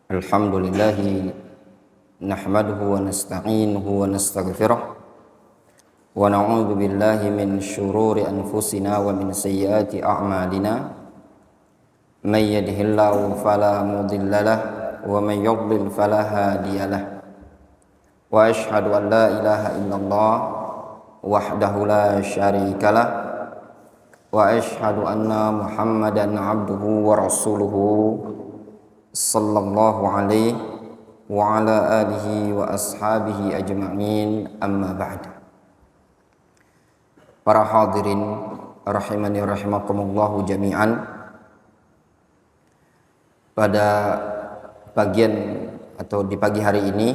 Alhamdulillahi nahmaduhu wa nasta'inuhu wa nastaghfiruh wa na'udzu billahi min syururi anfusina wa min sayyiati a'malina may yahdihillahu fala mudhillalah wa may yudlil fala hadiyalah wa asyhadu an la ilaha illallah wahdahu la syarikalah wa asyhadu anna Muhammadan abduhu wa rasuluhu sallallahu alaihi wa ala alihi wa ashabihi ajma'in, amma ba'd. Para hadirin rahimani rahimakumullahu jami'an, pada bagian atau di pagi hari ini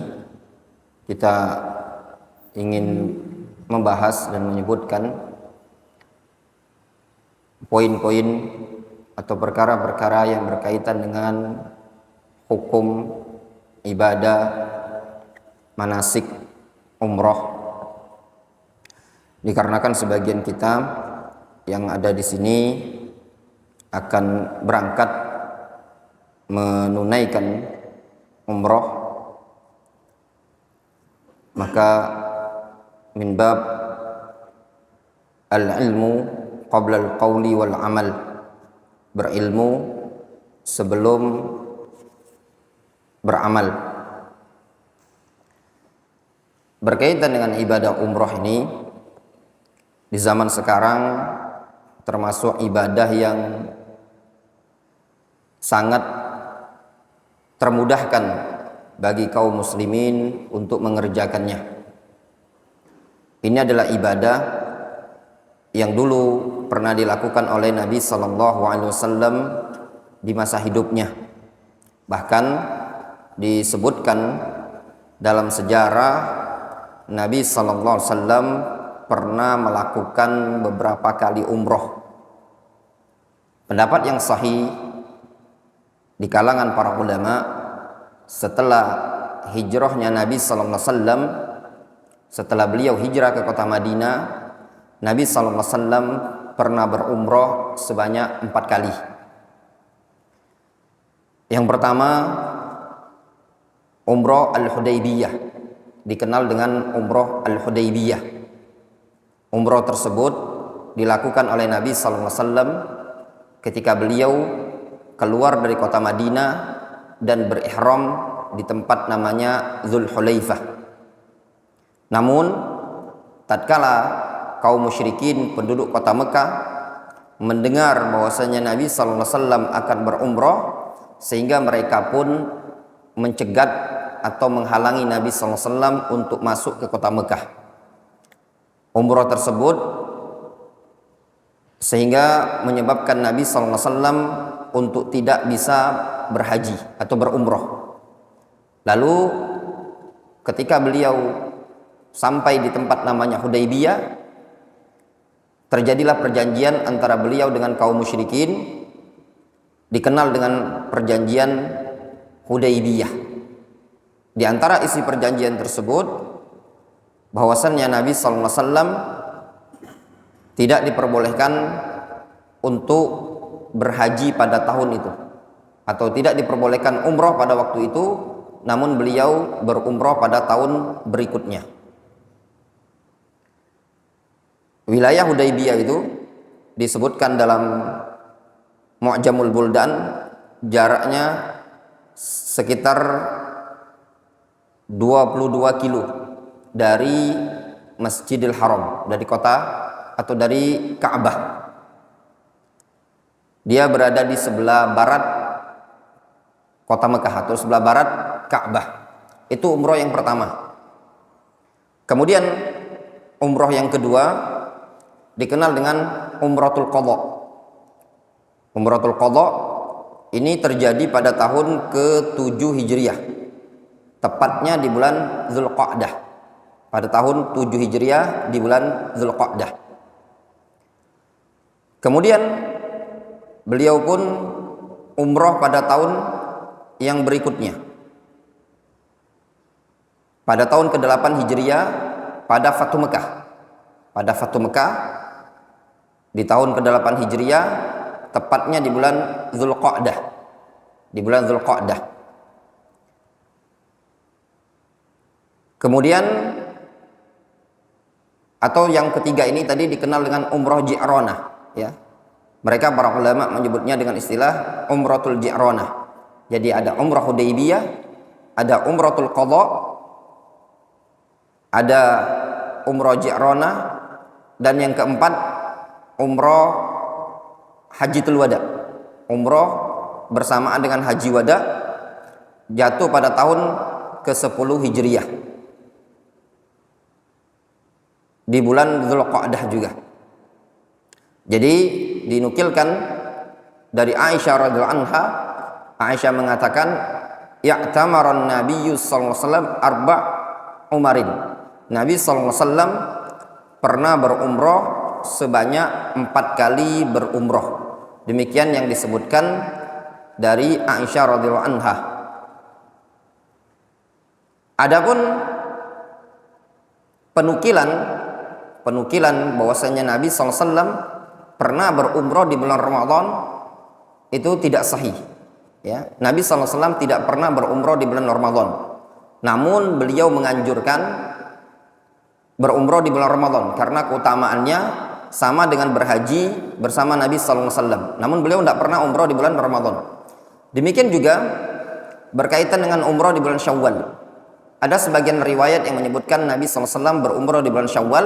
kita ingin membahas dan menyebutkan poin-poin atau perkara-perkara yang berkaitan dengan hukum ibadah manasik umroh, dikarenakan sebagian kita yang ada di sini akan berangkat menunaikan umroh, maka min bab al-ilmu qabla al-qawli wal amal, berilmu sebelum beramal. Berkaitan dengan ibadah umroh ini, di zaman sekarang termasuk ibadah yang sangat termudahkan bagi kaum muslimin untuk mengerjakannya. Ini adalah ibadah yang dulu pernah dilakukan oleh Nabi SAW di masa hidupnya. Bahkan disebutkan dalam sejarah Nabi SAW pernah melakukan beberapa kali umroh. Pendapat yang sahih di kalangan para ulama, setelah hijrahnya Nabi SAW, setelah beliau hijrah ke kota Madinah, Nabi SAW pernah berumroh sebanyak 4 kali. Yang pertama, umroh Al-Hudaybiyah, dikenal dengan umroh Al-Hudaybiyah. Umroh tersebut dilakukan oleh Nabi SAW ketika beliau keluar dari kota Madinah dan berihram di tempat namanya Dzulhulaifah. Namun tatkala kaum musyrikin penduduk kota Mekah mendengar bahwasanya Nabi SAW akan berumroh, sehingga mereka pun mencegat atau menghalangi Nabi SAW untuk masuk ke kota Mekah. Umroh tersebut sehingga menyebabkan Nabi SAW untuk tidak bisa berhaji atau berumroh. Lalu ketika beliau sampai di tempat namanya Hudaybiyah, terjadilah perjanjian antara beliau dengan kaum musyrikin, dikenal dengan perjanjian Hudaybiyah. Di antara isi perjanjian tersebut bahwasannya Nabi SAW tidak diperbolehkan untuk berhaji pada tahun itu, atau tidak diperbolehkan umroh pada waktu itu, namun beliau berumroh pada tahun berikutnya. Wilayah Hudaybiyah itu disebutkan dalam Mu'jamul Buldan, jaraknya sekitar 22 kilo dari Masjidil Haram, dari kota atau dari Ka'bah. Dia berada di sebelah barat kota Mekah atau sebelah barat Ka'bah. Itu umroh yang pertama. Kemudian umroh yang kedua dikenal dengan Umratul Qadha. Umratul Qadha ini terjadi pada tahun ke-7 Hijriah, tepatnya di bulan Dzulqa'dah. Pada tahun 7 Hijriah di bulan Dzulqa'dah. Kemudian beliau pun umroh pada tahun yang berikutnya, pada tahun ke-8 Hijriah, pada Fatu Mekah. Pada Fatu Mekah di tahun ke-8 Hijriah, tepatnya di bulan Dzulqa'dah. Di bulan Dzulqa'dah. Kemudian atau yang ketiga ini tadi dikenal dengan umroh ji'ronah, ya. Mereka para ulama menyebutnya dengan istilah umratul ji'ronah. Jadi ada umrah Hudaybiyah, ada umratul qadha, ada umrah ji'ronah, dan yang keempat umrah hajitul wada. Umrah bersamaan dengan haji wada jatuh pada tahun ke-10 Hijriyah. Di bulan Dzulqa'dah juga. Jadi dinukilkan dari Aisyah radhiyallahu anha, Aisyah mengatakan, "Ya'tamaran Nabiyyu sallallahu alaihi wasallam arba' umarin." Nabi sallallahu alaihi wasallam pernah berumrah sebanyak 4 kali berumrah. Demikian yang disebutkan dari Aisyah radhiyallahu anha. Adapun penukilan bahwasanya Nabi SAW pernah berumrah di bulan Ramadan itu tidak sahih. Ya, Nabi SAW tidak pernah berumrah di bulan Ramadan. Namun beliau menganjurkan berumrah di bulan Ramadan karena keutamaannya sama dengan berhaji bersama Nabi SAW. Namun beliau tidak pernah umrah di bulan Ramadan. Demikian juga berkaitan dengan umrah di bulan Syawal. Ada sebagian riwayat yang menyebutkan Nabi SAW berumrah di bulan Syawal,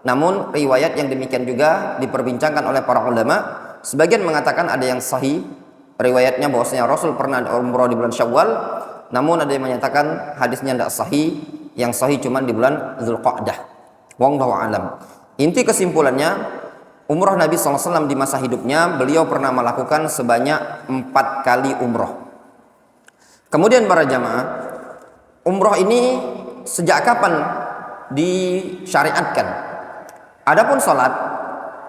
namun riwayat yang demikian juga diperbincangkan oleh para ulama. Sebagian mengatakan ada yang sahih riwayatnya bahwasanya Rasul pernah umrah di bulan Syawal, namun ada yang menyatakan hadisnya tidak sahih, yang sahih cuma di bulan Dzulqa'dah. Wallahu a'lam. Inti kesimpulannya, umrah Nabi SAW di masa hidupnya beliau pernah melakukan sebanyak 4 kali umrah. Kemudian para jamaah, umrah ini sejak kapan disyariatkan? Adapun salat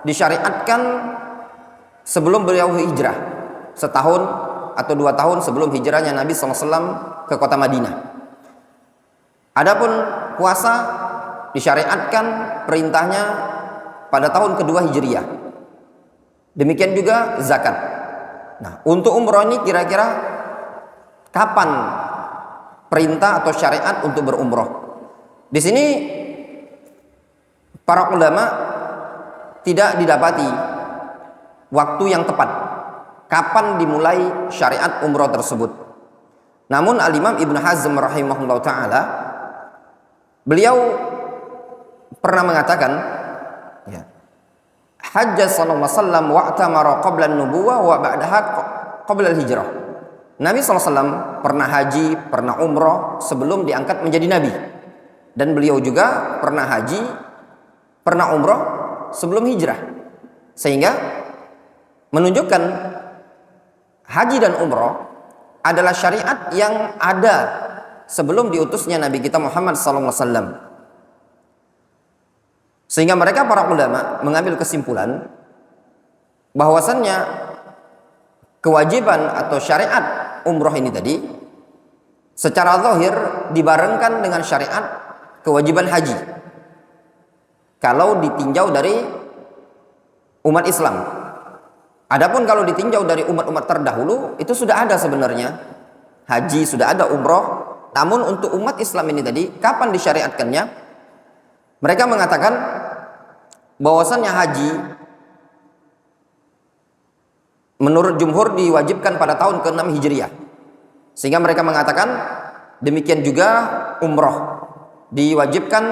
disyariatkan sebelum beliau hijrah, setahun atau 2 tahun sebelum hijrahnya Nabi SAW ke kota Madinah. Adapun puasa disyariatkan perintahnya pada tahun kedua Hijriyah. Demikian juga zakat. Nah, untuk umrah ini kira-kira kapan perintah atau syariat untuk berumrah? Di sini para ulama tidak didapati waktu yang tepat kapan dimulai syariat umrah tersebut. Namun Al-Imam Ibnu Hazm rahimahullah ta'ala, beliau pernah mengatakan, ya, Hajjah sallallahu alaihi wasallam wa'tamara qabla an-nubuwah wa ba'daha qabla al-hijrah. Nabi SAW pernah haji, pernah umrah sebelum diangkat menjadi nabi. Dan beliau juga pernah haji, pernah umrah sebelum hijrah. Sehingga menunjukkan haji dan umrah adalah syariat yang ada sebelum diutusnya Nabi kita Muhammad SAW. Sehingga mereka para ulama mengambil kesimpulan bahwasannya kewajiban atau syariat umrah ini tadi secara zahir dibarengkan dengan syariat kewajiban haji kalau ditinjau dari umat Islam. Adapun kalau ditinjau dari umat-umat terdahulu, itu sudah ada sebenarnya haji, sudah ada umrah. Namun untuk umat Islam ini tadi, kapan disyariatkannya? Mereka mengatakan bahwasannya haji menurut jumhur diwajibkan pada tahun ke-6 Hijriyah. Sehingga mereka mengatakan demikian juga umrah diwajibkan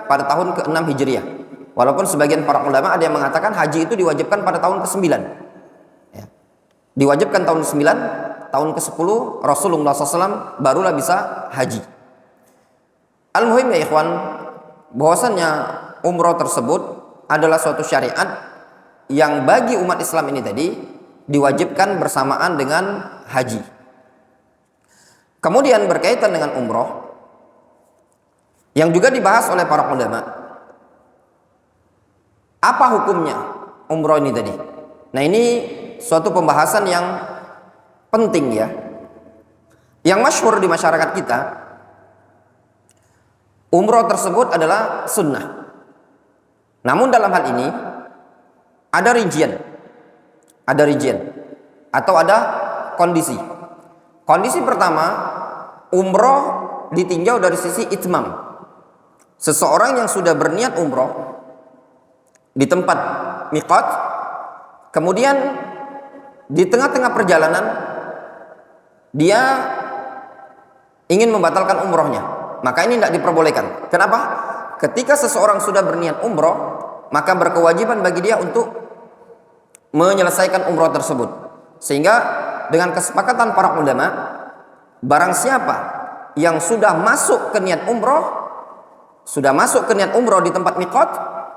pada tahun ke-6 Hijriyah. Walaupun sebagian para ulama ada yang mengatakan haji itu diwajibkan pada tahun ke-9. Ya. Diwajibkan tahun ke-9, tahun ke-10 Rasulullah SAW barulah bisa haji. Al-muhim ya ikhwan, bahwasannya umrah tersebut adalah suatu syariat yang bagi umat Islam ini tadi diwajibkan bersamaan dengan haji. Kemudian berkaitan dengan umrah yang juga dibahas oleh para ulama, apa hukumnya umrah ini tadi? Nah, ini suatu pembahasan yang penting ya, yang masyhur di masyarakat kita. Umrah tersebut adalah sunnah. Namun dalam hal ini ada rincian atau ada kondisi. Kondisi pertama, umrah ditinjau dari sisi itmam, seseorang yang sudah berniat umroh di tempat miqat, kemudian di tengah-tengah perjalanan dia ingin membatalkan umrohnya, maka ini tidak diperbolehkan. Kenapa? Ketika seseorang sudah berniat umroh, maka berkewajiban bagi dia untuk menyelesaikan umroh tersebut. Sehingga dengan kesepakatan para ulama, barang siapa yang sudah masuk ke niat umroh di tempat miqat,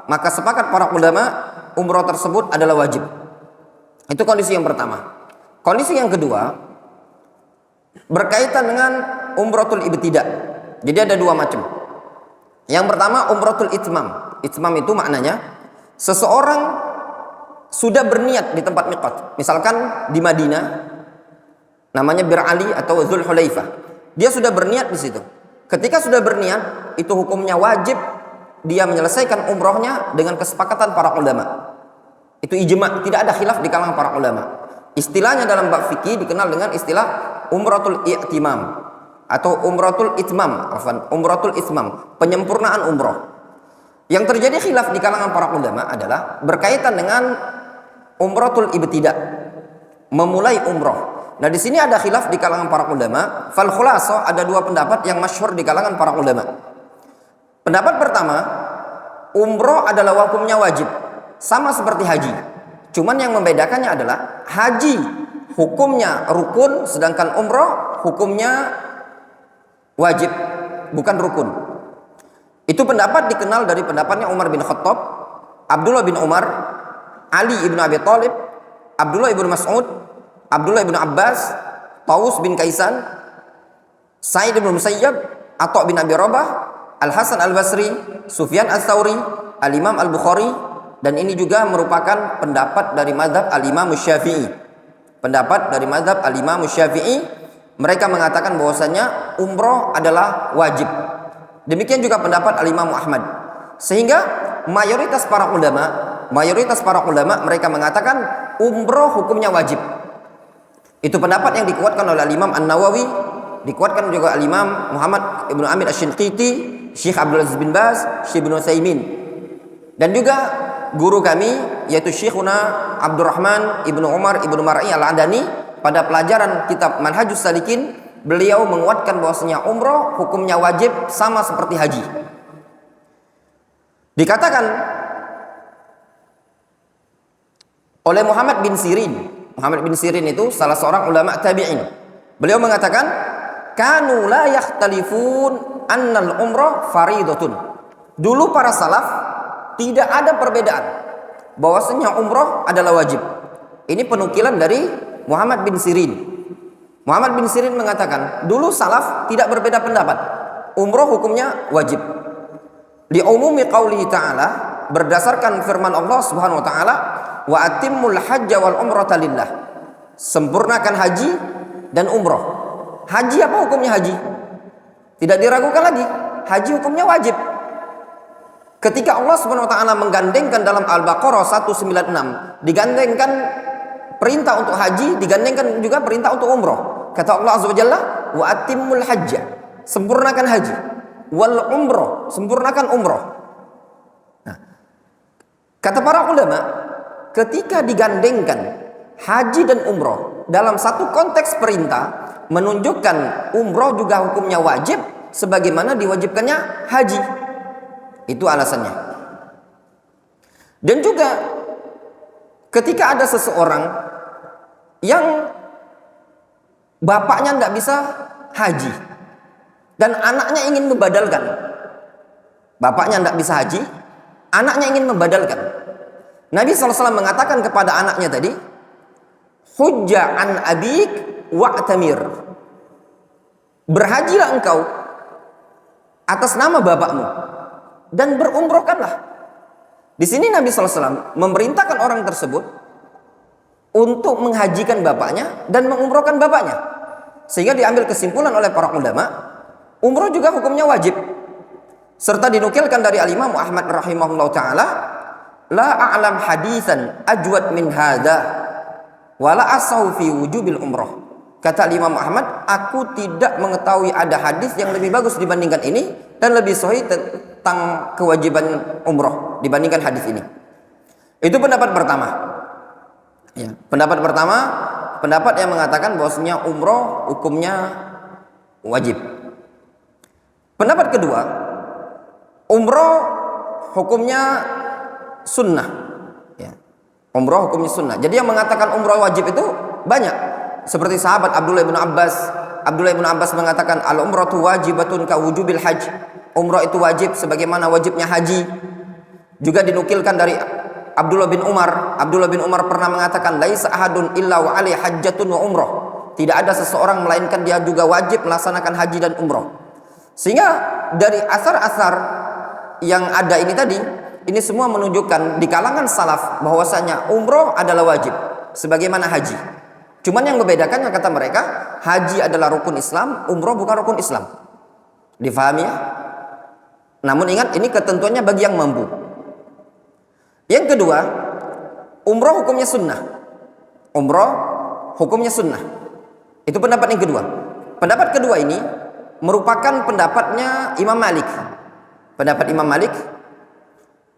maka sepakat para ulama umroh tersebut adalah wajib. Itu kondisi yang pertama. Kondisi yang kedua berkaitan dengan umrotul ibtidah. Jadi ada dua macam. Yang pertama umrotul itmam. Itmam itu maknanya seseorang sudah berniat di tempat miqat. Misalkan di Madinah namanya Bir Ali atau Dzul Hulaifah. Dia sudah berniat di situ. Ketika sudah berniat, itu hukumnya wajib dia menyelesaikan umrohnya dengan kesepakatan para ulama. Itu ijma', tidak ada khilaf di kalangan para ulama. Istilahnya dalam bab fikih dikenal dengan istilah umratul i'timam atau umratul itmam, umratul itmam, penyempurnaan umroh. Yang terjadi khilaf di kalangan para ulama adalah berkaitan dengan umratul ibtidah, memulai umroh. Nah, di sini ada khilaf di kalangan para ulama. Fal khulasa, ada dua pendapat yang masyhur di kalangan para ulama. Pendapat pertama, umroh adalah hukumnya wajib, sama seperti haji. Cuman yang membedakannya adalah haji hukumnya rukun, sedangkan umroh hukumnya wajib, bukan rukun. Itu pendapat dikenal dari pendapatnya Umar bin Khattab, Abdullah bin Umar, Ali ibn Abi Thalib, Abdullah ibn Mas'ud, Abdullah ibn Abbas, Tawus bin Kaisan, Sa'id bin Musayyab, Atha bin Abi Rabah, Al-Hasan Al-Basri, Sufyan Ats-Tsauri, Al-Imam Al-Bukhari, dan ini juga merupakan pendapat dari mazhab Al-Imam Syafi'i. Pendapat dari mazhab Al-Imam Syafi'i, mereka mengatakan bahwasanya umroh adalah wajib. Demikian juga pendapat Al-Imam Ahmad. Sehingga mayoritas para ulama mereka mengatakan umroh hukumnya wajib. Itu pendapat yang dikuatkan oleh Al-Imam An-Nawawi, dikuatkan juga Al-Imam Muhammad Ibn Amir Asy-Shinqiti, Syekh Abdul Aziz bin Baz, Syekh Ibn Utsaimin, dan juga guru kami yaitu Syekhuna Abdurrahman Ibn Umar Ibn Mar'i Al-Adani pada pelajaran kitab Manhajus Salikin. Beliau menguatkan bahwasanya umroh hukumnya wajib sama seperti haji. Dikatakan oleh Muhammad bin Sirin. Muhammad bin Sirin itu salah seorang ulama tabi'in. Beliau mengatakan, "Kanu la yakhtalifun annal umrah faridatun." Dulu para salaf tidak ada perbedaan bahwasanya umrah adalah wajib. Ini penukilan dari Muhammad bin Sirin. Muhammad bin Sirin mengatakan, dulu salaf tidak berbeda pendapat. Umrah hukumnya wajib. Li umumi qaulihi ta'ala, berdasarkan firman Allah Subhanahu wa taala, wa atimmul hajja wal umrata lillah. Sempurnakan haji dan umrah. Haji apa hukumnya haji? Tidak diragukan lagi. Haji hukumnya wajib. Ketika Allah Subhanahu wa taala menggandengkan dalam Al-Baqarah 196, digandengkan perintah untuk haji, digandengkan juga perintah untuk umrah. Kata Allah Azza wa Jalla, wa atimmul hajja, sempurnakan haji, wal umrah, sempurnakan umrah. Nah, kata para ulama, ketika digandengkan haji dan umrah dalam satu konteks perintah, menunjukkan umrah juga hukumnya wajib sebagaimana diwajibkannya haji. Itu alasannya. Dan juga ketika ada seseorang yang bapaknya tidak bisa haji dan anaknya ingin membadalkan, bapaknya tidak bisa haji, anaknya ingin membadalkan, Nabi SAW mengatakan kepada anaknya tadi, hujja an abik wa'tamir, berhajilah engkau atas nama bapakmu dan berumrohkanlah. Di sini Nabi SAW memerintahkan orang tersebut untuk menghajikan bapaknya dan mengumrohkan bapaknya. Sehingga diambil kesimpulan oleh para ulama, umroh juga hukumnya wajib. Serta dinukilkan dari Al-Imam Ahmad rahimahullah ta'ala, la a'lam hadithan ajwad min hadha wa la asahu fi wujubil umroh. Kata Imam Ahmad, aku tidak mengetahui ada hadis yang lebih bagus dibandingkan ini dan lebih sahih tentang kewajiban umroh dibandingkan hadis ini. Itu pendapat pertama. Ya, pendapat pertama, pendapat yang mengatakan bahwasanya umroh hukumnya wajib. Pendapat kedua, umroh hukumnya sunnah. Ya. Umroh hukumnya sunnah. Jadi yang mengatakan umroh wajib itu banyak. Seperti sahabat Abdullah bin Abbas. Abdullah bin Abbas mengatakan al-umratu wajibatun ka wujubil hajj. Umroh itu wajib sebagaimana wajibnya haji. Juga dinukilkan dari Abdullah bin Umar. Abdullah bin Umar pernah mengatakan laisa ahadun illa wa alaihi hajjatun wa umroh. Tidak ada seseorang melainkan dia juga wajib melaksanakan haji dan umroh. Sehingga dari asar-asar yang ada ini tadi, ini semua menunjukkan di kalangan salaf bahwasanya umroh adalah wajib sebagaimana haji. Cuman yang membedakannya kata mereka, haji adalah rukun Islam, umroh bukan rukun Islam. Difahami ya? Namun ingat, ini ketentuannya bagi yang mampu. Yang kedua, umroh hukumnya sunnah. Umroh hukumnya sunnah. Itu pendapat yang kedua. Pendapat kedua ini merupakan pendapatnya Imam Malik. Pendapat Imam Malik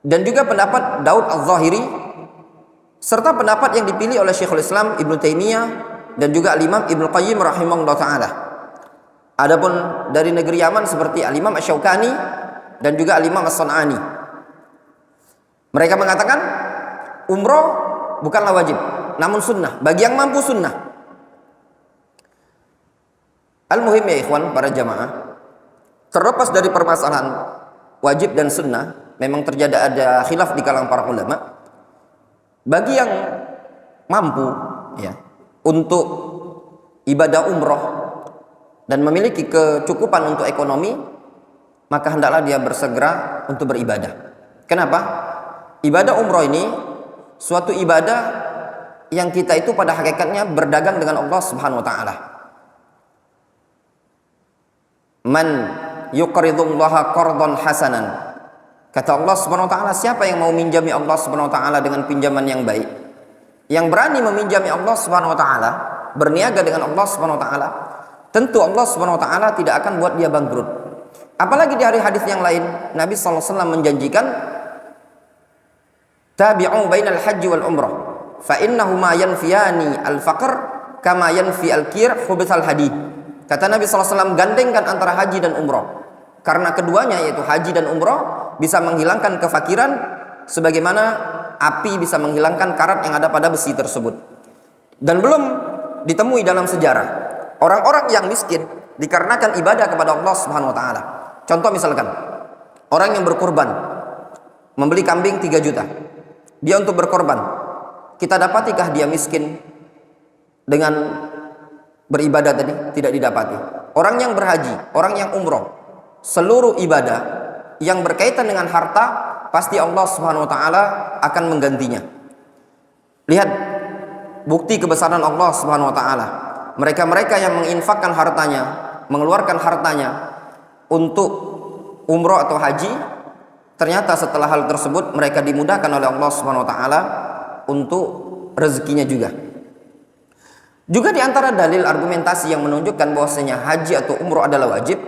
dan juga pendapat Daud Al-Zahiri serta pendapat yang dipilih oleh Syekhul Islam Ibnu Taimiyah dan juga Al-Imam Ibnu Qayyim rahimahullah taala. Adapun dari negeri Yaman seperti Al-Imam Asy-Syaukani dan juga Al-Imam As-Sun'ani, mereka mengatakan umroh bukanlah wajib, namun sunnah. Bagi yang mampu sunnah. Al-muhim ya ikhwan, para jamaah, terlepas dari permasalahan wajib dan sunnah, memang terjadi ada khilaf di kalangan para ulama. Bagi yang mampu ya untuk ibadah umroh dan memiliki kecukupan untuk ekonomi, maka hendaklah dia bersegera untuk beribadah. Kenapa? Ibadah umroh ini suatu ibadah yang kita itu pada hakikatnya berdagang dengan Allah Subhanahu wa taala. Man yuqridullaha qardan hasanan. Kata Allah Subhanahu wa taala, siapa yang mau minjami Allah Subhanahu wa taala dengan pinjaman yang baik? Yang berani meminjami Allah Subhanahu wa taala, berniaga dengan Allah Subhanahu wa taala, tentu Allah Subhanahu wa taala tidak akan buat dia bangkrut. Apalagi di hari hadis yang lain, Nabi sallallahu alaihi wasallam menjanjikan tabi'u bainal haji wal umrah fa innahuma yanfiyani al-faqr kama yanfi al-kir khubthal hadid. Kata Nabi sallallahu alaihi wasallam, gandengkan antara haji dan umrah, karena keduanya yaitu haji dan umrah bisa menghilangkan kefakiran sebagaimana api bisa menghilangkan karat yang ada pada besi tersebut. Dan belum ditemui dalam sejarah orang-orang yang miskin dikarenakan ibadah kepada Allah Subhanahu wa taala. Contoh misalkan orang yang berkorban membeli kambing 3 juta. Dia untuk berkorban. Kita dapatikah dia miskin dengan beribadah tadi? Tidak didapati. Orang yang berhaji, orang yang umroh, seluruh ibadah yang berkaitan dengan harta pasti Allah Subhanahu wa taala akan menggantinya. Lihat bukti kebesaran Allah Subhanahu wa taala. Mereka-mereka yang menginfakkan hartanya, mengeluarkan hartanya untuk umroh atau haji, ternyata setelah hal tersebut mereka dimudahkan oleh Allah Subhanahu wa taala untuk rezekinya juga. Juga di antara dalil argumentasi yang menunjukkan bahwasanya haji atau umroh adalah wajib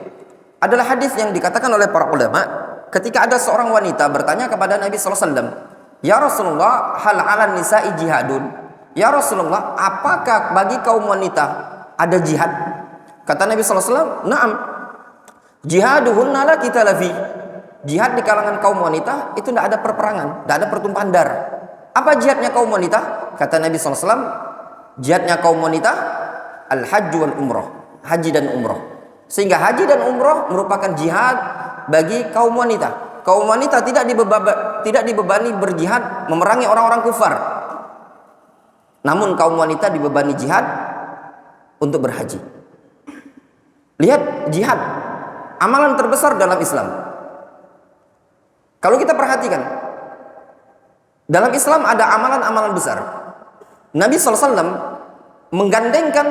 adalah hadis yang dikatakan oleh para ulama ketika ada seorang wanita bertanya kepada Nabi sallallahu alaihi wasallam, "Ya Rasulullah, hal 'alan nisa'i jihadun?" Ya Rasulullah, apakah bagi kaum wanita ada jihad? Kata Nabi sallallahu alaihi wasallam, "Na'am. Jihaduhunna la qitala fi." Jihad di kalangan kaum wanita itu tidak ada perperangan, tidak ada pertumpahan darah. Apa jihadnya kaum wanita? Kata Nabi SAW, jihadnya kaum wanita al-hajj wal umroh, haji dan umroh. Sehingga haji dan umroh merupakan jihad bagi kaum wanita. Kaum wanita tidak dibebani berjihad memerangi orang-orang kufar. Namun kaum wanita dibebani jihad untuk berhaji. Lihat jihad, amalan terbesar dalam Islam. Kalau kita perhatikan, dalam Islam ada amalan-amalan besar. Nabi SAW menggandengkan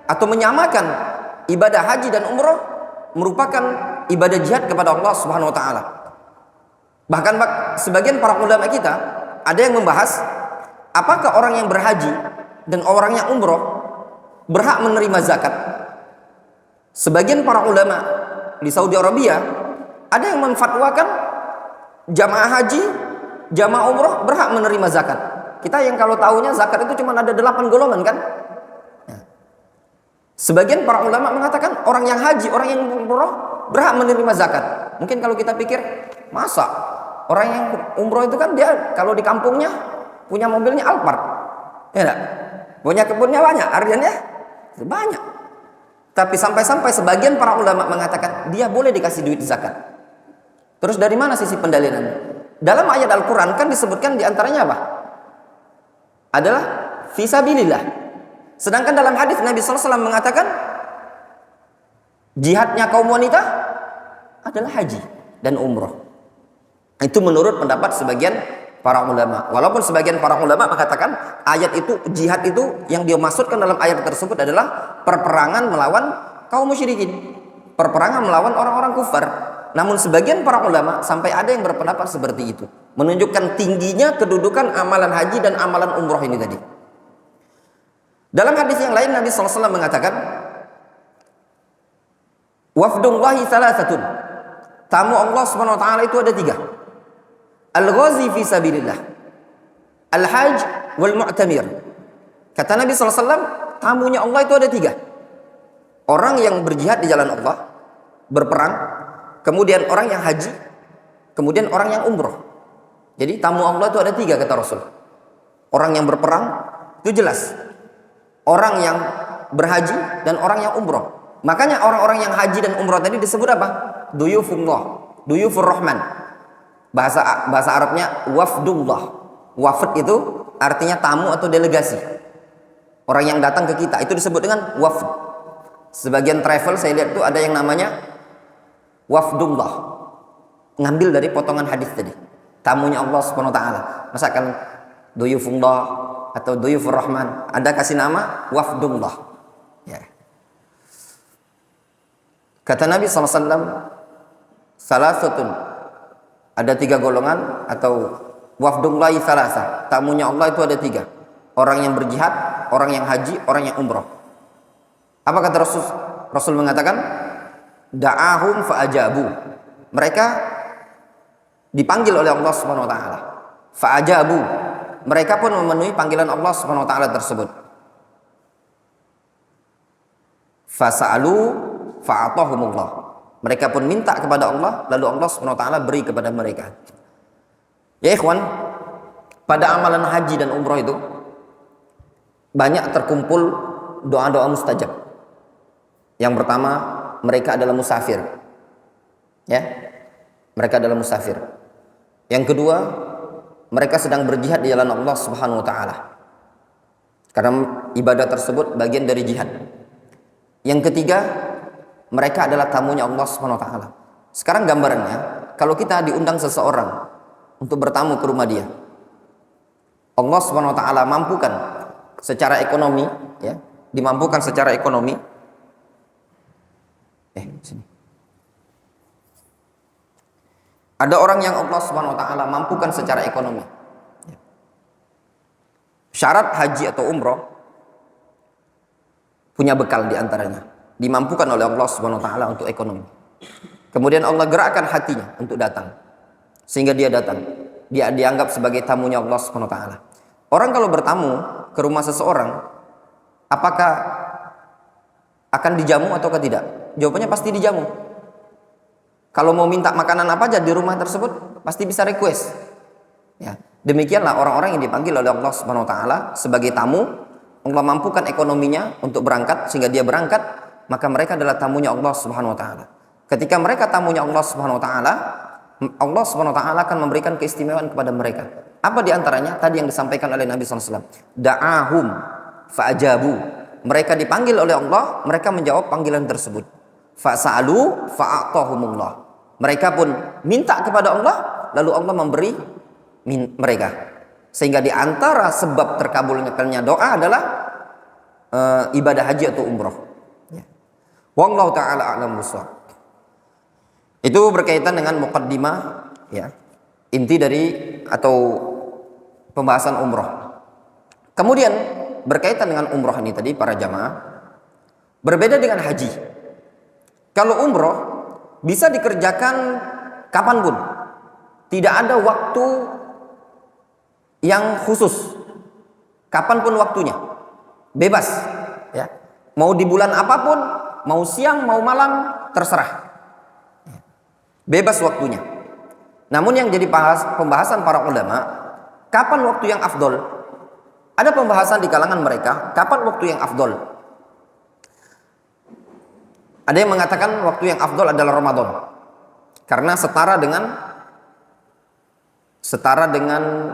atau menyamakan ibadah haji dan umroh merupakan ibadah jihad kepada Allah Subhanahu wa taala. Bahkan sebagian para ulama kita ada yang membahas apakah orang yang berhaji dan orang yang umroh berhak menerima zakat. Sebagian para ulama di Saudi Arabia ada yang memfatwakan jamaah haji, jamaah umroh berhak menerima zakat. Kita yang kalau tahunya zakat itu cuma ada 8 golongan kan. Sebagian para ulama mengatakan orang yang haji, orang yang umroh berhak menerima zakat. Mungkin kalau kita pikir, masa orang yang umroh itu kan dia kalau di kampungnya punya mobilnya Alphard, ya enggak? Punya kebunnya banyak, artinya banyak. Tapi sampai-sampai sebagian para ulama mengatakan dia boleh dikasih duit zakat. Terus dari mana sisi pendalilannya? Dalam ayat Al-Quran kan disebutkan diantaranya apa? Adalah fisabilillah. Sedangkan dalam hadis Nabi SAW mengatakan jihadnya kaum wanita adalah haji dan umroh. Itu menurut pendapat sebagian para ulama. Walaupun sebagian para ulama mengatakan ayat itu, jihad itu yang dia maksudkan dalam ayat tersebut adalah perperangan melawan kaum musyrikin, perperangan melawan orang-orang kufar. Namun sebagian para ulama sampai ada yang berpendapat seperti itu, menunjukkan tingginya kedudukan amalan haji dan amalan umroh ini tadi. Dalam hadis yang lain Nabi SAW mengatakan, wafdullahi salasatun, tamu Allah SWT itu ada 3. Al-ghazi fi sabilillah, al-hajj wal mu'tamir. Kata Nabi SAW, tamunya Allah itu ada 3. Orang yang berjihad di jalan Allah, berperang, kemudian orang yang haji, kemudian orang yang umroh. Jadi tamu Allah itu ada 3 kata Rasul. Orang yang berperang itu jelas, orang yang berhaji dan orang yang umroh. Makanya orang-orang yang haji dan umroh tadi disebut apa? Duyufullah, duyufur rahman. Bahasa Arabnya wafdullah. Wafd itu artinya tamu atau delegasi. Orang yang datang ke kita itu disebut dengan wafd. Sebagian travel saya lihat tuh ada yang namanya wafdullah. Ngambil dari potongan hadis tadi. Tamunya Allah Subhanahu wa taala. Misalkan duyufullah atau duyufur rahman, Anda kasih nama wafdullah, ya. Kata Nabi SAW, salasatun, ada 3 golongan, atau wafdullahi salasa, tamunya Allah itu ada 3. Orang yang berjihad, orang yang haji, orang yang umroh. Apa kata Rasul? Rasul mengatakan, da'ahum fa'ajabu. Mereka dipanggil oleh Allah Subhanahu wa taala. Fa'ajabu. Mereka pun memenuhi panggilan Allah Subhanahu wa taala tersebut. Fasa'alu fa'atahumullah. Mereka pun minta kepada Allah, lalu Allah Subhanahu wa taala beri kepada mereka. Ya ikhwan, pada amalan haji dan umroh itu banyak terkumpul doa-doa mustajab. Yang pertama, mereka adalah musafir. Ya. Mereka adalah musafir. Yang kedua, mereka sedang berjihad di jalan Allah Subhanahu wa taala. Karena ibadah tersebut bagian dari jihad. Yang ketiga, mereka adalah tamunya Allah Subhanahu wa taala. Sekarang gambarannya, kalau kita diundang seseorang untuk bertamu ke rumah dia, Allah Subhanahu wa taala mampukan secara ekonomi, ya, dimampukan secara ekonomi. Sini. Ada orang yang Allah Subhanahu wa taala mampukan secara ekonomi. Syarat haji atau umroh punya bekal di antaranya. Dimampukan oleh Allah Subhanahu wa taala untuk ekonomi. Kemudian Allah gerakkan hatinya untuk datang. Sehingga dia datang. Dia dianggap sebagai tamunya Allah Subhanahu wa taala. Orang kalau bertamu ke rumah seseorang, apakah akan dijamu atau tidak? Jawabannya pasti dijamu. Kalau mau minta makanan apa aja di rumah tersebut pasti bisa request. Ya, demikianlah orang-orang yang dipanggil oleh Allah Subhanahu wa taala sebagai tamu. Allah mampukan ekonominya untuk berangkat sehingga dia berangkat, maka mereka adalah tamunya Allah Subhanahu wa taala. Ketika mereka tamunya Allah Subhanahu wa taala, Allah Subhanahu wa taala akan memberikan keistimewaan kepada mereka. Apa di antaranya? Tadi yang disampaikan oleh Nabi SAW. Da'ahum fa'ajabu. Mereka dipanggil oleh Allah, mereka menjawab panggilan tersebut. Fasa'alu fa'atahumullah. Mereka pun minta kepada Allah, lalu Allah memberi mereka. Sehingga di antara sebab terkabulnya doa adalah ibadah haji atau umroh. Ya. Wallahu ta'ala a'lam bishawab. Itu berkaitan dengan muqaddimah, ya, inti dari atau pembahasan umroh. Kemudian berkaitan dengan umroh ini tadi para jamaah, Berbeda dengan haji. Kalau umroh bisa dikerjakan kapanpun. Tidak ada waktu yang khusus. Kapanpun waktunya. Bebas. Ya. Mau di bulan apapun, mau siang, mau malam, terserah. Bebas waktunya. Namun yang jadi pembahasan para ulama, kapan waktu yang afdol? Ada pembahasan di kalangan mereka, kapan waktu yang afdol? Ada yang mengatakan waktu yang afdol adalah Ramadan. Karena setara dengan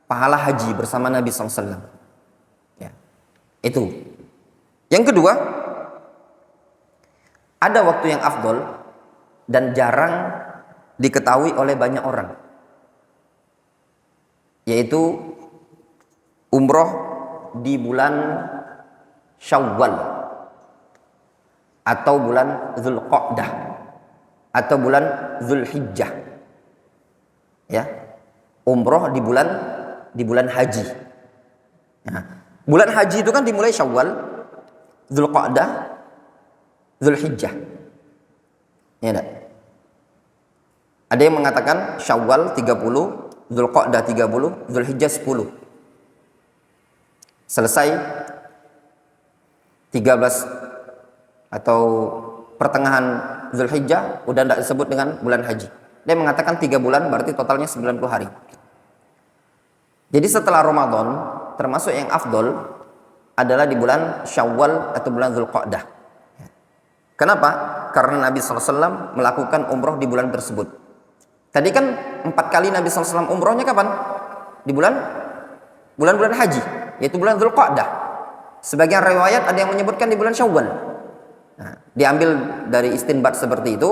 pahala haji bersama Nabi SAW. Ya. Itu. Yang kedua, ada waktu yang afdol dan jarang diketahui oleh banyak orang, yaitu umroh di bulan Syawal atau bulan Dzulqa'dah atau bulan Dzulhijjah. Ya. Umroh di bulan haji. Nah, bulan haji itu kan dimulai Syawal, Dzulqa'dah, Dzulhijjah. Ya enggak? Ada yang mengatakan Syawal 30, Dzulqa'dah 30, Dzulhijjah 10. Selesai 13 atau pertengahan Dzulhijjah udah tidak disebut dengan bulan haji. Dia mengatakan 3 bulan berarti totalnya 90 hari. Jadi setelah Ramadan termasuk yang afdol adalah di bulan Syawal atau bulan Dzulqa'dah. Kenapa? Karena Nabi SAW melakukan umroh di bulan tersebut. Tadi kan 4 kali Nabi SAW umrohnya kapan? Di bulan-bulan haji, yaitu bulan Dzulqa'dah. Sebagian riwayat ada yang menyebutkan di bulan Syawal. Nah, diambil dari istinbat seperti itu,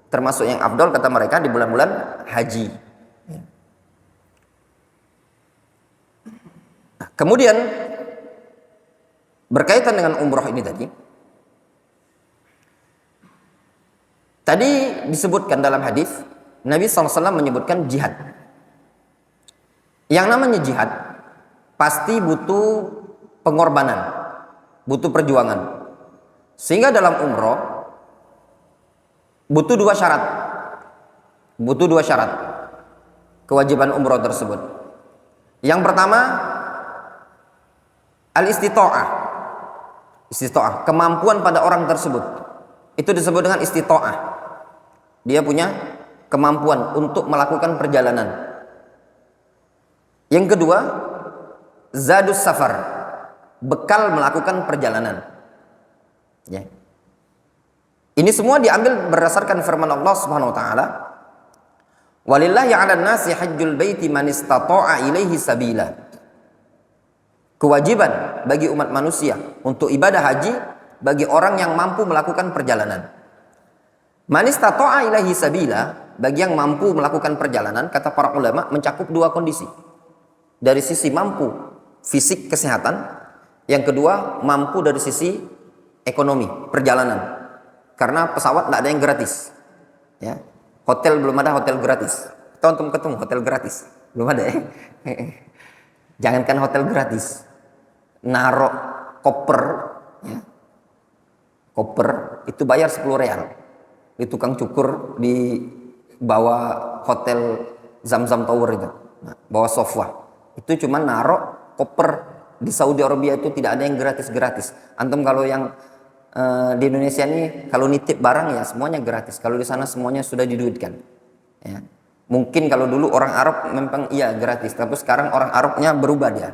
termasuk yang afdol kata mereka di bulan-bulan haji. Nah, kemudian berkaitan dengan umroh ini tadi disebutkan dalam hadis Nabi SAW menyebutkan jihad. Yang namanya jihad pasti butuh pengorbanan, butuh perjuangan. Sehingga dalam umroh butuh dua syarat. Kewajiban umroh tersebut. Yang pertama al-istita'ah. Istita'ah, kemampuan pada orang tersebut. Itu disebut dengan istita'ah. Dia punya kemampuan untuk melakukan perjalanan. Yang kedua, zadus safar, bekal melakukan perjalanan. Ya. Ini semua diambil berdasarkan firman Allah Subhanahu wa taala, "Walillahi 'alan nasi hajjul baiti man istata'a ilaihi sabila." Kewajiban bagi umat manusia untuk ibadah haji bagi orang yang mampu melakukan perjalanan. Man istata'a ilaihi sabila, bagi yang mampu melakukan perjalanan, kata para ulama mencakup dua kondisi. Dari sisi mampu fisik kesehatan, yang kedua mampu dari sisi ekonomi perjalanan. Karena pesawat tidak ada yang gratis. Ya. Hotel belum ada hotel gratis. Tonton ketemu hotel gratis belum ada ya. Jangankan hotel gratis, narok koper, ya. Koper itu bayar 10 real. Di tukang cukur di bawah hotel Zamzam Tower itu, nah, bawah sofa. Itu cuma narok koper. Di Saudi Arabia itu tidak ada yang gratis-gratis. Antum kalau yang di Indonesia ini kalau nitip barang ya semuanya gratis. Kalau di sana semuanya sudah diduitkan. Ya. Mungkin kalau dulu orang Arab memang iya gratis, tapi sekarang orang Arabnya berubah dia.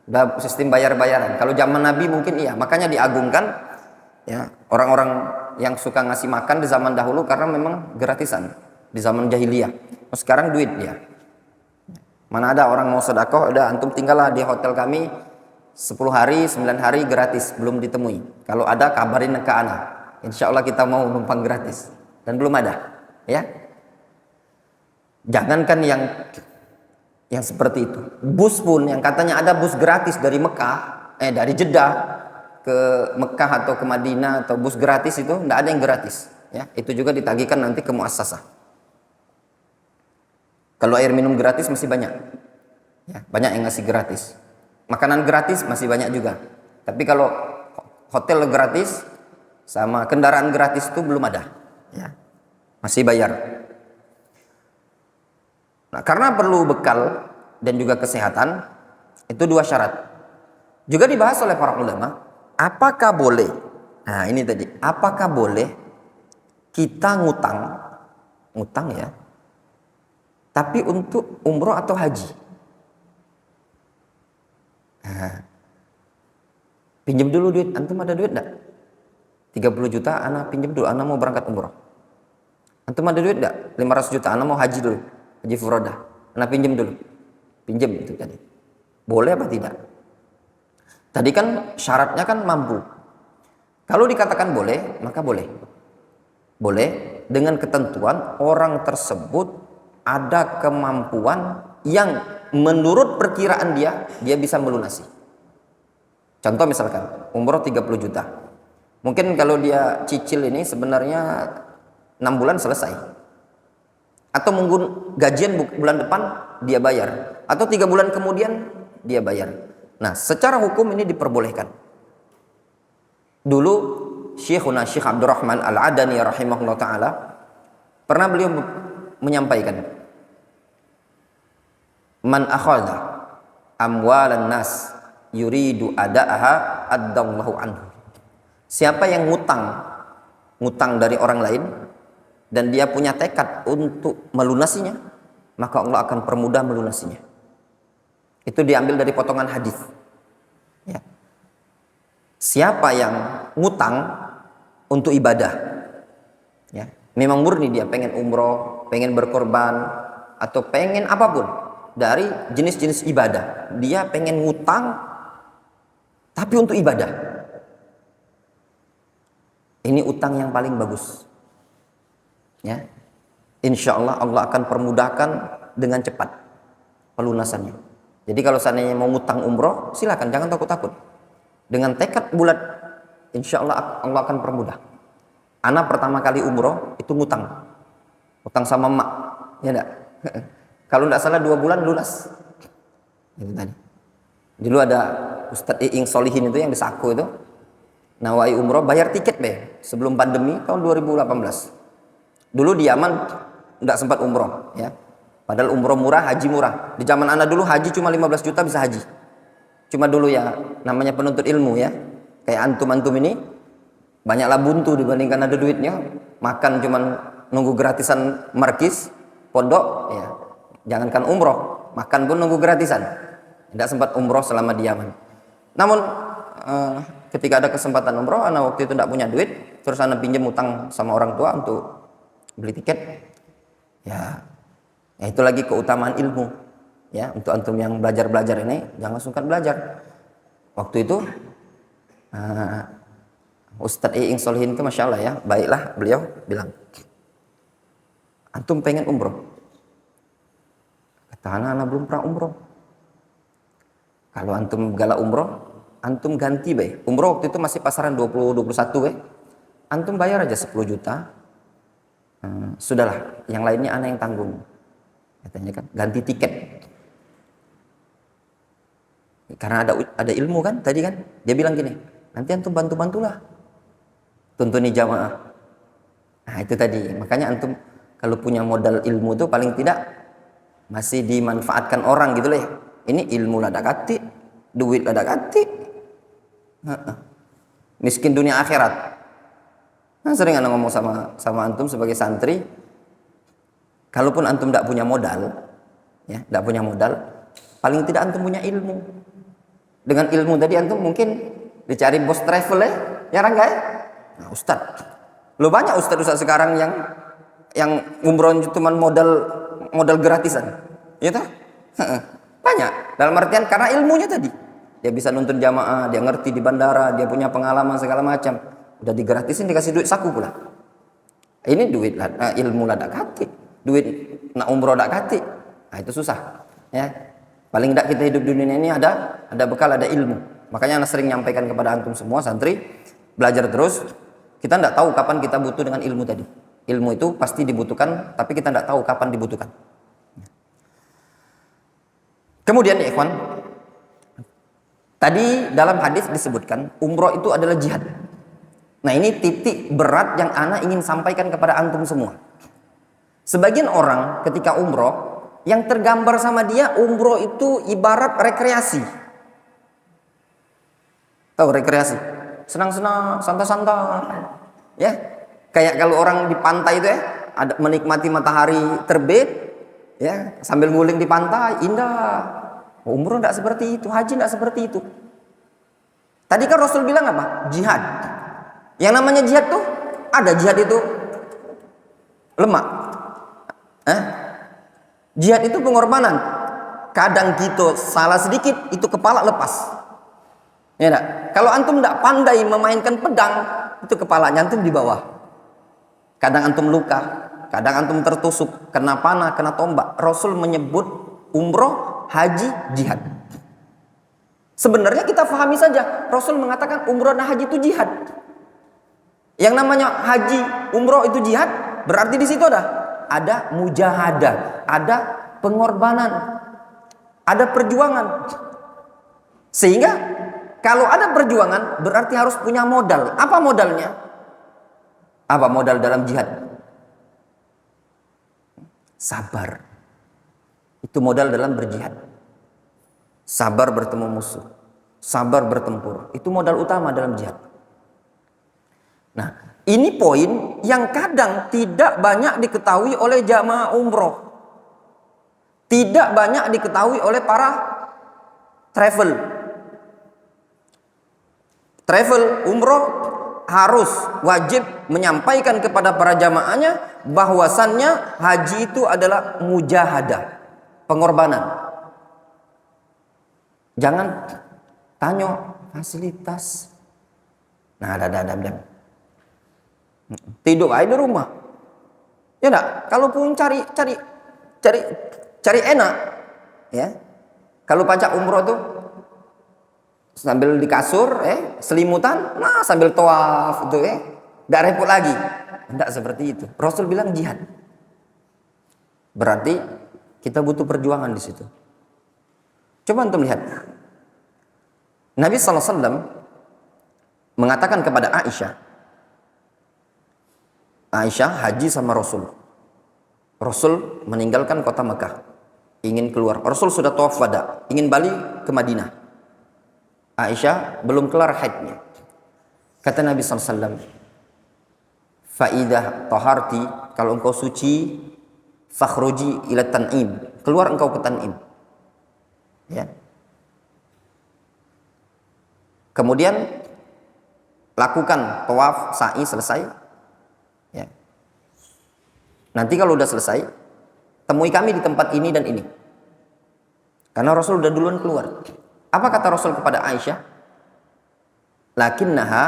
Udah sistem bayar-bayaran. Kalau zaman Nabi mungkin iya, makanya diagungkan ya orang-orang yang suka ngasih makan di zaman dahulu karena memang gratisan di zaman jahiliyah. Sekarang duit dia. Mana ada orang mau sedekah, udah antum tinggallah di hotel kami 10 hari, 9 hari gratis, belum ditemui. Kalau ada kabarin ke ana. Insya Allah kita mau numpang gratis. Dan belum ada. Ya. Jangankan yang seperti itu. Bus pun yang katanya ada bus gratis dari dari Jeddah ke Mekah atau ke Madinah atau bus gratis itu tidak ada yang gratis. Ya, itu juga ditagihkan nanti ke muassasah. Kalau air minum gratis masih banyak. Ya, banyak yang ngasih gratis. Makanan gratis masih banyak juga. Tapi kalau Hotel gratis sama kendaraan gratis itu belum ada, ya. Masih bayar. Nah, karena perlu bekal dan juga kesehatan, itu 2 syarat. Juga dibahas oleh para ulama, apakah boleh? Nah, ini tadi, apakah boleh kita ngutang ya, tapi untuk umroh atau haji? Nah, pinjam dulu duit, antum ada duit enggak? 30 juta, anak pinjam dulu, anak mau berangkat umroh. Antum ada duit enggak? 500 juta, anak mau haji dulu, haji furodah. Anak pinjam dulu. Pinjam itu tadi. Boleh apa tidak? Tadi kan syaratnya kan mampu. Kalau dikatakan boleh, maka boleh. Boleh dengan ketentuan orang tersebut ada kemampuan yang menurut perkiraan dia bisa melunasi. Contoh misalkan umroh 30 juta. Mungkin kalau dia cicil ini sebenarnya 6 bulan selesai. Atau mungkin gajian bulan depan dia bayar. Atau 3 bulan kemudian dia bayar. Nah, secara hukum ini diperbolehkan. Dulu Syekhuna Syekh Abdurrahman Al-Adani rahimahullah ta'ala pernah beliau menyampaikan, man akhadha amwalan nas yuridu ada'aha addallahu anhu. Siapa yang ngutang dari orang lain dan dia punya tekad untuk melunasinya, maka Allah akan permudah melunasinya. Itu diambil dari potongan hadis. Ya. Siapa yang ngutang untuk ibadah, ya, memang murni dia pengen umroh, pengen berkorban, atau pengen apapun dari jenis-jenis ibadah, dia pengen ngutang tapi untuk ibadah. Ini utang yang paling bagus, ya. Insya Allah Allah akan permudahkan dengan cepat pelunasannya. Jadi kalau seandainya mau ngutang umroh, silakan, jangan takut-takut. Dengan tekad bulat, insya Allah Allah akan permudah. Anak pertama kali umroh itu ngutang sama emak, ya enggak? Kalau enggak salah 2 bulan lunas. Itu tadi. Dulu ada Ustadz Iing Solihin itu yang di Saku itu, nawai umroh bayar tiket sebelum pandemi tahun 2018. Dulu di Yaman enggak sempat umroh, ya. Padahal umroh murah, haji murah. Di zaman anak dulu haji cuma 15 juta bisa haji. Cuma dulu ya namanya penuntut ilmu ya. Kayak antum-antum ini banyaklah buntu dibandingkan ada duitnya. Makan cuman nunggu gratisan markis, pondok ya. Jangankan umroh, makan pun nunggu gratisan. Tidak sempat umroh selama di Yaman. Namun ketika ada kesempatan umroh, anak waktu itu tidak punya duit, terus anak pinjam utang sama orang tua untuk beli tiket. Ya itu lagi keutamaan ilmu. Ya, untuk antum yang belajar ini jangan sungkan belajar. Waktu itu Ustadz Iing Solihin itu Masya Allah ya, baiklah beliau bilang, antum pengen umroh? Kata anak belum pernah umroh. Kalau antum galak umroh, antum ganti umroh waktu itu masih pasaran 20-21 antum bayar aja 10 juta. Sudahlah, yang lainnya anak yang tanggung. Katanya kan ganti tiket. Karena ada ilmu kan tadi kan, dia bilang gini, nanti antum bantulah tuntuni jamaah. Nah itu tadi, makanya antum kalau punya modal ilmu tuh paling tidak masih dimanfaatkan orang gitu loh ya. Ini ilmu lada kati, duit lada kati, miskin dunia akhirat. Nah sering anak ngomong sama antum sebagai santri, kalaupun antum tidak punya modal, ya tidak punya modal, paling tidak antum punya ilmu. Dengan ilmu tadi antum mungkin dicari bos travel ya Rangga ya. Nah, Ustadz, lo banyak Ustadz sekarang yang umroh cuma modal gratisan, ya tak? Banyak. Dalam artian karena ilmunya tadi, dia bisa nuntun jamaah, dia ngerti di bandara, dia punya pengalaman segala macam, udah digratisin dikasih duit saku pula. Ini duit ilmu lada kati, duit nak umroh lada kati, nah itu susah, ya. Paling tidak kita hidup di dunia ini ada bekal, ada ilmu. Makanya anak sering nyampaikan kepada antum semua santri, belajar terus. Kita tidak tahu kapan kita butuh dengan ilmu tadi. Ilmu itu pasti dibutuhkan, tapi kita tidak tahu kapan dibutuhkan. Kemudian ya ikhwan, Tadi dalam hadis disebutkan umroh itu adalah jihad. Nah, ini titik berat yang ana ingin sampaikan kepada antum semua. Sebagian orang ketika umroh, yang tergambar sama dia umroh itu ibarat rekreasi. Tahu rekreasi? Senang-senang, santai-santai. Ya, kayak kalau orang di pantai itu ya, ada menikmati matahari terbit, ya, sambil nguling di pantai, indah. Umroh tidak seperti itu, haji tidak seperti itu. Tadi kan Rasul bilang apa? Jihad. Yang namanya jihad tuh, ada jihad itu lemak. Jihad itu pengorbanan. Kadang kita salah sedikit, itu kepala lepas. Ya enggak? Kalau antum tidak pandai memainkan pedang, itu kepalanya antum di bawah. Kadang antum luka, kadang antum tertusuk, kena panah, kena tombak. Rasul menyebut umroh, haji, jihad. Sebenarnya kita fahami saja, Rasul mengatakan umroh dan haji itu jihad. Yang namanya haji, umroh itu jihad, berarti di situ ada mujahadah, ada pengorbanan, ada perjuangan. Sehingga kalau ada perjuangan berarti harus punya modal. Apa modalnya? Apa modal dalam jihad? Sabar. Itu modal dalam berjihad. Sabar bertemu musuh, sabar bertempur. Itu modal utama dalam jihad. Nah, ini poin yang kadang tidak banyak diketahui oleh jamaah umroh. Tidak banyak diketahui oleh para travel. Travel umroh harus wajib menyampaikan kepada para jamaahnya bahwasannya haji itu adalah mujahadah, pengorbanan. Jangan tanya fasilitas. Nah, ada. Tidur aja di rumah. Ya enggak? Kalaupun cari enak, ya. Kalau pajak umroh tuh sambil di kasur, selimutan, nah sambil tawaf itu, enggak repot lagi. Enggak seperti itu. Rasul bilang jihad. Berarti kita butuh perjuangan di situ. Coba antum lihat. Nabi SAW mengatakan kepada Aisyah haji sama Rasul. Rasul meninggalkan kota Mekah, ingin keluar. Rasul sudah tawaf wada, ingin balik ke Madinah. Aisyah belum kelar haidnya. Kata Nabi SAW, Fa'idah taharti, kalau engkau suci, fakhruji ila tan'im, keluar engkau ke Tan'im. Ya. Kemudian lakukan tawaf, sa'i selesai. Ya. Nanti kalau udah selesai, temui kami di tempat ini dan ini. Karena Rasul udah duluan keluar. Apa kata Rasul kepada Aisyah? Lakinnaha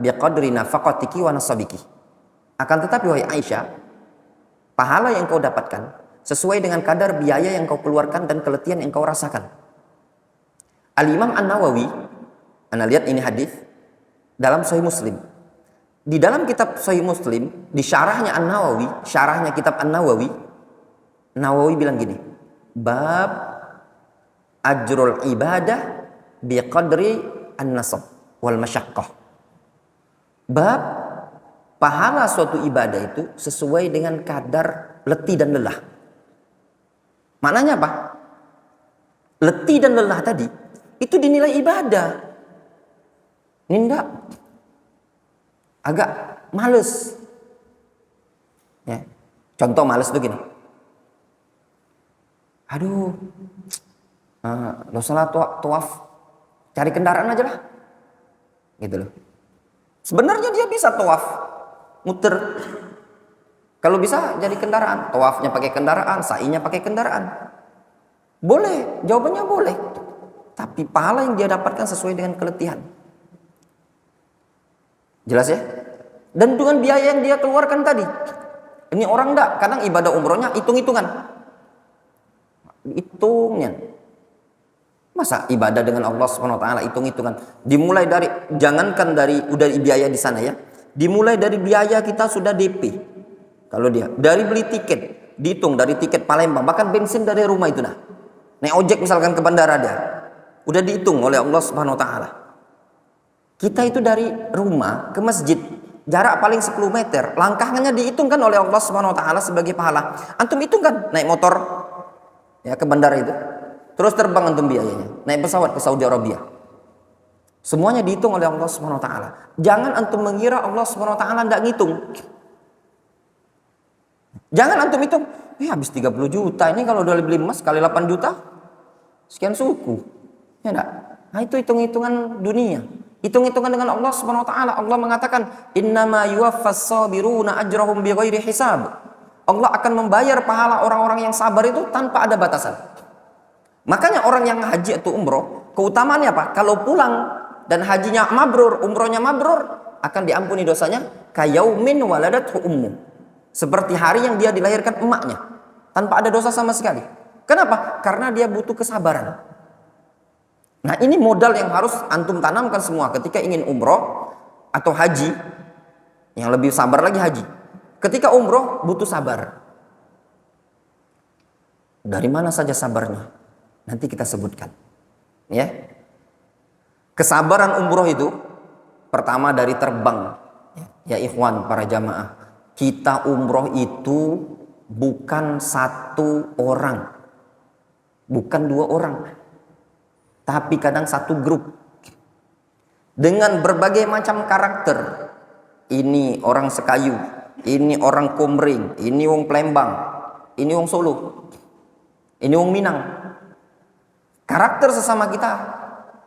biqadri nafaqatiki wa nasabiki. Akan tetapi wahai Aisyah, pahala yang kau dapatkan sesuai dengan kadar biaya yang kau keluarkan dan keletihan yang kau rasakan. Al-Imam An-Nawawi, anda lihat ini hadis dalam Sahih Muslim. Di dalam kitab Sahih Muslim, di syarahnya An-Nawawi, syarahnya kitab An-Nawawi, Nawawi bilang gini, bab ajrul ibadah biqadri an-nasab wal masyaqqah. Bab pahala suatu ibadah itu sesuai dengan kadar letih dan lelah. Maknanya apa? Letih dan lelah tadi itu dinilai ibadah. Ini enggak, agak males. Ya. Contoh males tuh gini. Aduh, lo salah tawaf, cari kendaraan aja lah. Gitu loh. Sebenarnya dia bisa tawaf, muter. Kalau bisa jadi kendaraan, tawafnya pakai kendaraan, sa'inya pakai kendaraan. Boleh, jawabannya boleh. Tapi pahala yang dia dapatkan sesuai dengan keletihan. Jelas ya? Dan dengan biaya yang dia keluarkan tadi. Ini orang enggak, kadang ibadah umrohnya hitung-hitungan. Hitungnya. Masa ibadah dengan Allah SWT hitung-hitungan. Dimulai dari, jangankan dari udah biaya di sana ya. Dimulai dari biaya kita sudah DP. Kalau dia, dari beli tiket, dihitung dari tiket Palembang, bahkan bensin dari rumah itu nah. Naik ojek misalkan ke bandara dia. Udah dihitung oleh Allah Subhanahu wa taala. Kita itu dari rumah ke masjid jarak paling 10 meter, langkahnya dihitungkan oleh Allah Subhanahu wa taala sebagai pahala. Antum hitung kan naik motor ya ke bandara itu. Terus terbang antum biayanya, naik pesawat ke Saudi Arabia. Semuanya dihitung oleh Allah Subhanahu wa taala. Jangan antum mengira Allah Subhanahu wa taala enggak ngitung. Jangan antum hitung, habis 30 juta ini kalau udah beli emas kali 8 juta sekian suku. Ya enggak? Nah, itu hitung-hitungan dunia. Hitung-hitungan dengan Allah Subhanahu wa taala. Allah mengatakan, "Innama yuwaffas sabiruna ajrahum bighairi hisab." Allah akan membayar pahala orang-orang yang sabar itu tanpa ada batasan. Makanya orang yang haji atau umroh, keutamaannya apa? Kalau pulang dan hajinya mabrur, umrohnya mabrur, akan diampuni dosanya kayaumin waladathu ummu. Seperti hari yang dia dilahirkan emaknya, tanpa ada dosa sama sekali. Kenapa? Karena dia butuh kesabaran. Nah, ini modal yang harus antum tanamkan semua ketika ingin umroh atau haji. Yang lebih sabar lagi haji. Ketika umroh butuh sabar. Dari mana saja sabarnya? Nanti kita sebutkan. Ya. Kesabaran umroh itu pertama dari terbang. Ya ikhwan, para jamaah. Kita umroh itu bukan satu orang. Bukan 2 orang. Tapi kadang satu grup dengan berbagai macam karakter. Ini orang Sekayu, ini orang Komering, ini wong Palembang, ini wong Solo, ini wong Minang. Karakter sesama kita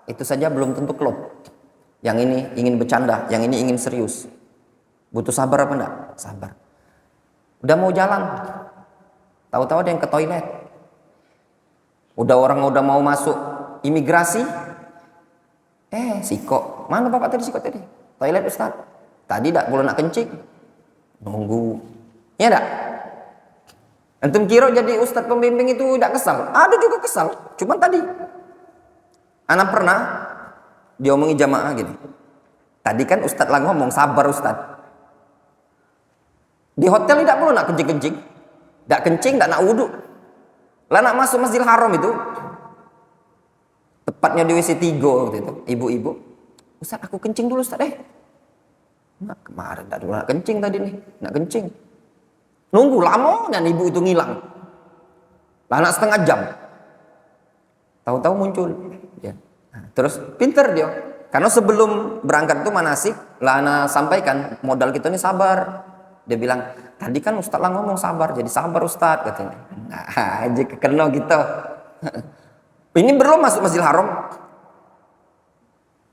itu saja belum tentu klop. Yang ini ingin bercanda, yang ini ingin serius. Butuh sabar apa enggak? Sabar. Udah mau jalan, tahu-tahu ada yang ke toilet. Udah mau masuk imigrasi, siko. Mana bapak tadi siko tadi? Toilet Ustaz. Tadi tak boleh nak kencing. Nunggu. Ya tak? Antum kira jadi Ustaz pembimbing itu tidak kesal? Ada juga kesal. Cuman tadi. Anak pernah diomongi jamaah gini. Tadi kan Ustaz lah ngomong sabar Ustaz. Di hotel tidak perlu nak kencing-kencing. Tak kencing, tak nak wudhu. Lah nak masuk Masjidil Haram itu. Tepatnya di WC 3 waktu itu, ibu-ibu. Ustaz, aku kencing dulu Ustaz Nah, kemarin tak dulu nak kencing tadi nih, nak kencing. Nunggu lama dan ibu itu ngilang. Lana setengah jam. Tahu-tahu muncul. Ya. Nah, terus pinter dia. Karena sebelum berangkat itu manasik, Lana sampaikan modal kita ini sabar. Dia bilang, tadi kan Ustaz lah ngomong sabar, jadi sabar Ustaz katanya. Nah, aja kekeno gitu. Ini belum masuk Masjidil Haram.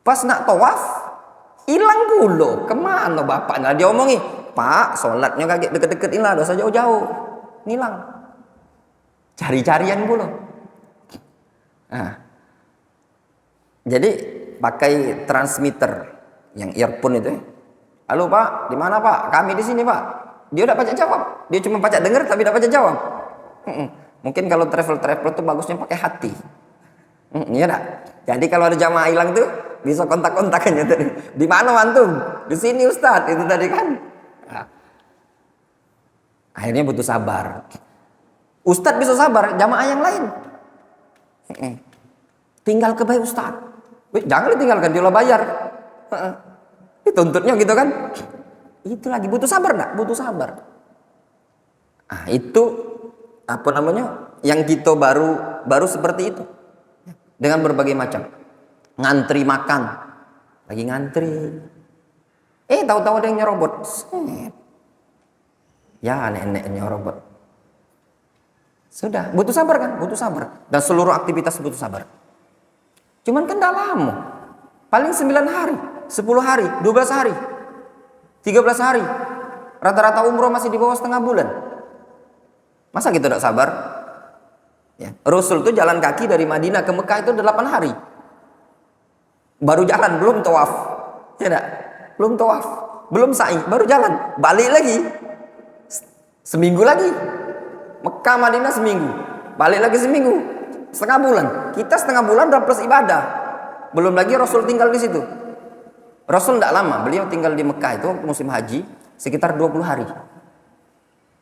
Pas nak tawaf, hilang dulu. Kemana bapak? Nah, dia omongi, Pak, sholatnya kaget deket-deket ini lah, dosa jauh-jauh. Ngilang. Cari-carian dulu. Nah, jadi pakai transmitter yang earphone itu. Halo Pak, di mana Pak? Kami di sini Pak. Dia udah baca jawab. Dia cuma baca dengar tapi udah baca jawab. Mungkin kalau travel tuh bagusnya pakai hati. Iya enggak? Jadi kalau ada jamaah hilang tuh bisa kontak-kontakannya tadi. Di mana antum? Di sini Ustaz, itu tadi kan. Nah, akhirnya butuh sabar. Ustaz bisa sabar, jamaah yang lain. Tinggal ke bayi Ustaz. Jangan ditinggalkan, dia bayar. Dituntutnya gitu kan. Itu lagi butuh sabar enggak? Butuh sabar. Ah, itu apa namanya? Yang kita baru seperti itu. Dengan berbagai macam. Ngantri makan. Lagi ngantri. Tahu-tahu ada yang nyerobot. Ya, nenek nyerobot. Sudah, butuh sabar kan? Butuh sabar. Dan seluruh aktivitas butuh sabar. Cuman kan dah lama. Paling 9 hari, 10 hari, 12 hari, 13 hari. Rata-rata umroh masih di bawah setengah bulan. Masa kita tidak sabar? Ya. Rasul itu jalan kaki dari Madinah ke Mekah itu 8 hari. Baru jalan, belum tawaf. Ya enggak? Belum tawaf, belum sa'i, baru jalan. Balik lagi. Seminggu lagi. Mekah Madinah seminggu. Balik lagi seminggu. Setengah bulan. Kita setengah bulan udah plus ibadah. Belum lagi Rasul tinggal di situ. Rasul tidak lama, beliau tinggal di Mekah itu musim haji sekitar 20 hari.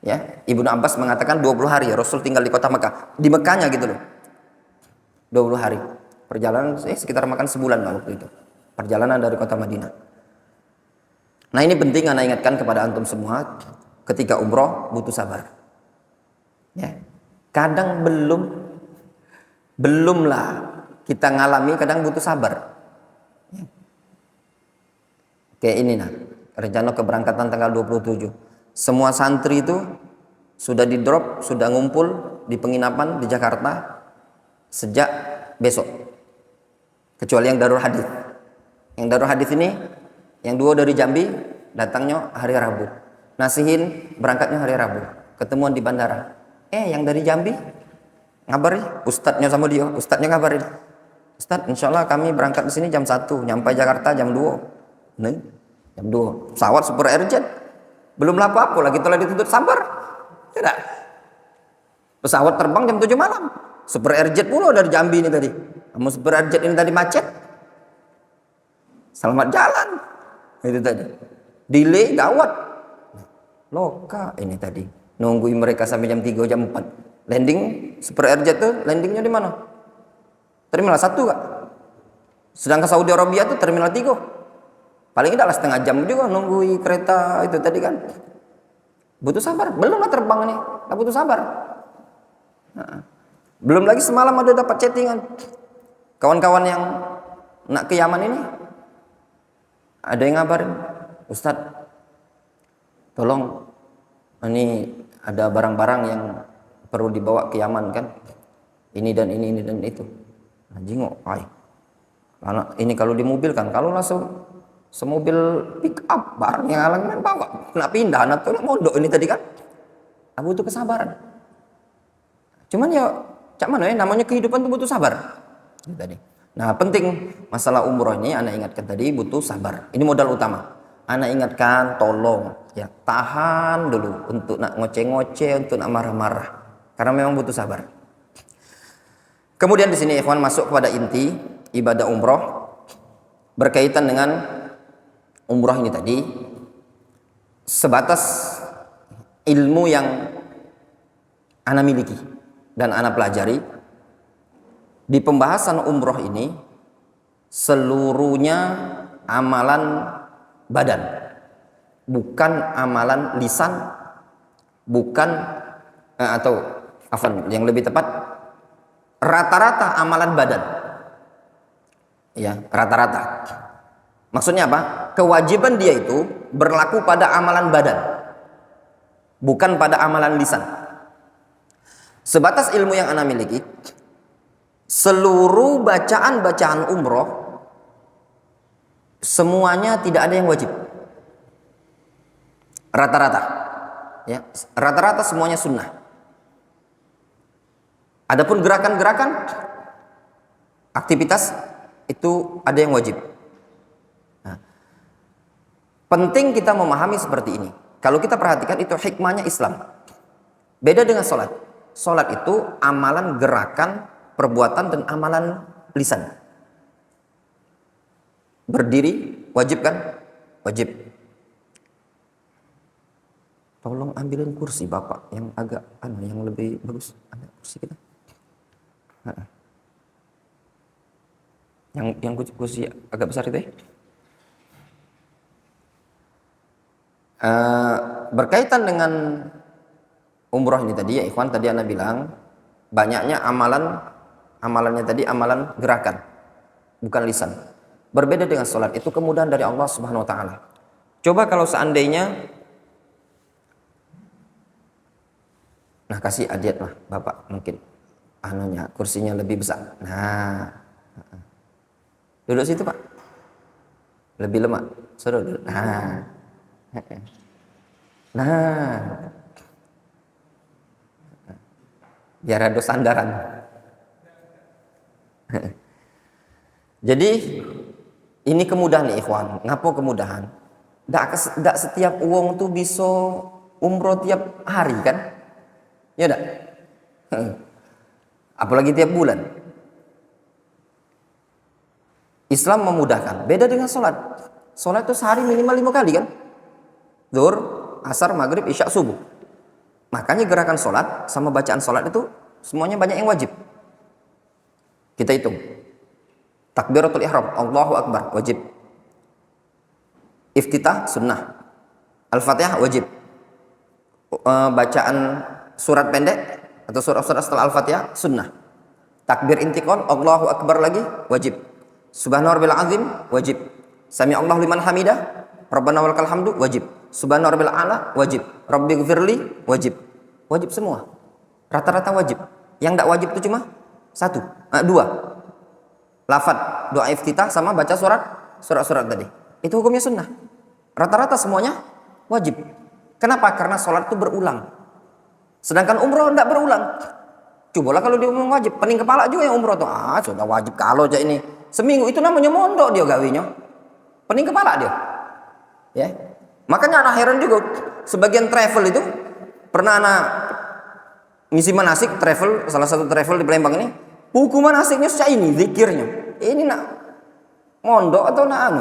Ya, Ibnu Abbas mengatakan 20 hari Rasul tinggal di kota Mekah. Di Mekahnya gitu loh. 20 hari. Perjalanan sekitar makan sebulan lah waktu itu. Perjalanan dari kota Madinah. Nah ini penting ana ingatkan kepada antum semua, ketika umroh butuh sabar. Ya. Kadang belumlah kita ngalami, kadang butuh sabar. Ya. Kayak ini nah, rencana keberangkatan tanggal 27. Semua santri itu sudah di drop, sudah ngumpul di penginapan di Jakarta sejak besok. Kecuali yang Darul Hadis. Yang Darul Hadis ini, yang 2 dari Jambi, datangnya hari Rabu. Nasihin berangkatnya hari Rabu. Ketemuan di bandara. Yang dari Jambi ngabarin, ustadznya sama dia. Ustadznya ngabarin, Ustadz, insya Allah kami berangkat di sini jam 1, nyampe Jakarta jam 2. Nih, jam 2. Pesawat Super Airjet. Belum apa-apa lagi telah dituntut sabar. Tidak. Pesawat terbang jam 7 malam. Super Airjet pula dari Jambi ini tadi. Kamu Super Airjet ini tadi macet. Selamat jalan. Itu tadi. Delay gawat. Loka ini tadi. Nungguin mereka sampai jam 3, jam 4. Landing Super Airjet tuh landingnya di mana? Terminal 1 Kak. Sedangkan Saudi Arabia tuh terminal 3. Paling tidak lah setengah jam juga nungguin kereta itu tadi kan. Butuh sabar. Belum lah terbang nih. Tak butuh sabar. Nah. Belum lagi semalam ada dapat chattingan. Kawan-kawan yang nak ke Yaman ini. Ada yang ngabarin. Ustadz, tolong. Ini ada barang-barang yang perlu dibawa ke Yaman kan. Ini dan ini dan itu. Nah, jingok. Ini kalau di mobil kan. Kalau langsung semobil pick up barang yang alang bawa nak pindah nak tuh mondok ini tadi kan. Aku butuh kesabaran. Cuman ya cak mana ya namanya kehidupan itu butuh sabar. Ini tadi. Nah penting masalah umroh ini anak ingatkan tadi butuh sabar. Ini modal utama. Anak ingatkan tolong ya tahan dulu untuk nak ngoceh-ngoceh, untuk nak marah-marah. Karena memang butuh sabar. Kemudian di sini ikhwan masuk kepada inti ibadah umroh berkaitan dengan umrah ini tadi sebatas ilmu yang ana miliki dan ana pelajari. Di pembahasan umrah ini seluruhnya amalan badan, bukan amalan lisan, bukan atau yang lebih tepat rata-rata amalan badan. Ya, rata-rata. Maksudnya apa? Kewajiban dia itu berlaku pada amalan badan, bukan pada amalan lisan. Sebatas ilmu yang ana miliki, seluruh bacaan-bacaan umroh semuanya tidak ada yang wajib. Rata-rata, ya, rata-rata semuanya sunnah. Adapun gerakan-gerakan, aktivitas itu ada yang wajib. Penting kita memahami seperti ini. Kalau kita perhatikan itu hikmahnya Islam. Beda dengan sholat. Sholat itu amalan gerakan, perbuatan dan amalan lisan. Berdiri wajib kan? Wajib. Tolong ambilin kursi Bapak yang agak yang lebih bagus. Ada kursi kita. Yang kursi agak besar itu ya. Berkaitan dengan umroh ini tadi ya ikhwan, tadi ana bilang banyaknya amalannya tadi amalan gerakan, bukan lisan. Berbeda dengan sholat, itu kemudahan dari Allah Subhanahu wa taala. Coba kalau seandainya kasih adiat lah Bapak, mungkin kursinya lebih besar. Nah. Duduk situ, Pak. Lebih lemak. Suruh duduk. Nah, biar ada sandaran. Jadi ini kemudahan nih ikhwan. Ngapa kemudahan? Ndak setiap uang tuh bisa umroh tiap hari kan? Ya ndak? Apalagi tiap bulan. Islam memudahkan. Beda dengan sholat. Sholat itu sehari minimal 5 kali kan? Zuhur, asar, maghrib, isya, subuh. Makanya gerakan sholat sama bacaan sholat itu semuanya banyak yang wajib. Kita hitung. Takbiratul ihram, Allahu akbar, wajib. Iftitah sunnah. Al-Fatihah wajib. Bacaan surat pendek atau surat-surat setelah Al-Fatihah sunnah. Takbir intiqal, Allahu akbar lagi wajib. Subhana rabbil azim wajib. Sami Allahu liman hamidah, Rabbana walakal hamdu wajib. Subhana rabbil a'la wajib. Rabbighfirli wajib. Wajib semua. Rata-rata wajib. Yang enggak wajib itu cuma dua. Lafaz doa iftitah sama baca surat tadi. Itu hukumnya sunnah. Rata-rata semuanya wajib. Kenapa? Karena sholat itu berulang. Sedangkan umroh tidak berulang. Cobalah kalau dia umroh wajib. Pening kepala juga yang umroh tuh. Sudah wajib kalau aja ini. Seminggu itu namanya mondok dia gawinya. Pening kepala dia. Ya. Makanya anak heran juga. Sebagian travel itu. Pernah anak ngisi manasik travel. Salah satu travel di Palembang ini. Buku manasiknya sejak ini. Zikirnya. Ini nak mondok atau nak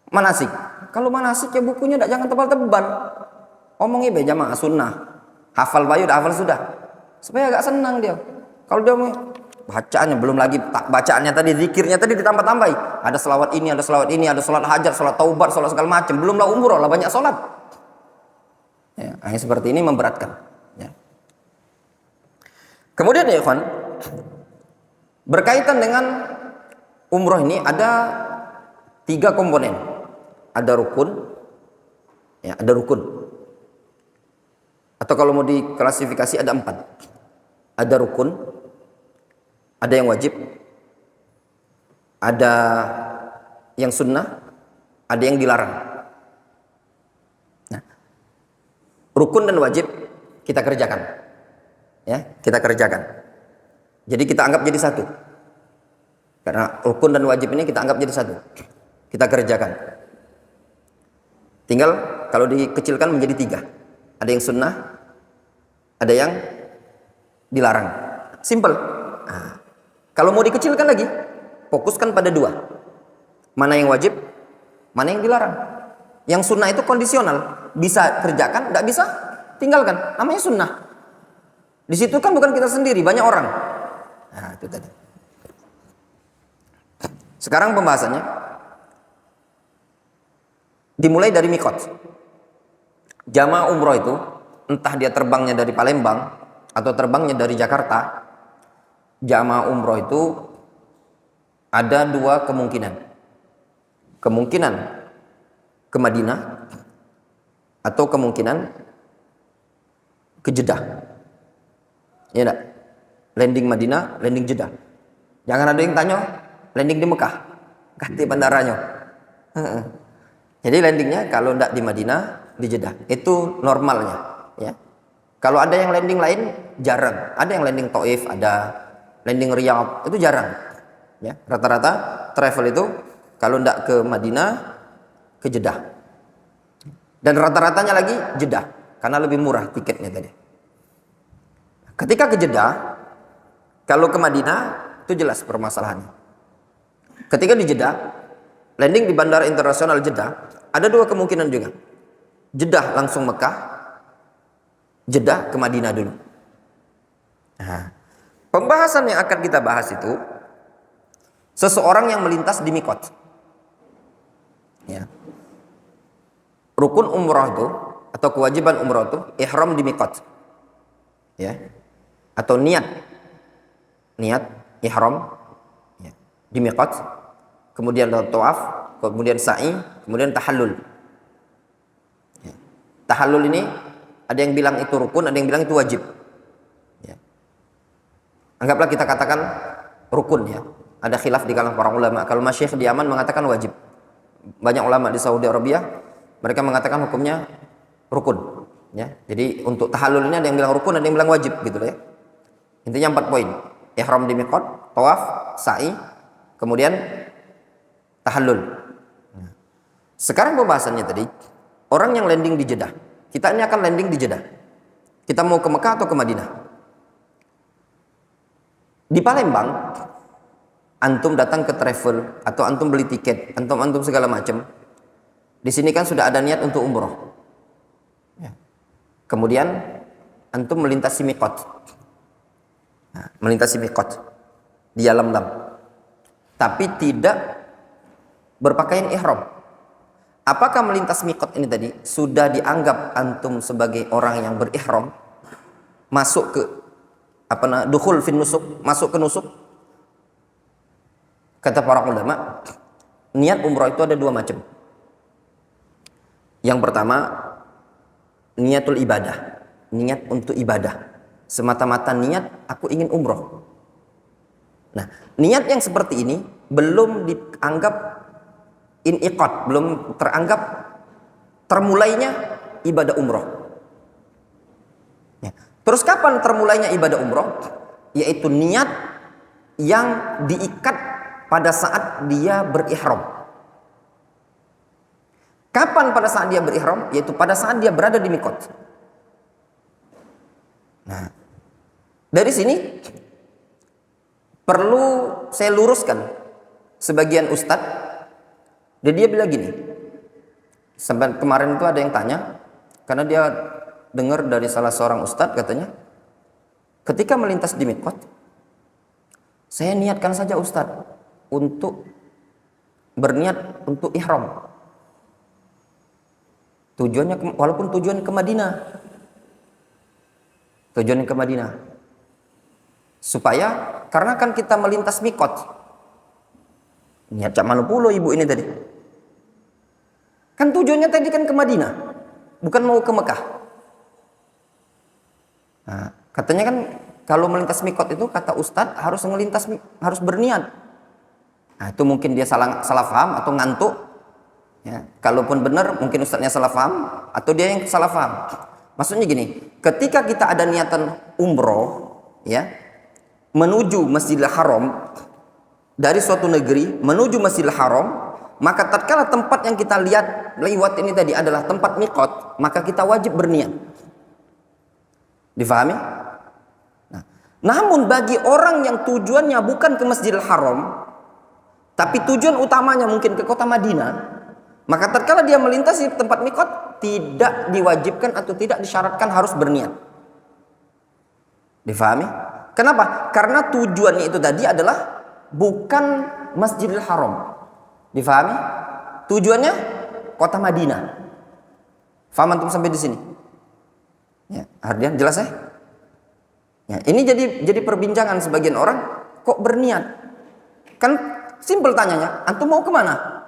manasik. Kalau manasik ya bukunya jangan tebal-tebal. Omongin be jamaah sunnah. Hafal bayu hafal sudah. Supaya agak senang dia. Kalau dia bacaannya belum lagi bacaannya tadi, zikirnya tadi ditambah-tambahi. Ada selawat ini, ada selawat ini, ada salat hajat, salat taubat, salat segala macam. Belumlah umroh lah banyak salat. Ya, yang seperti ini memberatkan. Ya. Kemudian ya ikhwan, berkaitan dengan umroh ini ada 3 komponen. Ada rukun, ya, ada rukun. Atau kalau mau diklasifikasi ada 4. Ada rukun, ada yang wajib, ada yang sunnah, ada yang dilarang. Nah, rukun dan wajib kita kerjakan, ya, kita kerjakan. Jadi kita anggap jadi satu. Karena rukun dan wajib ini kita anggap jadi satu. Kita kerjakan. Tinggal kalau dikecilkan menjadi 3. Ada yang sunnah, ada yang dilarang. Simple. Nah, kalau mau dikecilkan lagi, fokuskan pada 2. Mana yang wajib, mana yang dilarang. Yang sunnah itu kondisional. Bisa kerjakan, tidak bisa tinggalkan. Namanya sunnah. Di situ kan bukan kita sendiri, banyak orang. Nah, itu tadi. Sekarang pembahasannya. Dimulai dari mikot. Jamaah umroh itu, entah dia terbangnya dari Palembang atau terbangnya dari Jakarta, jamaah umroh itu ada 2 kemungkinan. Kemungkinan ke Madinah atau kemungkinan ke Jeddah. Ya enggak? Landing Madinah, landing Jeddah. Jangan ada yang tanya, landing di Mekah. Ganti bandaranya. Jadi landingnya kalau tidak di Madinah, di Jeddah. Itu normalnya. Ya. Kalau ada yang landing lain, jarang. Ada yang landing Taif, ada landing Riyadh, itu jarang. Ya. Rata-rata travel itu kalau tidak ke Madinah, ke Jeddah. Dan rata-ratanya lagi Jeddah, karena lebih murah tiketnya tadi. Ketika ke Jeddah, kalau ke Madinah, itu jelas permasalahannya. Ketika di Jeddah, landing di Bandara Internasional Jeddah, ada 2 kemungkinan juga. Jeddah langsung Mekah, Jeddah ke Madinah dulu. Nah, pembahasan yang akan kita bahas itu seseorang yang melintas di mikot. Ya. Rukun umroh itu atau kewajiban umroh itu ihram di mikot. Ya. Atau niat ihram, ya, di mikot. Kemudian tawaf, kemudian sa'i, kemudian tahallul. Ya. Tahallul ini ada yang bilang itu rukun, ada yang bilang itu wajib. Ya. Anggaplah kita katakan rukun, ya. Ada khilaf di kalangan para ulama. Kalau Masyayikh di Yaman mengatakan wajib. Banyak ulama di Saudi Arabia mereka mengatakan hukumnya rukun. Ya. Jadi untuk tahallul ini ada yang bilang rukun, ada yang bilang wajib, gitu ya. Intinya 4 poin. Ihram di miqat, tawaf, sa'i, kemudian tahallul. Sekarang pembahasannya tadi, orang yang landing di Jeddah. Kita ini akan landing di Jeddah. Kita mau ke Mekah atau ke Madinah? Di Palembang, antum datang ke travel atau antum beli tiket, antum segala macam. Di sini kan sudah ada niat untuk umroh. Ya. Kemudian antum melintasi miqat. Nah, melintasi miqat di Yalamlam. tapi tidak berpakaian ihram. Apakah melintas miqat ini tadi sudah dianggap antum sebagai orang yang berihram, masuk ke dukhul fin nusuk, masuk ke nusuk? Kata para ulama, niat umrah itu ada dua macam. Yang pertama, niatul ibadah, niat untuk ibadah, semata-mata niat aku ingin umroh. Nah, niat yang seperti ini belum dianggap iniqad, belum teranggap termulainya ibadah umroh. Ya. Terus kapan termulainya ibadah umroh? Yaitu niat yang diikat pada saat dia berihram. Kapan pada saat dia berihram? Yaitu pada saat dia berada di miqat. Nah, dari sini perlu saya luruskan sebagian ustadz, dan dia bilang gini, sampai kemarin itu ada yang tanya, karena dia dengar dari salah seorang ustadz, katanya, ketika melintas di miqat, saya niatkan saja ustadz untuk berniat untuk ihram. Tujuannya, walaupun tujuan ke Madinah, tujuan ke Madinah, supaya karena kan kita melintas miqat, niat cak mana pula ibu ini tadi, kan tujuannya tadi kan ke Madinah, bukan mau ke Mekah. Nah, katanya kan kalau melintas miqat itu kata ustadz harus berniat. Nah, itu mungkin dia salah paham atau ngantuk. Ya, kalaupun benar mungkin ustadznya salah paham atau dia yang salah paham. Maksudnya gini, ketika kita ada niatan umroh, ya, menuju Masjidil Haram dari suatu negeri menuju Masjidil Haram, maka tatkala tempat yang kita lihat lewat ini tadi adalah tempat miqat, maka kita wajib berniat. Difahami? Nah, namun bagi orang yang tujuannya bukan ke Masjidil Haram, tapi tujuan utamanya mungkin ke kota Madinah, maka tatkala dia melintasi tempat miqat, tidak diwajibkan atau tidak disyaratkan harus berniat. Difahami? Kenapa? Karena tujuannya itu tadi adalah bukan Masjidil Haram. Difahami? Tujuannya kota Madinah. Faham antum sampai di sini? Ya, Ardian jelas ya? Ya, ini jadi perbincangan sebagian orang, kok berniat? Kan simpel tanyanya, antum mau kemana?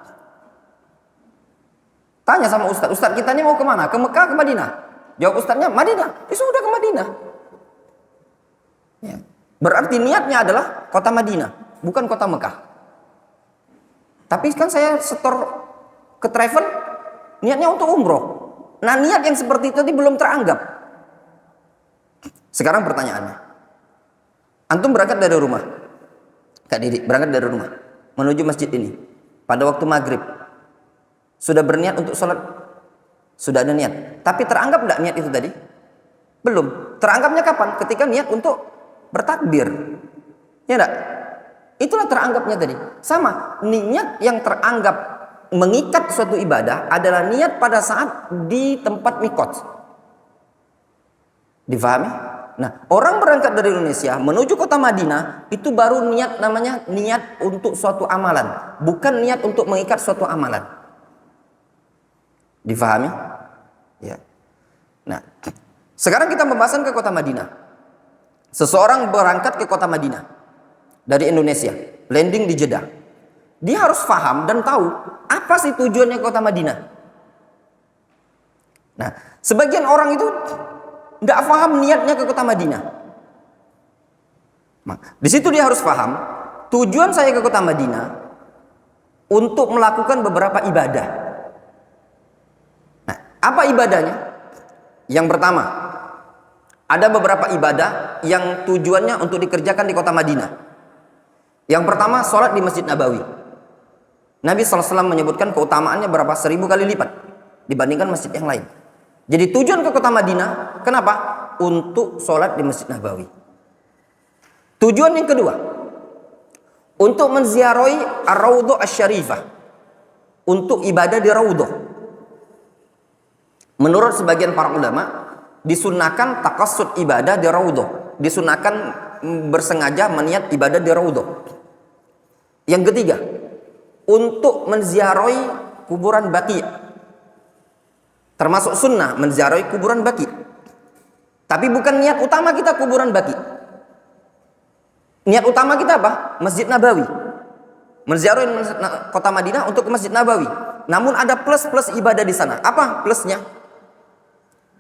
Tanya sama ustadz, ustadz kita ini mau kemana? Ke Mekah, ke Madinah? Jawab ustadznya, Madinah. Ya sudah ke Madinah. Ya. Berarti niatnya adalah kota Madinah, bukan kota Mekah. Tapi kan saya setor ke travel, niatnya untuk umroh. Nah, niat yang seperti itu tadi belum teranggap. Sekarang pertanyaannya, antum berangkat dari rumah, Kak Didi berangkat dari rumah menuju masjid ini pada waktu maghrib. Sudah berniat untuk sholat? Sudah ada niat. Tapi teranggap enggak niat itu tadi? Belum. Teranggapnya kapan? Ketika niat untuk bertakbir. Ya enggak? Itulah teranggapnya tadi. Sama. Niat yang teranggap mengikat suatu ibadah adalah niat pada saat di tempat miqat. Difahami? Nah, orang berangkat dari Indonesia menuju kota Madinah, itu baru niat, namanya niat untuk suatu amalan. Bukan niat untuk mengikat suatu amalan. Difahami? Ya. Nah, sekarang kita pembahasan ke kota Madinah. Seseorang berangkat ke kota Madinah dari Indonesia, landing di Jeddah. Dia harus paham dan tahu apa sih tujuannya kota Madinah. Nah, sebagian orang itu tidak paham niatnya ke kota Madinah. Nah, di situ dia harus paham tujuan saya ke kota Madinah untuk melakukan beberapa ibadah. Apa ibadahnya? Yang pertama, ada beberapa ibadah yang tujuannya untuk dikerjakan di kota Madinah. Yang pertama, sholat di Masjid Nabawi. Nabi SAW menyebutkan keutamaannya berapa 1000 kali lipat dibandingkan masjid yang lain. Jadi tujuan ke kota Madinah, kenapa? Untuk sholat di Masjid Nabawi. Tujuan yang kedua, untuk menziarahi Ar-Raudhah Asy-Syarifah, untuk ibadah di Raudhah. Menurut sebagian para ulama, disunahkan taqassud ibadah di Raudhah, disunahkan bersengaja meniat ibadah di Raudhah. Yang ketiga, untuk menziarahi kuburan Baqi. Termasuk sunnah menziarahi kuburan Baqi. Tapi bukan niat utama kita kuburan Baqi. Niat utama kita apa? Masjid Nabawi. Menziarahi kota Madinah untuk ke Masjid Nabawi. Namun ada plus-plus ibadah di sana. Apa plusnya?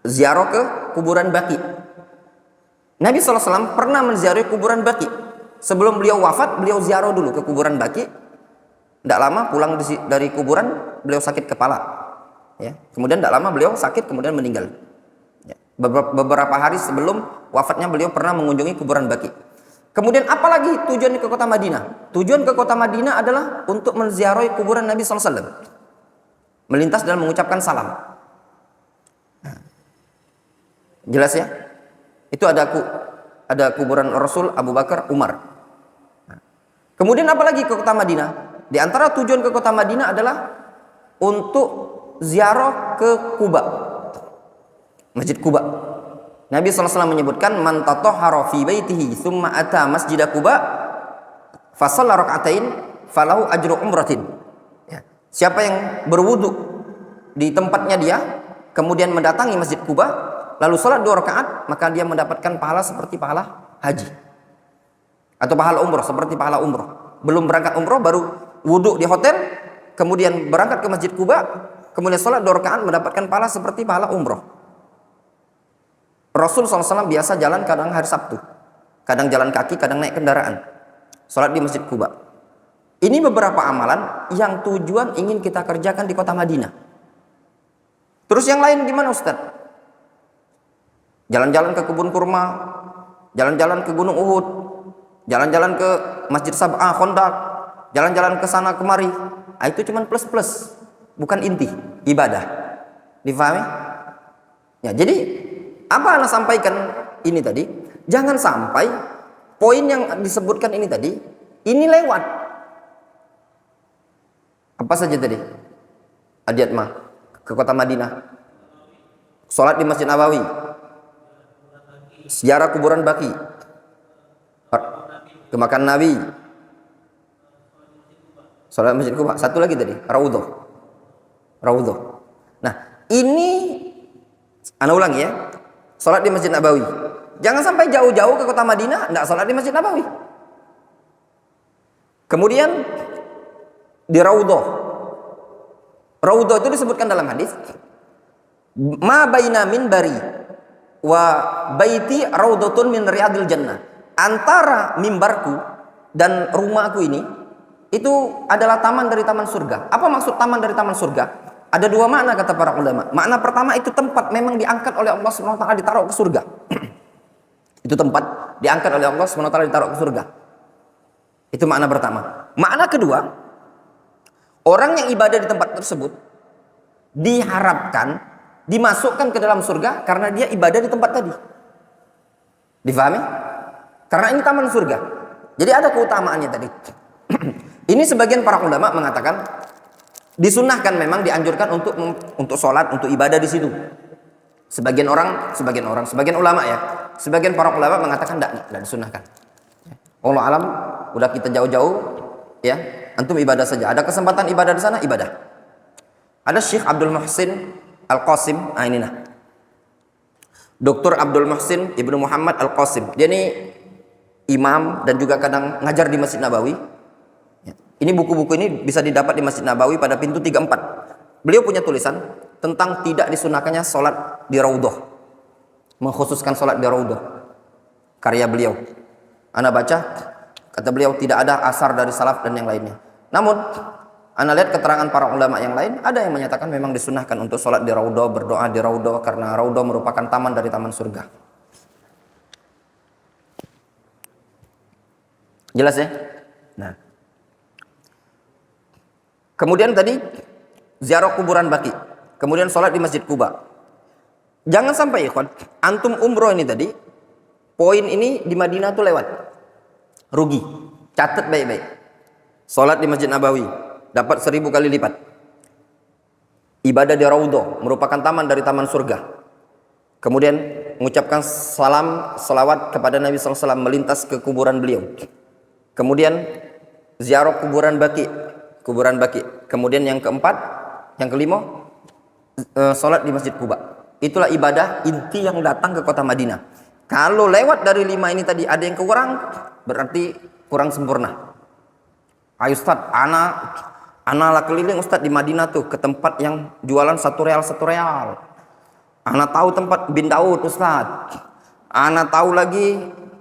Ziarah ke kuburan Baqi. Nabi SAW pernah menziarahi kuburan Baqi. Sebelum beliau wafat, beliau ziarah dulu ke kuburan Baqi. Tidak lama pulang dari kuburan, beliau sakit kepala. Ya. Kemudian tidak lama beliau sakit, kemudian meninggal. Ya. Beberapa hari sebelum wafatnya beliau pernah mengunjungi kuburan Baqi. Kemudian apalagi tujuan ke kota Madinah? Tujuan ke kota Madinah adalah untuk menziarahi kuburan Nabi SAW. Melintas dan mengucapkan salam. Jelas ya? Itu ada kuburan Rasul, Abu Bakar, Umar. Kemudian apalagi ke kota Madinah? Di antara tujuan ke kota Madinah adalah untuk ziarah ke Quba. Masjid Quba. Nabi SAW menyebutkan man tatahhara fi baitihi thumma ata masjid Quba fa shalla rak'atain falahu ajru umratin. Ya. Siapa yang berwudu di tempatnya dia kemudian mendatangi Masjid Quba lalu salat 2 rakaat, maka dia mendapatkan pahala seperti pahala haji. Atau pahala umroh, seperti pahala umroh. Belum berangkat umroh, baru wudu di hotel, kemudian berangkat ke Masjid Quba, kemudian salat 2 rakaat mendapatkan pahala seperti pahala umroh. Rasul SAW biasa jalan kadang hari Sabtu, kadang jalan kaki, kadang naik kendaraan, salat di Masjid Quba. Ini beberapa amalan yang tujuan ingin kita kerjakan di kota Madinah. Terus yang lain gimana Ustaz? Jalan-jalan ke kebun kurma, jalan-jalan ke Gunung Uhud, jalan-jalan ke Masjid Sab'ah Khandaq, jalan-jalan ke sana kemari. Itu cuma plus-plus, bukan inti ibadah. Difahami? Ya, jadi apa Anda sampaikan ini tadi? Jangan sampai poin yang disebutkan ini tadi ini lewat. Apa saja tadi? Adiat mah ke kota Madinah, sholat di Masjid Nabawi, ziarah kuburan Baqi, ke makam Nabi, sholat Masjid Quba. Satu lagi tadi, Raudhah. Nah, ini Ana ulangi ya. Sholat di Masjid Nabawi. Jangan sampai jauh-jauh ke kota Madinah tidak sholat di Masjid Nabawi. Kemudian di Raudhah. Raudhah itu disebutkan dalam hadis, ma baina minbari wa baiti raudhatun min riyadil jannah. Antara mimbarku dan rumahku ini itu adalah taman dari taman surga. Apa maksud taman dari taman surga? Ada 2 makna kata para ulama. Makna pertama, itu tempat memang diangkat oleh Allah SWT ditaruh ke surga. Itu tempat diangkat oleh Allah SWT ditaruh ke surga. Itu makna pertama. Makna kedua, orang yang ibadah di tempat tersebut diharapkan dimasukkan ke dalam surga karena dia ibadah di tempat tadi. Difahami? Karena ini taman surga. Jadi ada keutamaannya tadi. Ini sebagian para ulama mengatakan disunahkan, memang dianjurkan untuk sholat, untuk ibadah di situ. Sebagian ulama ya, sebagian para ulama mengatakan tidak disunahkan. Allah alam, udah kita jauh-jauh ya, antum ibadah saja. Ada kesempatan ibadah di sana, ibadah. Ada Syekh Abdul Muhsin Al-Qasim, ini nah. Dr. Abdul Muhsin Ibnu Muhammad Al-Qasim. Dia ini imam dan juga kadang ngajar di Masjid Nabawi. Ini buku-buku ini bisa didapat di Masjid Nabawi pada pintu 34. Beliau punya tulisan tentang tidak disunahkannya sholat di Raudhah, mengkhususkan sholat di Raudhah. Karya beliau. Ana baca, kata beliau tidak ada asar dari salaf dan yang lainnya. Namun, ana lihat keterangan para ulama yang lain, ada yang menyatakan memang disunahkan untuk sholat di Raudhah, berdoa di Raudhah, karena Raudhah merupakan taman dari taman surga. Jelas ya? Nah, kemudian tadi ziarah kuburan Baqi, kemudian sholat di Masjid Quba. Jangan sampai ikhwan, antum umroh ini tadi, poin ini di Madinah tuh lewat, rugi. Catat baik-baik. Sholat di Masjid Nabawi dapat 1000 kali lipat. Ibadah di Raudhah merupakan taman dari taman surga. Kemudian mengucapkan salam, salawat kepada Nabi SAW melintas ke kuburan beliau. Kemudian ziarah kuburan Baqi, kuburan Baqi. Kemudian yang keempat, yang kelima, sholat di Masjid Quba. Itulah ibadah inti yang datang ke kota Madinah. Kalau lewat dari 5 ini tadi ada yang kurang, berarti kurang sempurna. Ayo Ustaz, ana lah keliling Ustaz di Madinah tuh ke tempat yang jualan 1 real. Ana tahu tempat Bin Daud Ustaz. Ana tahu lagi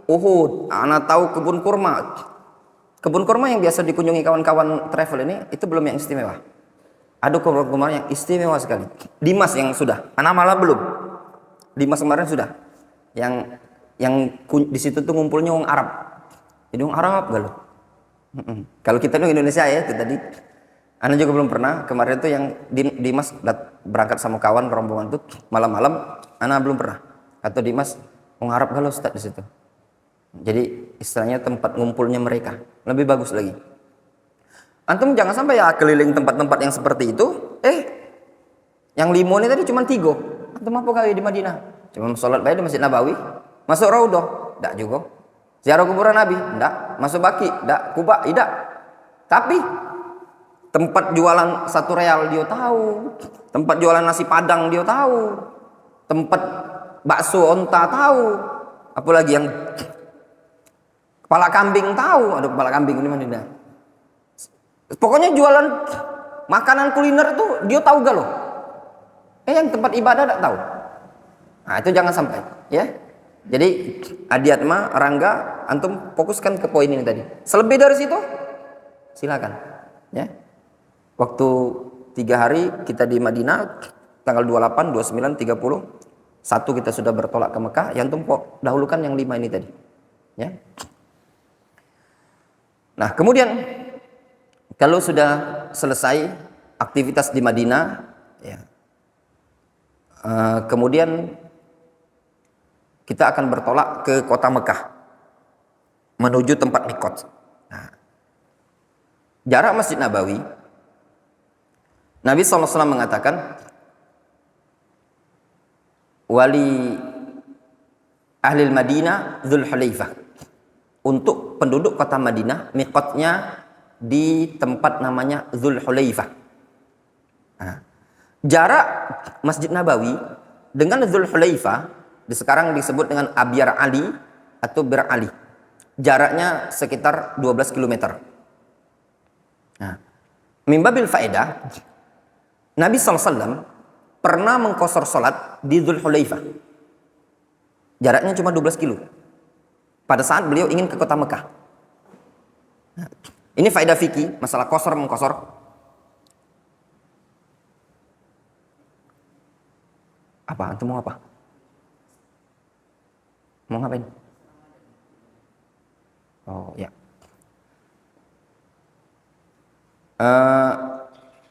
Uhud. Ana tahu kebun kurma. Kebun kurma yang biasa dikunjungi kawan-kawan travel ini, itu belum yang istimewa. Ada kebun kurma yang istimewa sekali. Dimas yang sudah. Ana malah belum. Dimas kemarin sudah. Yang di situ tuh ngumpulnya orang Arab. Jadi orang Arab galuh. Kalau kita di Indonesia ya itu tadi. Ana juga belum pernah. Kemarin tuh yang Dimas berangkat sama kawan rombongan tuh malam-malam. Ana belum pernah. Atau Dimas orang Arab galuh Ustaz di situ. Jadi istilahnya tempat ngumpulnya mereka. Lebih bagus lagi. Antum jangan sampai ya keliling tempat-tempat yang seperti itu. Yang 5 ini tadi cuma 3. Antum apa kali di Madinah? Cuma sholat baik di Masjid Nabawi. Masuk Raudhah? Tidak juga. Ziarah kuburan Nabi? Tidak. Masuk Baqi? Tidak. Quba? Tidak. Tapi tempat jualan 1 real dia tahu. Tempat jualan nasi padang dia tahu. Tempat bakso onta tahu. Apalagi yang kepala kambing tahu. Ada kepala kambing di Madinah. Pokoknya jualan makanan kuliner itu dia tahu gak loh. Yang tempat ibadah tidak tahu. Nah itu jangan sampai ya. Jadi Adiatma, Rangga, antum fokuskan ke poin ini tadi. Selebih dari situ silakan ya. Waktu 3 hari kita di Madinah, tanggal 28, 29, 30, 1 kita sudah bertolak ke Mekah. Ya antum dahulukan yang 5 ini tadi ya. Nah kemudian kalau sudah selesai aktivitas di Madinah ya, kemudian kita akan bertolak ke kota Mekah menuju tempat mikot. Nah, jarak Masjid Nabawi, Nabi SAW mengatakan, wali ahlil Madinah Dzul Hulaifah. Untuk penduduk kota Madinah, mikotnya di tempat namanya Dzul Hulaifah. Nah, jarak Masjid Nabawi dengan Dzul Hulaifah sekarang disebut dengan Abyar Ali atau Bir Ali. Jaraknya sekitar 12 km. Nah, mimbabil faedah, Nabi SAW pernah mengqashar salat di Dzul Hulaifah. Jaraknya cuma 12 kilo. Pada saat beliau ingin ke kota Mekah. Nah, ini faedah fikih, masalah qashar mengqashar. Apa? Antum mau apa? Mau ngapain? Oh ya.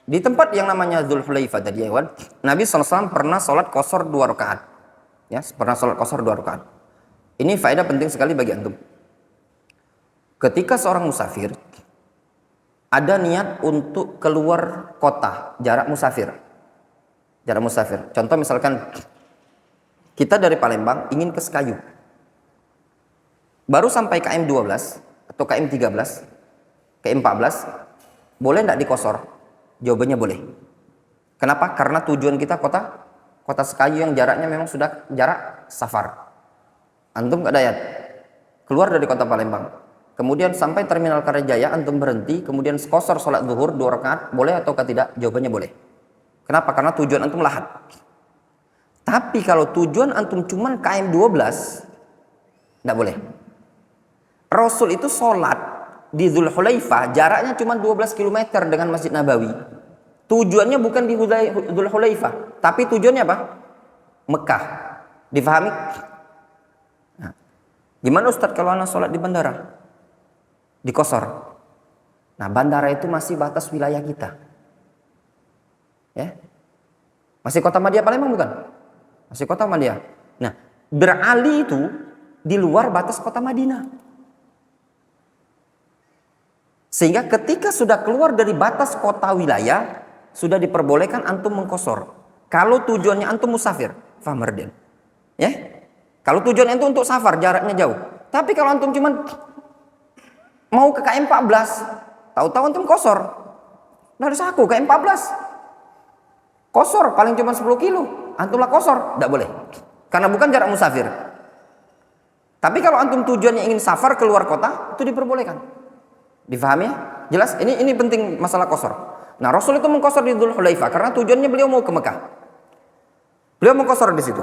Di tempat yang namanya Dzul Hulaifah tadi ya, Nabi SAW pernah sholat qashar 2 rakaat. Ya, pernah sholat qashar 2 rakaat. Ini faedah penting sekali bagi antum. Ketika seorang musafir ada niat untuk keluar kota, jarak musafir. Contoh misalkan kita dari Palembang ingin ke Sekayu. Baru sampai KM 12 atau KM 13, KM 14, boleh tidak dikosor? Jawabannya boleh. Kenapa? Karena tujuan kita kota Sekayu yang jaraknya memang sudah jarak safar. Antum gak dayat, keluar dari kota Palembang, kemudian sampai Terminal Karajaya, antum berhenti, kemudian kosor sholat zuhur 2 rakaat, boleh atau tidak? Jawabannya boleh. Kenapa? Karena tujuan antum lahat. Tapi kalau tujuan antum cuman KM 12, tidak boleh. Rasul itu sholat di Dzul Hulaifah, jaraknya cuma 12 km dengan Masjid Nabawi. Tujuannya bukan di Dzul Hulaifah, tapi tujuannya apa? Mekah. Difahami? Nah, gimana Ustadz kalau anak sholat di bandara? Di qashar. Nah, bandara itu masih batas wilayah kita. Ya. Masih kota Madinah Palembang bukan? Masih kota Madinah. Nah, berali itu di luar batas kota Madinah. Sehingga ketika sudah keluar dari batas kota wilayah, sudah diperbolehkan antum mengqashar. Kalau tujuannya antum musafir, faham Mardian? Ya? Kalau tujuan antum untuk safar, jaraknya jauh. Tapi kalau antum cuman mau ke KM 14, Tahu-tahu antum kosor. Dari saku ke 14. Kosor paling cuma 10 kilo. Antumlah kosor, tidak boleh. Karena bukan jarak musafir. Tapi kalau antum tujuannya ingin safar keluar kota, itu diperbolehkan. Difahami ya? Jelas? Ini penting masalah kosor. Nah, Rasul itu mengkosor di Dzul Hulaifah karena tujuannya beliau mau ke Mekah. Beliau mengkosor di situ.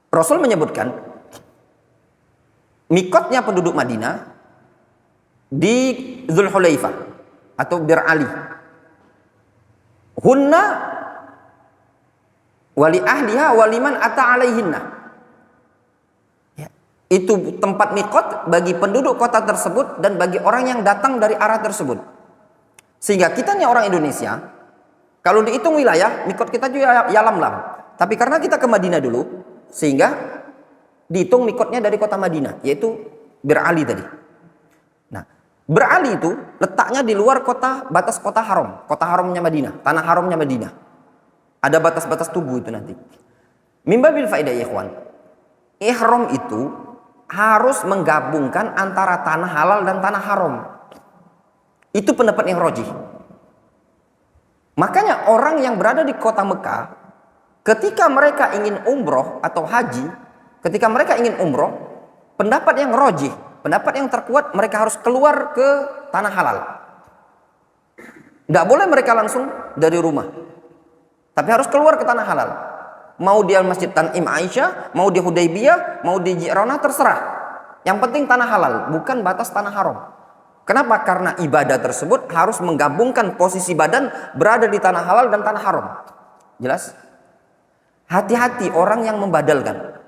Rasul menyebutkan mikotnya penduduk Madinah di Dzul Hulaifah atau Bir Ali. Hunna wali ahliha waliman ata alaihinna. Ya, itu tempat mikot bagi penduduk kota tersebut dan bagi orang yang datang dari arah tersebut. Sehingga kita nih orang Indonesia, kalau dihitung wilayah, mikot kita juga Yalamlam. Tapi karena kita ke Madinah dulu, sehingga dihitung mikotnya dari kota Madinah, yaitu Bir Ali tadi. Nah, Bir Ali itu letaknya di luar kota, batas kota haram, kota haramnya Madinah, tanah haramnya Madinah. Ada batas-batas tubuh itu nanti. Mimbabil faedah ya ikhwan. Ihram itu harus menggabungkan antara tanah halal dan tanah haram. Itu pendapat yang rajih. Makanya orang yang berada di kota Mekah, ketika mereka ingin umroh atau haji, ketika mereka ingin umroh, pendapat yang rajih, pendapat yang terkuat, mereka harus keluar ke tanah halal. Tidak boleh mereka langsung dari rumah, tapi harus keluar ke tanah halal. Mau dia Masjid Tanim Aisyah, mau di Hudaybiyah, mau di Ji'rana, terserah. Yang penting tanah halal, bukan batas tanah haram. Kenapa? Karena ibadah tersebut harus menggabungkan posisi badan berada di tanah halal dan tanah haram. Jelas? Hati-hati orang yang membadalkan.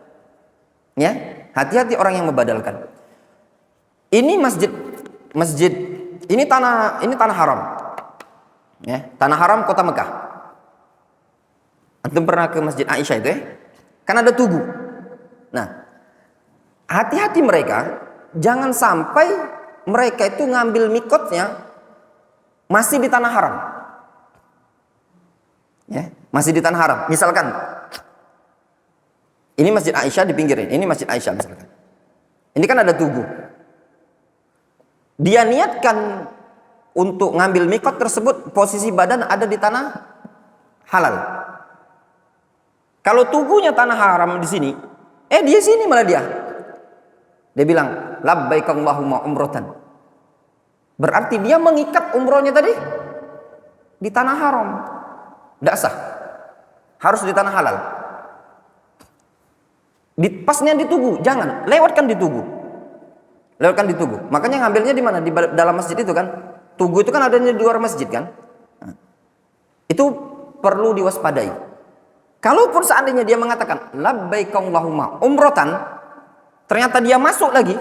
Ya, hati-hati orang yang membadalkan. Ini masjid, ini tanah haram. Ya, tanah haram kota Mekah. Antum pernah ke Masjid Aisyah itu ya? Kan ada tugu. Nah, hati-hati mereka, jangan sampai mereka itu ngambil mikotnya masih di tanah haram. Ya, masih di tanah haram. Misalkan ini Masjid Aisyah di pinggirin, ini Masjid Aisyah misalkan. Ini kan ada tugu. Dia niatkan untuk ngambil mikot tersebut, posisi badan ada di tanah halal. Kalau tugunya tanah haram di sini, dia sini malah dia. Dia bilang, labbaik Allahumma umratan. Berarti dia mengikat umrohnya tadi di tanah haram. Tidak sah. Harus di tanah halal. Pasnya di tugu, jangan. Lewatkan di tugu. Lewatkan di tugu. Makanya ngambilnya di mana? Di dalam masjid itu kan. Tugu itu kan adanya di luar masjid kan. Itu perlu diwaspadai. Kalaupun seandainya dia mengatakan, labbaik Allahumma umratan, ternyata dia masuk lagi,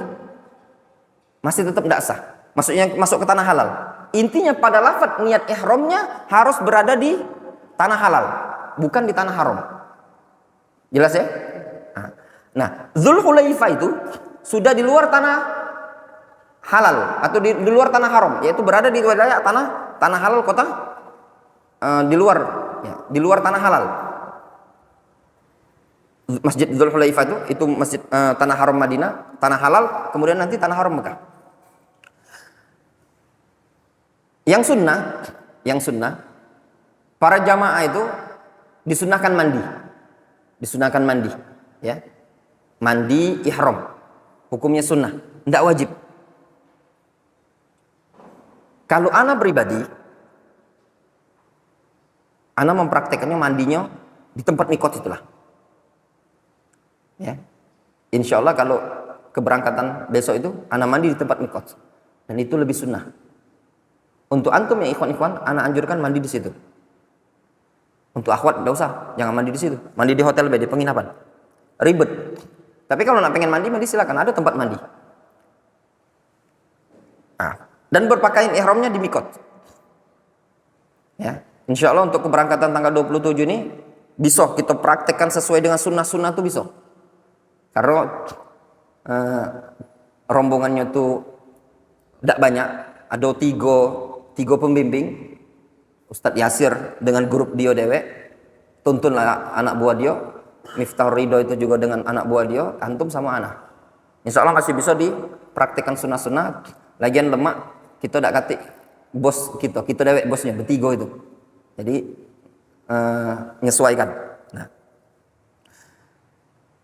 masih tetap tidak sah. Maksudnya masuk ke tanah halal. Intinya pada lafaz niat ihramnya harus berada di tanah halal, bukan di tanah haram. Jelas ya? Nah, Dzul Hulaifah itu sudah di luar tanah halal atau di luar tanah haram, yaitu berada di wilayah tanah halal kota di luar tanah halal. Masjid Dzul Hulaifah itu masjid tanah haram Madinah, tanah halal, kemudian nanti tanah haram Mekah. Yang sunnah, para jamaah itu disunahkan mandi, ya, mandi ihram, hukumnya sunnah, tidak wajib. Kalau ana pribadi, ana mempraktekannya mandinya di tempat mikot itulah. Ya, insya Allah kalau keberangkatan besok itu ana mandi di tempat mikot, dan itu lebih sunnah. Untuk antum yang ikhwan-ikhwan, ana anjurkan mandi di situ. Untuk akhwat enggak usah, jangan mandi di situ. Mandi di hotel di penginapan. Ribet. Tapi kalau nak pengen mandi silakan, ada tempat mandi. Dan berpakaian ihramnya di mikot. Ya, insya Allah untuk keberangkatan tanggal 27 ini bisa kita praktekkan sesuai dengan sunnah-sunnah itu bisa. Karena rombongannya tuh tidak banyak, ada tiga pembimbing, Ustadz Yasir dengan grup dia dewek, tuntunlah anak buah dia, Miftahul Ridho itu juga dengan anak buah dia, antum sama anak. Insya Allah masih bisa dipraktikkan sunnah-sunnah Lagian lemak kita tidak katik bos kita dewek bosnya bertiga itu. Jadi menyesuaikan. Nah,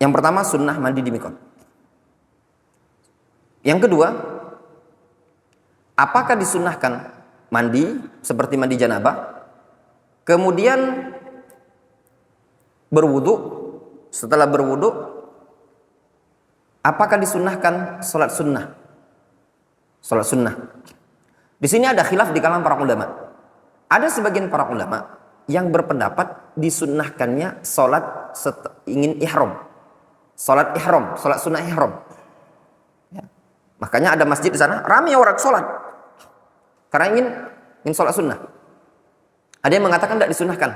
yang pertama sunnah mandi di mikot. Yang kedua, apakah disunnahkan mandi seperti mandi janabah, kemudian berwudu, setelah berwudu, apakah disunnahkan sholat sunnah? Sholat sunnah. Di sini ada khilaf di kalangan para ulama. Ada sebagian para ulama yang berpendapat disunnahkannya sholat ingin ihram. Sholat ihram, sholat sunnah ihram. Ya. Makanya ada masjid di sana, ramai orang sholat. Karena ingin sholat sunnah. Ada yang mengatakan tidak disunnahkan.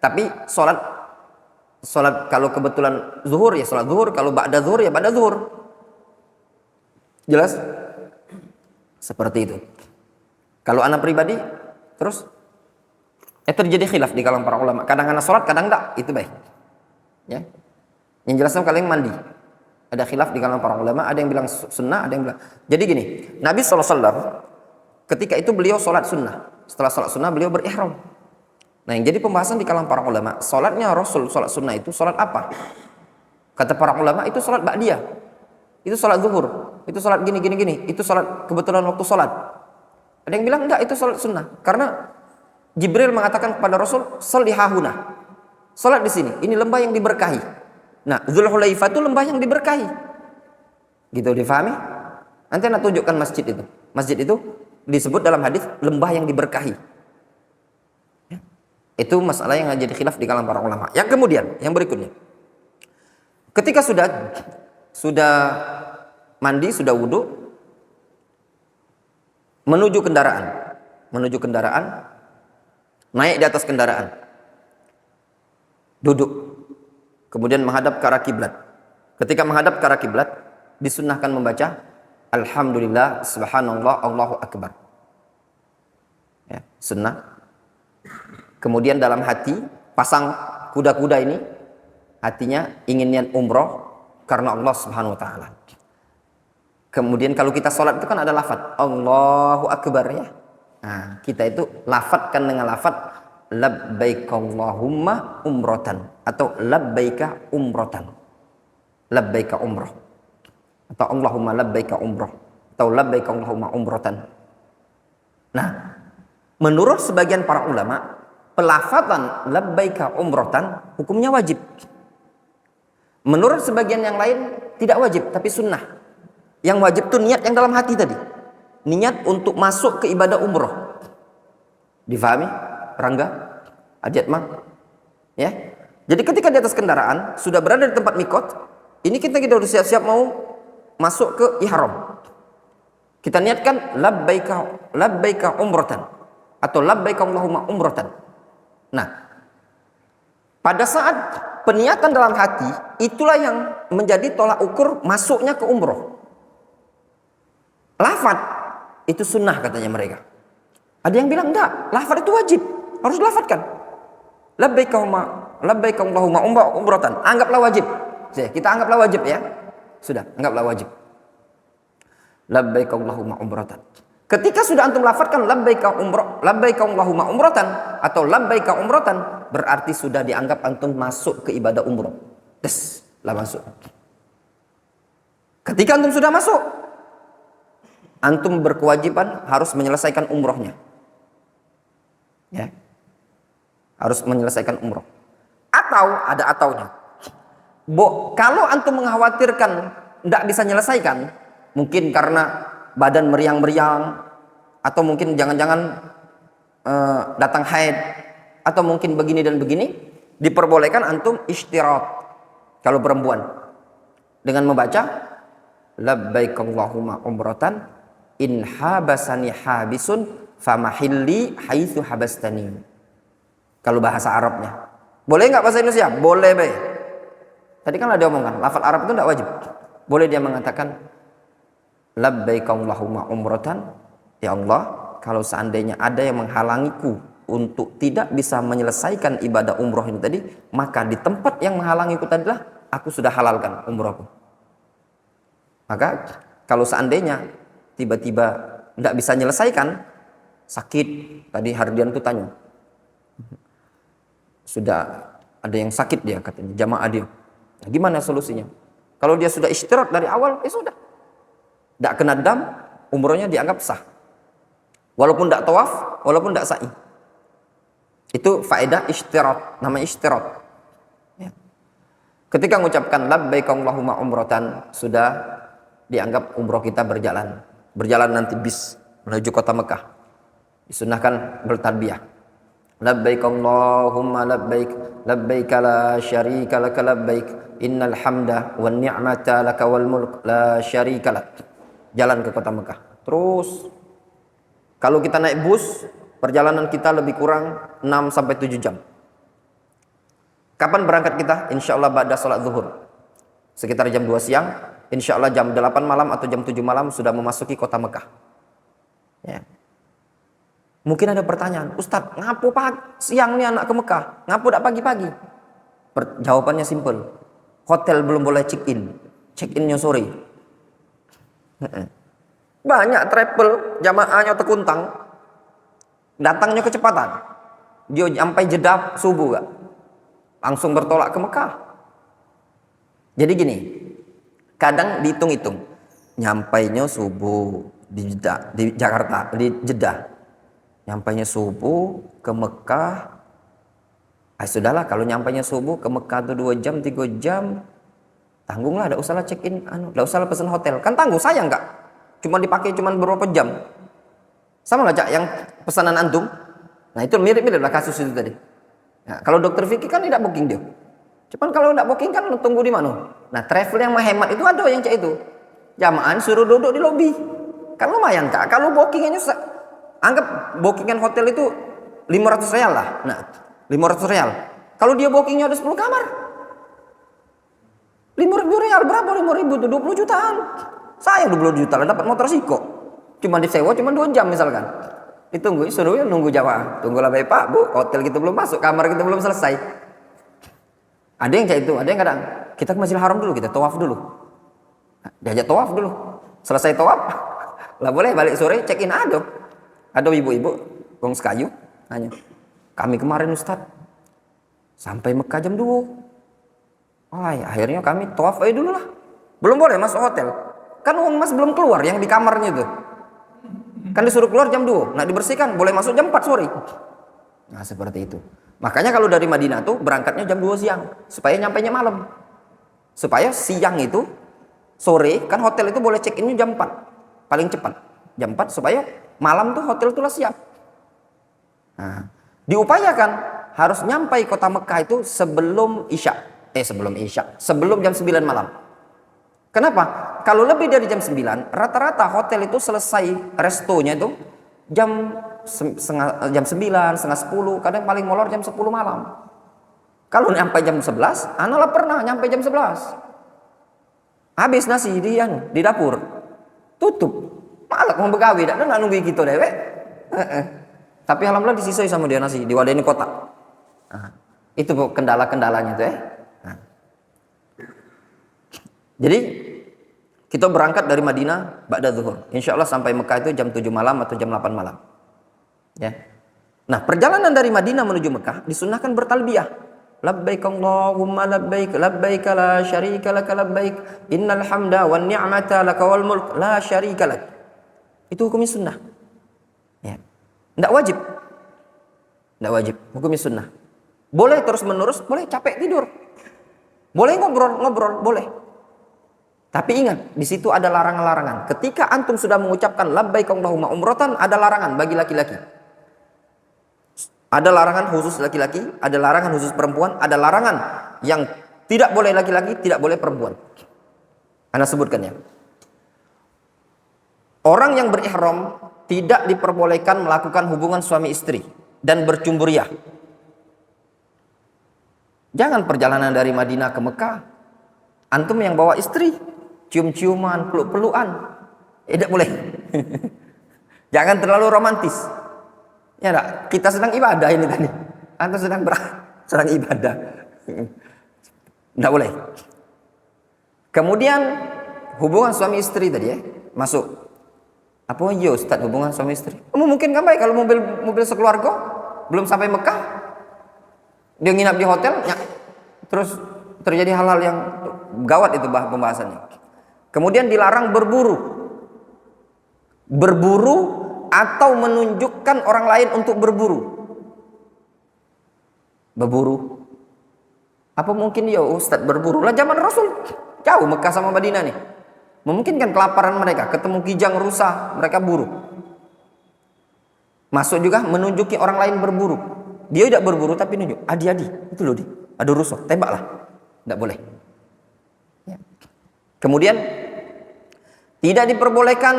Tapi sholat kalau kebetulan zuhur ya sholat zuhur, kalau ba'da zuhur ya ba'da zuhur. Jelas? Seperti itu. Kalau anak pribadi, terus terjadi khilaf di kalangan para ulama. Kadang anak sholat, kadang enggak. Itu baik. Ya. Yang jelasnya kalian mandi. Ada khilaf di kalangan para ulama. Ada yang bilang sunnah, ada yang bilang. Jadi gini, Nabi SAW ketika itu beliau sholat sunnah. Setelah sholat sunnah beliau berihram. Nah yang jadi pembahasan di kalangan para ulama, sholatnya Rasul sholat sunnah itu sholat apa? Kata para ulama itu sholat ba'diyah. Itu sholat zuhur. Itu sholat gini. Itu sholat kebetulan waktu sholat. Ada yang bilang enggak, itu sholat sunnah. Karena Jibril mengatakan kepada Rasul, sholli hahuna. Sholat di sini. Ini lembah yang diberkahi. Nah, Dzulhulaifah itu lembah yang diberkahi. Gitu difahami? Nanti nak tunjukkan masjid itu. Masjid itu disebut dalam hadis lembah yang diberkahi. Ya. Itu masalah yang jadi khilaf di kalangan para ulama. Yang kemudian, yang berikutnya. Ketika sudah mandi, sudah wudu, menuju kendaraan, naik di atas kendaraan, duduk, kemudian menghadap ke arah kiblat. Ketika menghadap ke arah kiblat, disunnahkan membaca Alhamdulillah, Subhanallah, Allahu Akbar. Ya, sunnah. Kemudian dalam hati pasang kuda-kuda ini, hatinya ingin niat umroh karena Allah Subhanahu Wa Taala. Kemudian kalau kita sholat itu kan ada lafaz Allahu Akbar ya. Nah, kita itu lafadzkan dengan lafaz labbaik Allahumma umrotan atau labbaika umrotan. Labbaika umroh. Atau Allahumma labbaika umroh. Atau labbaika Allahumma umrotan. Nah, menurut sebagian para ulama, pelafazan labbaika umrotan hukumnya wajib. Menurut sebagian yang lain tidak wajib tapi sunnah. Yang wajib itu niat yang dalam hati tadi. Niat untuk masuk ke ibadah umroh. Difahami? Rangga? Ajatma? Ya. Jadi ketika di atas kendaraan, sudah berada di tempat mikot, ini kita sudah siap-siap mau masuk ke ihram. Kita niatkan labbaika umrotan. Atau labbaika Allahumma umrotan. Nah, pada saat peniatan dalam hati, itulah yang menjadi tolak ukur masuknya ke umroh. Lafaz itu sunnah katanya mereka. Ada yang bilang enggak, lafaz itu wajib, harus lafazkan. Labbaika Allahumma umratan. Anggaplah wajib. Kita anggaplah wajib ya. Sudah, anggaplah wajib. Labbaika Allahumma umratan. Ketika sudah antum lafazkan labbaika Allahumma umratan atau labbaika umratan, berarti sudah dianggap antum masuk ke ibadah umroh. Des, lah masuk. Ketika antum sudah masuk, antum berkewajiban harus menyelesaikan umrohnya. Ya. Harus menyelesaikan umroh. Atau ada ataunya. Kalau antum mengkhawatirkan tidak bisa menyelesaikan, mungkin karena badan meriang-meriang, atau mungkin jangan-jangan datang haid, atau mungkin begini dan begini, diperbolehkan antum istirat kalau perempuan dengan membaca labbaik Allahumma umratan in habasani habisun famahilli haitsu habastani. Kalau bahasa Arabnya. Boleh nggak bahasa Indonesia? Boleh, baik. Tadi kan ada omongan, lafaz Arab itu tidak wajib. Boleh dia mengatakan labbaik Allahumma umratan, ya Allah, kalau seandainya ada yang menghalangiku untuk tidak bisa menyelesaikan ibadah umroh ini tadi, maka di tempat yang menghalangiku tadilah aku sudah halalkan umrohku. Maka kalau seandainya tiba-tiba tidak bisa menyelesaikan, sakit. Tadi Hardian tuh tanya, sudah ada yang sakit dia katanya, jamaah dia. Nah, gimana solusinya? Kalau dia sudah istirahat dari awal, sudah. Tidak kena dam, umrohnya dianggap sah. Walaupun tidak tawaf, walaupun tidak sa'i. Itu faedah istirahat, namanya istirahat. Ya. Ketika mengucapkan labbaik Allahumma umratan, sudah dianggap umroh kita berjalan. Berjalan nanti bis menuju kota Mekah. Disunahkan bertalbiyah. Labbaik Allahumma labbaik, labbaik la syarika laka labbaik, innal hamda wan ni'mata laka wal mulk la syarika lak. Jalan ke kota Mekah. Terus kalau kita naik bus, perjalanan kita lebih kurang 6 sampai 7 jam. Kapan berangkat kita? Insya Allah ba'da sholat zuhur. Sekitar jam 2 siang, insya Allah jam 8 malam atau jam 7 malam sudah memasuki kota Mekah. Ya. Mungkin ada pertanyaan, Ustadz, ngapu siang nih anak ke Mekah? Ngapu tak pagi-pagi? Jawabannya simple. Hotel belum boleh check-in. Check-innya sore. Banyak travel jamaahnya terkuntang, datangnya kecepatan, dia sampai Jeddah subuh gak? Langsung bertolak ke Mekah. Jadi gini, kadang dihitung-hitung, nyampainya subuh di Jeddah, di Jakarta, di Jeddah, nyampainya subuh ke Mekah. Sudahlah, kalau nyampainya subuh ke Mekah tuh 2 jam 3 jam, tanggunglah, tidak usahlah check-in, tidak usahlah pesan hotel, kan tanggung, sayang gak? Cuma dipakai cuma beberapa jam. Sama lah Cak yang pesanan antum. Nah itu mirip-mirip lah kasus itu tadi. Nah, kalau dokter Vicky kan tidak booking dia. Cuman kalau tidak booking kan tunggu di mana. Nah travel yang menghemat itu ada yang Cak itu. Jamaah suruh duduk di lobi. Kan lumayan Cak. Kalau bookingannya anggap bookingan hotel itu 500 real lah. Nah 500 real. Kalau dia bookingnya ada 10 kamar. 5.000 real berapa? 5.000 itu 20 jutaan. Sayang 20 juta lah dapat motor siko. Cuma disewa cuma 2 jam misalkan. Ditunggu, suruh nunggu jamaah. Tunggulah baik Pak, Bu, hotel kita belum masuk, kamar kita belum selesai. Ada yang kayak itu, ada yang kadang kita ke Masjidil Haram dulu, kita tawaf dulu. Diajak tawaf dulu. Selesai tawaf, lah boleh balik sore check in ada. Ada ibu-ibu gong sekayu nanya. Kami kemarin Ustaz sampai Mekah jam 2. Akhirnya kami tawaf aja dulu lah. Belum boleh masuk hotel. Kan uang mas belum keluar yang di kamarnya itu. Kan disuruh keluar jam 2. Nah dibersihkan, boleh masuk jam 4 sore. Nah seperti itu. Makanya kalau dari Madinah tuh berangkatnya jam 2 siang. Supaya nyampainya malam. Supaya siang itu, sore, kan hotel itu boleh check-innya jam 4. Paling cepat. Jam 4 supaya malam tuh hotel tuh lah siap. Nah, diupayakan harus nyampai kota Mekah itu sebelum Isya. Sebelum jam 9 malam. Kenapa? Kalau lebih dari jam 9, rata-rata hotel itu selesai restonya itu jam 9, setengah 10, kadang paling molor jam 10 malam. Kalau sampai jam 11, analah pernah nyampe jam 11. Habis nasi di dapur. Tutup. Malah mau begawi, tidak nunggu gitu dewek. Tapi alhamdulillah disisai sama dia nasi, diwadaini kotak. Nah, itu kendala-kendalanya tuh Nah. Jadi kita berangkat dari Madinah ba'da zuhur. Insya Allah sampai Mekah itu jam 7 malam atau jam 8 malam. Ya. Nah perjalanan dari Madinah menuju Mekah disunahkan bertalbiyah. Labbaik Allahumma labbaik, labbaik la syarika laka labbaik, innal hamda wan ni'mata laka wal mulk la syarika lak. Itu hukumnya sunnah. Ya. Tidak wajib. Tidak wajib. Hukumnya sunnah. Boleh terus menerus, boleh capek tidur. Boleh ngobrol, boleh. Tapi ingat, di situ ada larangan-larangan. Ketika antum sudah mengucapkan labbaik Allahumma umratan, ada larangan bagi laki-laki. Ada larangan khusus laki-laki, ada larangan khusus perempuan, ada larangan yang tidak boleh laki-laki, tidak boleh perempuan. Anda sebutkan ya. Orang yang berihram tidak diperbolehkan melakukan hubungan suami istri dan bercumburiah. Jangan perjalanan dari Madinah ke Mekah, antum yang bawa istri, cium-ciuman, peluk-pelukan, tidak boleh. Jangan terlalu romantis. Ya enggak, kita sedang ibadah ini tadi. Antum sedang ibadah. Tidak boleh. Kemudian hubungan suami istri tadi masuk. Apa iya Ustaz hubungan suami istri? Mungkin kan baik kalau mobil sekeluarga belum sampai Mekah, dia nginap di hotel, terus terjadi hal-hal yang gawat itu pembahasannya. Kemudian dilarang berburu atau menunjukkan orang lain untuk berburu. Apa mungkin ya Ustaz berburu? Lah zaman Rasul jauh Mekah sama Madinah nih. Memungkinkan kelaparan mereka, ketemu kijang rusa, mereka buru. Masuk juga menunjuki orang lain berburu. Dia tidak berburu tapi nunjuk, adi-adi, itu loh di, ada rusa, tembaklah. Tidak boleh. Ya. Kemudian tidak diperbolehkan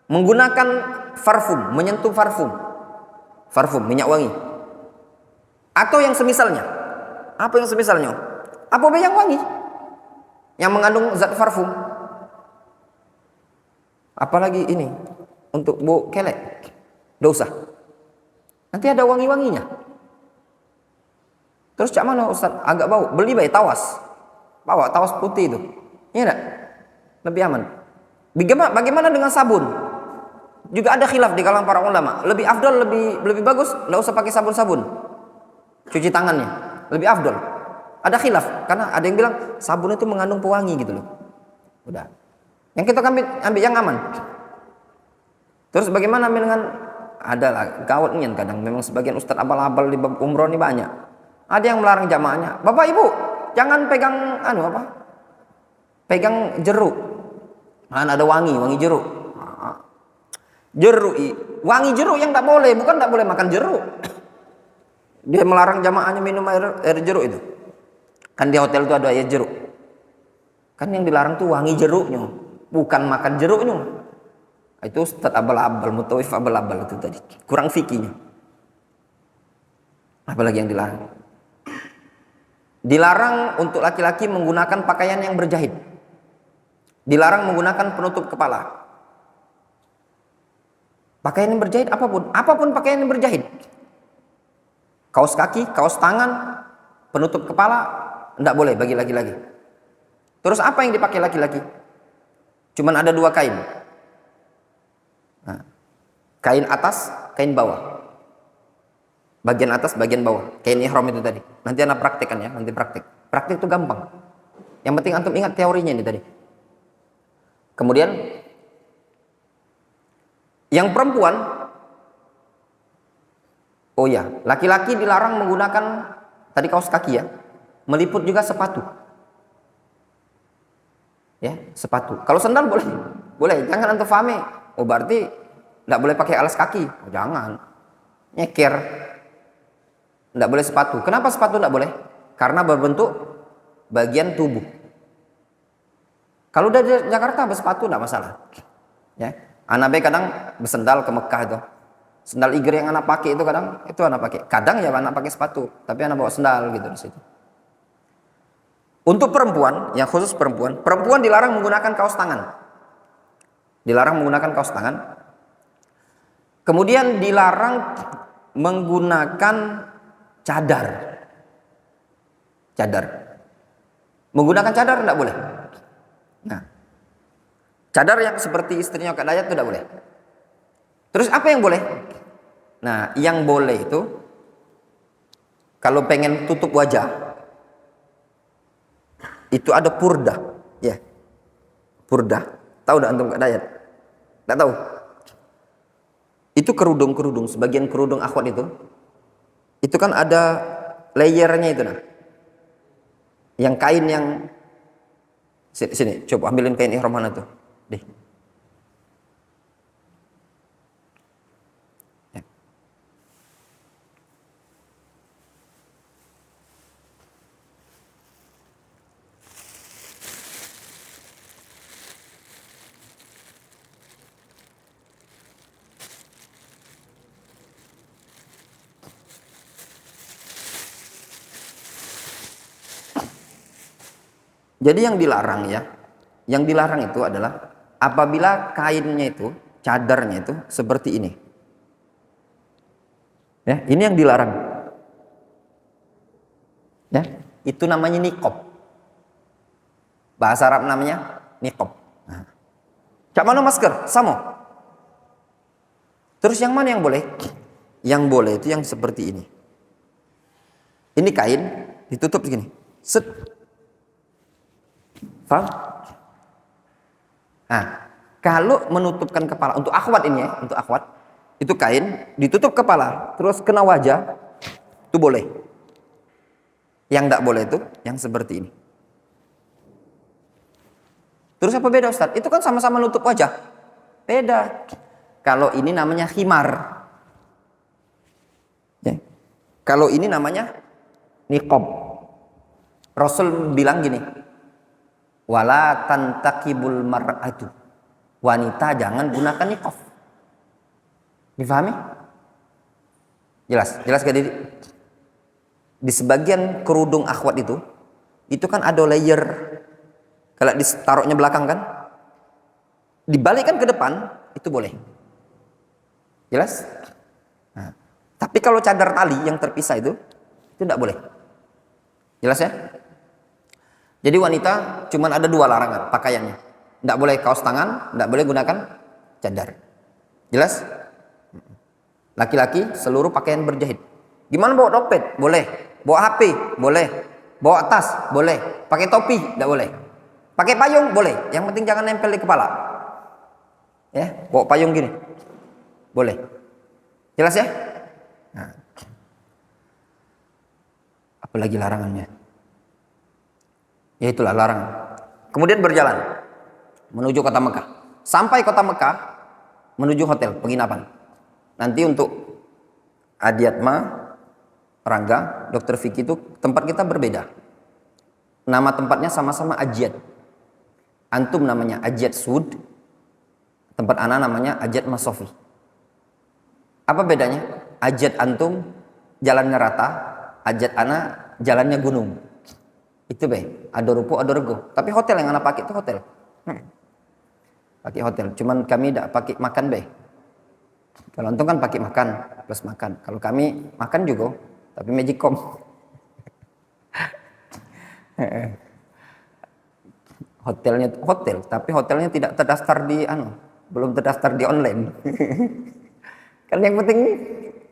menggunakan parfum, menyentuh parfum, minyak wangi. Atau yang semisalnya. Apa yang semisalnya? Apa yang wangi? Yang mengandung zat parfum. Apalagi ini untuk bau kelek, tidak usah. Nanti ada wangi-wanginya. Terus cak mana Ustaz? Agak bau. Beli baik tawas. Bawa tawas putih itu. Iya enggak? Lebih aman. Bagaimana dengan sabun? Juga ada khilaf di kalangan para ulama. Lebih afdal, lebih bagus, tidak usah pakai sabun-sabun. Cuci tangannya lebih afdal. Ada khilaf karena ada yang bilang sabun itu mengandung pewangi gitu loh. Udah. Yang kita ambil yang aman. Terus bagaimana dengan adalah gawatnya kadang memang sebagian ustaz abal-abal di bab umroh ini banyak. Ada yang melarang jamaahnya. Bapak Ibu, jangan pegang pegang jeruk. Mana ada wangi jeruk. Wangi jeruk yang tak boleh, bukan tak boleh makan jeruk. Dia melarang jamaahnya minum air jeruk itu. Kan di hotel itu ada air jeruk. Kan yang dilarang tuh wangi jeruknya, bukan makan jeruknya. Itu ustaz abal-abal, mutawif abal-abal itu tadi. Kurang fikihnya. Apalagi yang dilarang? Dilarang untuk laki-laki menggunakan pakaian yang berjahit. Dilarang menggunakan penutup kepala. Pakaian yang berjahit apapun pakaian yang berjahit. Kaos kaki, kaos tangan, penutup kepala, tidak boleh bagi laki-laki. Terus apa yang dipakai laki-laki? Cuman ada dua kain. Nah, kain atas, kain bawah. Bagian atas, bagian bawah. Kain ihram itu tadi. Nanti anak praktekkan ya, nanti praktek. Praktek itu gampang. Yang penting antum ingat teorinya ini tadi. Kemudian yang perempuan, oh ya, laki-laki dilarang menggunakan tadi kaos kaki ya, meliput juga sepatu. Ya, sepatu. Kalau sandal boleh. Jangan antum fahami. Oh berarti tidak boleh pakai alas kaki. Oh, jangan. Nyeker. Tidak boleh sepatu. Kenapa sepatu tidak boleh? Karena berbentuk bagian tubuh. Kalau dari Jakarta bersepatu tidak masalah. Ya, anak kadang bersendal ke Mekah itu. Sendal iger yang anak pakai itu kadang itu anak pakai. Kadang ya anak pakai sepatu, tapi anak bawa sendal gitu di situ. Untuk perempuan, yang khusus perempuan dilarang menggunakan kaos tangan. Dilarang menggunakan kaos tangan. Kemudian dilarang menggunakan cadar. Menggunakan cadar tidak boleh. Nah, cadar yang seperti istrinya Kak Dayat itu tidak boleh. Terus apa yang boleh? Nah, yang boleh itu kalau pengen tutup wajah itu ada purdah, ya. Purdah. Tahu enggak antum Kak Dayat? Enggak tahu. Itu kerudung, sebagian kerudung akhwat itu. Itu kan ada layernya itu nah. Yang kain yang sini, coba ambilin kain ihram mana tuh. Deh. Jadi yang dilarang itu adalah apabila kainnya itu, cadarnya itu seperti ini. Ya, ini yang dilarang. Ya, itu namanya niqab. Bahasa Arab namanya niqab. Nah. Cak mana masker? Sama. Terus yang mana yang boleh? Yang boleh itu yang seperti ini. Ini kain ditutup begini. Set. Paham? Nah, kalau menutupkan kepala untuk akhwat ini ya, untuk akhwat itu kain ditutup kepala, terus kena wajah, itu boleh. Yang tidak boleh itu yang seperti ini. Terus apa beda Ustaz? Itu kan sama-sama nutup wajah. Beda. Kalau ini namanya khimar. Ya. Kalau ini namanya niqab. Rasul bilang gini, wala tantakibul mar'atu. Wanita jangan gunakan niqab. Difahami? Jelas? Jelas gak Didi? Di sebagian kerudung akhwat itu kan ada layer. Kalau ditaruhnya belakang kan, dibalikkan ke depan, itu boleh. Jelas? Nah, tapi kalau cadar tali yang terpisah itu tidak boleh. Jelas ya? Jadi wanita cuma ada 2 larangan pakaiannya. Tidak boleh kaos tangan, tidak boleh gunakan cadar. Jelas? Laki-laki seluruh pakaian berjahit. Gimana bawa dompet? Boleh. Bawa HP? Boleh. Bawa tas? Boleh. Pakai topi? Tidak boleh. Pakai payung? Boleh. Yang penting jangan nempel di kepala. Ya, bawa payung gini. Boleh. Jelas ya? Nah. Apalagi larangannya? Ya itulah larangan. Kemudian berjalan menuju kota Mekah. Sampai kota Mekah menuju hotel penginapan. Nanti untuk Adiatma, Rangga, Dokter Vicky itu tempat kita berbeda. Nama tempatnya sama-sama Ajiat. Antum namanya Ajiat Sud, tempat ana namanya Ajiat Masofi. Apa bedanya? Ajiat antum jalannya rata, Ajiat ana jalannya gunung. Itu be, ada rupo, ada rego. Tapi hotel yang ana pakai itu hotel. Pakai hotel. Cuman kami tidak pakai makan be. Kalau antum kan pakai makan plus makan. Kalau kami makan juga, tapi magicom. Hotelnya hotel, tapi hotelnya tidak terdaftar di belum terdaftar di online. Kan yang penting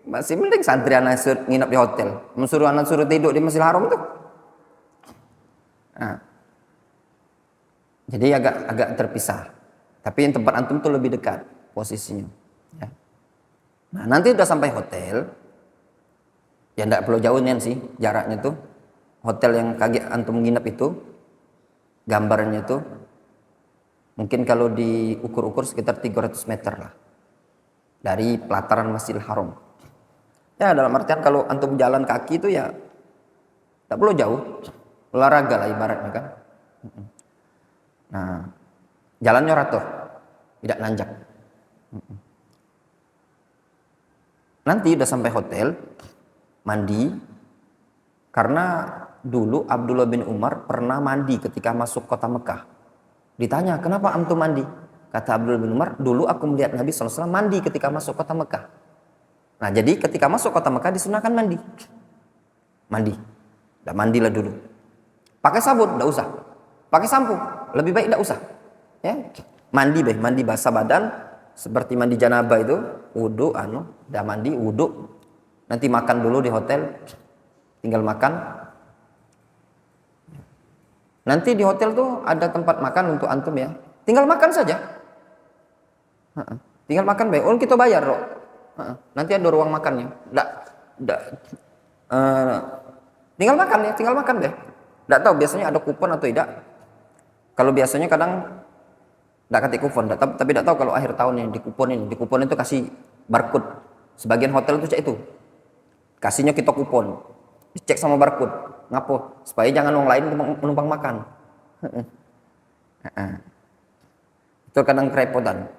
masih penting santri anak nginap di hotel, mensuruh anak suruh tidur di Masjidil Haram tuh. Nah, jadi agak terpisah. Tapi yang tempat antum tuh lebih dekat posisinya. Ya. Nah nanti udah sampai hotel, ya enggak perlu jauh nih sih jaraknya tuh. Hotel yang kaget antum nginap itu, gambarnya tuh mungkin kalau diukur-ukur sekitar 300 meter lah dari pelataran Masjidil Haram. Ya dalam artian kalau antum jalan kaki itu ya tak perlu jauh, olahraga lah ibaratnya kan. Nah jalannya rata, tidak nanjak. Nanti udah sampai hotel, mandi, karena dulu Abdullah bin Umar pernah mandi ketika masuk kota Mekah. Ditanya, kenapa antum mandi? Kata Abdullah bin Umar, dulu aku melihat Nabi SAW mandi ketika masuk kota Mekah. Nah jadi ketika masuk kota Mekah disunahkan mandi. Mandi, udah mandilah dulu. Pakai sabun, tidak usah. Pakai sampo, lebih baik tidak usah. Ya, mandi mandi basah badan, seperti mandi janabah itu, wudu, udah mandi, wudu. Nanti makan dulu di hotel, tinggal makan. Nanti di hotel tuh ada tempat makan untuk antum ya. Tinggal makan saja. Tinggal makan baik. Oh kita bayar loh. Nanti ada ruang makannya. Tinggal makan ya, tinggal makan deh. Nggak tahu biasanya ada kupon atau tidak. Kalau biasanya kadang nggak kasih kupon, tapi nggak tahu kalau akhir tahun ini di kupon itu kasih barcode. Sebagian hotel itu cek itu. Kasihnya kita kupon. Dicek sama barcode. Ngapo? Supaya jangan orang lain menumpang makan. Itu kadang kerepotan.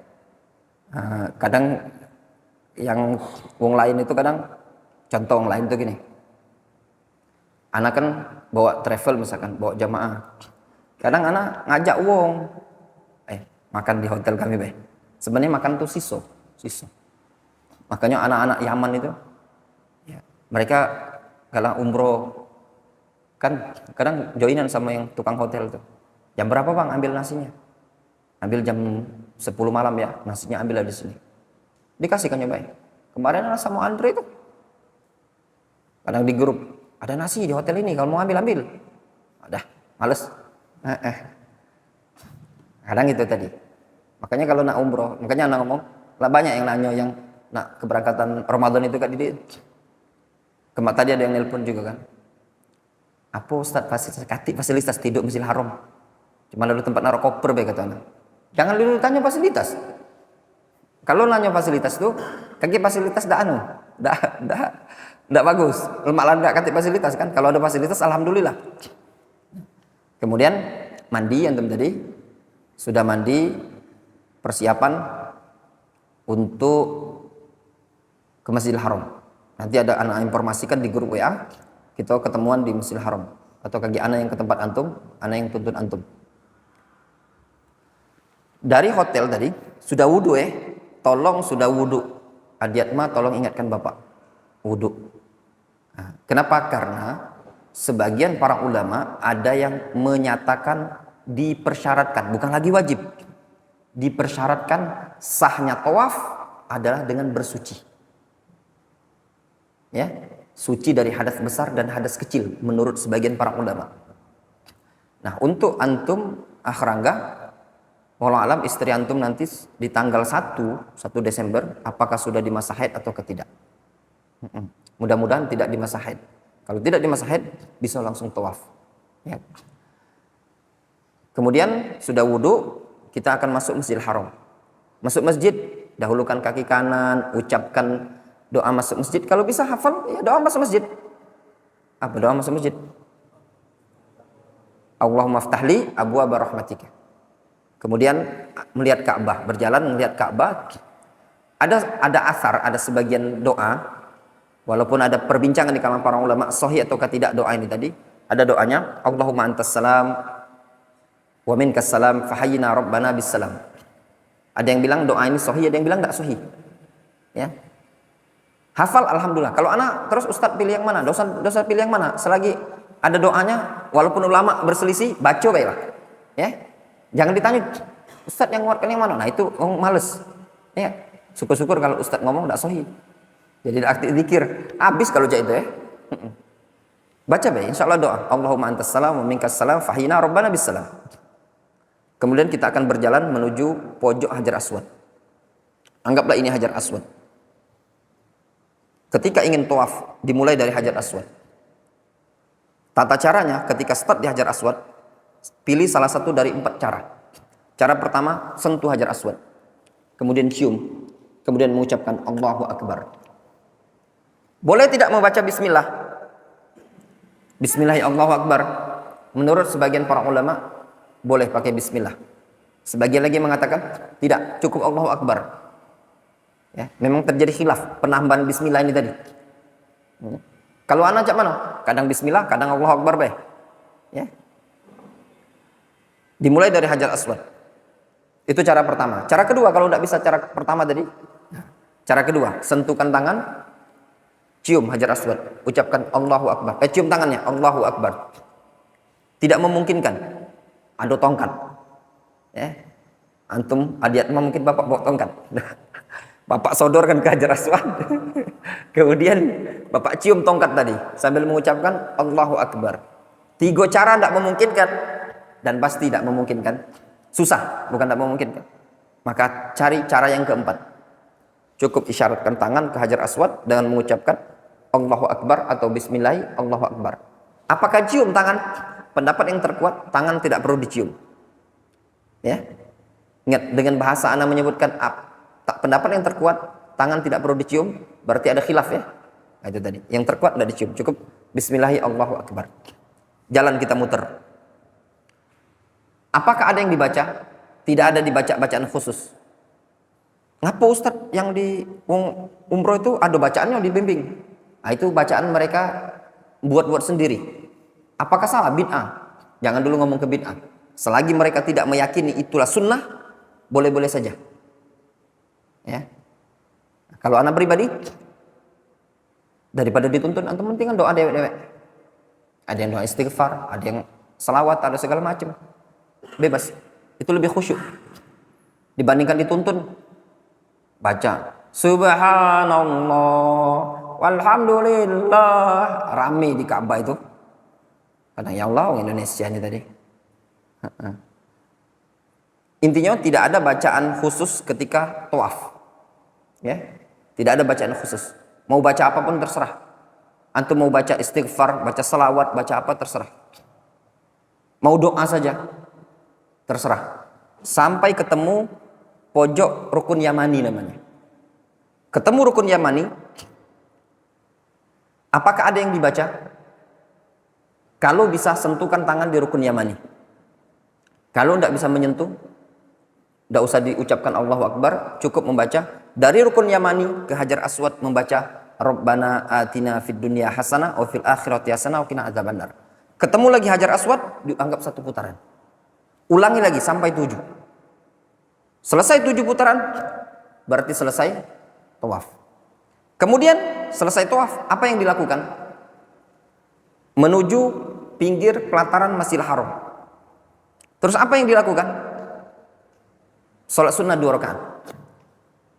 Kadang yang orang lain itu kadang contoh orang lain tuh gini. Anak kan bawa travel misalkan, bawa jamaah. Kadang anak ngajak wong. Makan di hotel kami be. Sebenarnya makan tuh siso. Makanya anak-anak Yaman itu ya, mereka kalau umroh kan kadang joinan sama yang tukang hotel tuh. Jam berapa bang ambil nasinya? Ambil jam 10 malam ya, nasinya ambil di sini. Dikasihkan nyobain. Kemarin anak sama Andre itu. Kadang di grup, ada nasi di hotel ini, kalau mau ambil. Ada, males. Kadang itu tadi. Makanya kalau nak umroh, makanya anak ngomong, lah banyak yang nanya yang nak keberangkatan Ramadan itu Kak Didi. Tadi ada yang nelpon juga kan. Apa Ustaz fasilitas tidur Masjidil Haram? Cuma lalu tempat naruh koper baik kata anak. Jangan dulu tanya fasilitas. Kalau nanya fasilitas tuh, kaki fasilitas dah bagus. Malah enggak kaki fasilitas kan. Kalau ada fasilitas alhamdulillah. Kemudian mandi yang tadi sudah mandi, persiapan untuk ke Masjidil Haram. Nanti ada anak informasikan di grup WA, kita ketemuan di Masjidil Haram. Atau kaki anak yang ke tempat antum, anak yang tuntun antum. Dari hotel tadi, sudah wudhu tolong sudah wudhu. Adiatma tolong ingatkan bapak, wudhu. Nah, kenapa? Karena sebagian para ulama ada yang menyatakan dipersyaratkan, bukan lagi wajib. Dipersyaratkan sahnya tawaf adalah dengan bersuci. Ya, suci dari hadas besar dan hadas kecil menurut sebagian para ulama. Nah, untuk antum akhrangga, wallahu alam istri antum nanti di tanggal 1 Desember apakah sudah di masa haid atau tidak. Mudah-mudahan tidak di masa haid. Kalau tidak di masa haid bisa langsung tawaf. Ya. Kemudian sudah wudhu, kita akan masuk Masjidil Haram. Masuk masjid, dahulukan kaki kanan, ucapkan doa masuk masjid. Kalau bisa hafal, ya doa masuk masjid. Apa doa masuk masjid? Allahumma ftahli abwaaba rahmatika. Kemudian melihat Ka'bah, berjalan melihat Ka'bah. Ada asar, ada sebagian doa, walaupun ada perbincangan di kalangan para ulama sahih ataukah tidak doa ini tadi. Ada doanya, Allahumma antas salam wa minkas salam fahayyina rabbana bis salam. Ada yang bilang doa ini sahih, ada yang bilang enggak sahih. Ya. Hafal alhamdulillah. Kalau anak terus Ustaz pilih yang mana? Dosa pilih yang mana? Selagi ada doanya, walaupun ulama berselisih, baca baiklah. Ya. Jangan ditanya, Ustaz yang nguatkan yang mana? Nah itu males. Ya, syukur-syukur kalau Ustaz ngomong tidak sahih. Jadi aktif zikir. Habis kalau jadi itu ya. Baca baik, insya Allah doa. Allahumma antas salam wa minkas salam fahina rabbana bis salam. Kemudian kita akan berjalan menuju pojok Hajar Aswad. Anggaplah ini Hajar Aswad. Ketika ingin tawaf, dimulai dari Hajar Aswad. Tata caranya ketika start di Hajar Aswad, pilih salah satu dari 4 cara. Cara pertama, sentuh Hajar Aswad. Kemudian cium. Kemudian mengucapkan Allahu Akbar. Boleh tidak membaca bismillah? Bismillah Allahu Akbar. Menurut sebagian para ulama, boleh pakai bismillah. Sebagian lagi mengatakan, tidak, cukup Allahu Akbar. Ya, memang terjadi khilaf penambahan bismillah ini tadi. Kalau anak cak mana? Kadang bismillah, kadang Allahu Akbar baik. Ya. Dimulai dari Hajar Aswad. Itu cara pertama. Cara kedua, kalau tidak bisa cara pertama tadi, cara kedua, sentuhkan tangan, cium Hajar Aswad, ucapkan Allahu Akbar. Cium tangannya, Allahu Akbar. Tidak memungkinkan, ada tongkat. Ya. Antum adiatma mungkin bapak bawa tongkat. Bapak sodorkan ke Hajar Aswad. Kemudian bapak cium tongkat tadi sambil mengucapkan Allahu Akbar. 3 cara tidak memungkinkan. Dan pasti tidak memungkinkan. Susah, bukan tidak memungkinkan. Maka cari cara yang keempat. Cukup isyaratkan tangan ke Hajar Aswad dengan mengucapkan Allahu Akbar atau Bismillah Allahu Akbar. Apakah cium tangan? Pendapat yang terkuat, tangan tidak perlu dicium. Ya. Ingat, dengan bahasa Anda menyebutkan pendapat yang terkuat, tangan tidak perlu dicium, berarti ada khilaf ya. Nah, itu tadi. Yang terkuat tidak dicium, cukup Bismillah Allahu Akbar. Jalan kita muter. Apakah ada yang dibaca? Tidak ada dibaca bacaan khusus. Ngapa Ustaz yang di umroh itu ada bacaannya dibimbing? Nah, itu bacaan mereka buat-buat sendiri. Apakah salah? Bid'ah. Jangan dulu ngomong ke bid'ah. Selagi mereka tidak meyakini itulah sunnah, boleh-boleh saja. Ya. Kalau anak pribadi, daripada dituntun, antum penting doa dewek-dewek. Ada yang doa istighfar, ada yang selawat, ada segala macam. Bebas. Itu lebih khusyuk dibandingkan dituntun. Baca Subhanallah, walhamdulillah. Rame di Ka'bah itu. Kadang ya Allah, orang Indonesia ini tadi. Intinya tidak ada bacaan khusus ketika tawaf. Ya. Tidak ada bacaan khusus. Mau baca apapun terserah. Antum mau baca istighfar, baca salawat, baca apa terserah. Mau doa saja terserah. Sampai ketemu pojok rukun Yamani namanya. Ketemu rukun Yamani, apakah ada yang dibaca? Kalau bisa sentuhkan tangan di rukun Yamani. Kalau tidak bisa menyentuh, tidak usah diucapkan Allahu Akbar, cukup membaca dari rukun Yamani ke Hajar Aswad, membaca Rabbana atina fid dunya hasanah wa fil akhirati hasanah wa qina adzabannar. Ketemu lagi Hajar Aswad, dianggap satu putaran. Ulangi lagi sampai 7. Selesai 7 putaran, berarti selesai tawaf. Kemudian selesai tawaf, apa yang dilakukan? Menuju pinggir pelataran Masjidil Haram. Terus apa yang dilakukan? Salat sunnah 2 rakaat.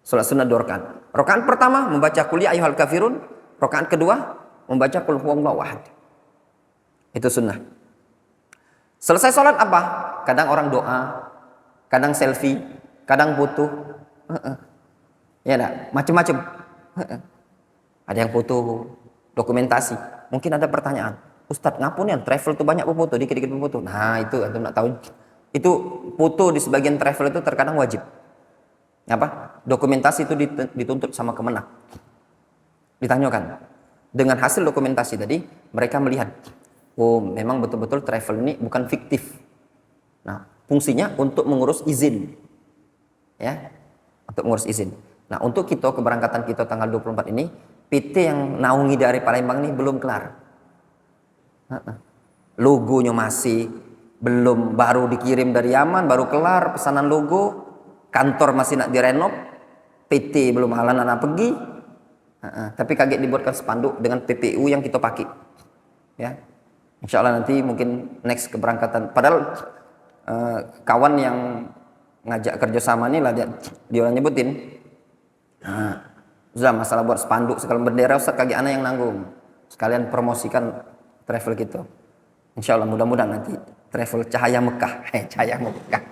Salat sunnah 2 rakaat. Rakaat pertama membaca Qul ya ayyuhal kafirun, rakaat kedua membaca Qul huwallahu ahad. Itu sunnah. Selesai sholat apa? Kadang orang doa, kadang selfie, kadang foto. Ya enggak? Macam-macam. Ada yang foto, dokumentasi. Mungkin ada pertanyaan, Ustadz ngapun ya travel itu banyak foto, dikit-dikit foto. Nah itu antum nak tahu. Itu foto di sebagian travel itu terkadang wajib. Apa? Dokumentasi itu dituntut sama Kemenak. Ditanyakan. Dengan hasil dokumentasi tadi, mereka melihat, oh memang betul-betul travel ini bukan fiktif. Nah, fungsinya untuk mengurus izin. Ya, untuk mengurus izin. Nah, untuk kita keberangkatan kita tanggal 24 ini, PT yang naungi dari Palembang ini belum kelar. Logonya masih belum, baru dikirim dari Yaman, baru kelar pesanan logo, kantor masih nak direnov, PT belum halan anak pergi. Tapi kaget dibuatkan spanduk dengan PPU yang kita pakai. Ya. Insya Allah nanti mungkin next keberangkatan. Padahal kawan yang ngajak kerjasama ini lah dia nyebutin. Sudah masalah buat spanduk sekalian bendera, Ustaz kaki anak yang nanggung. Sekalian promosikan travel kita. Insya Allah mudah-mudahan nanti travel Cahaya Mekah. Cahaya Mekah.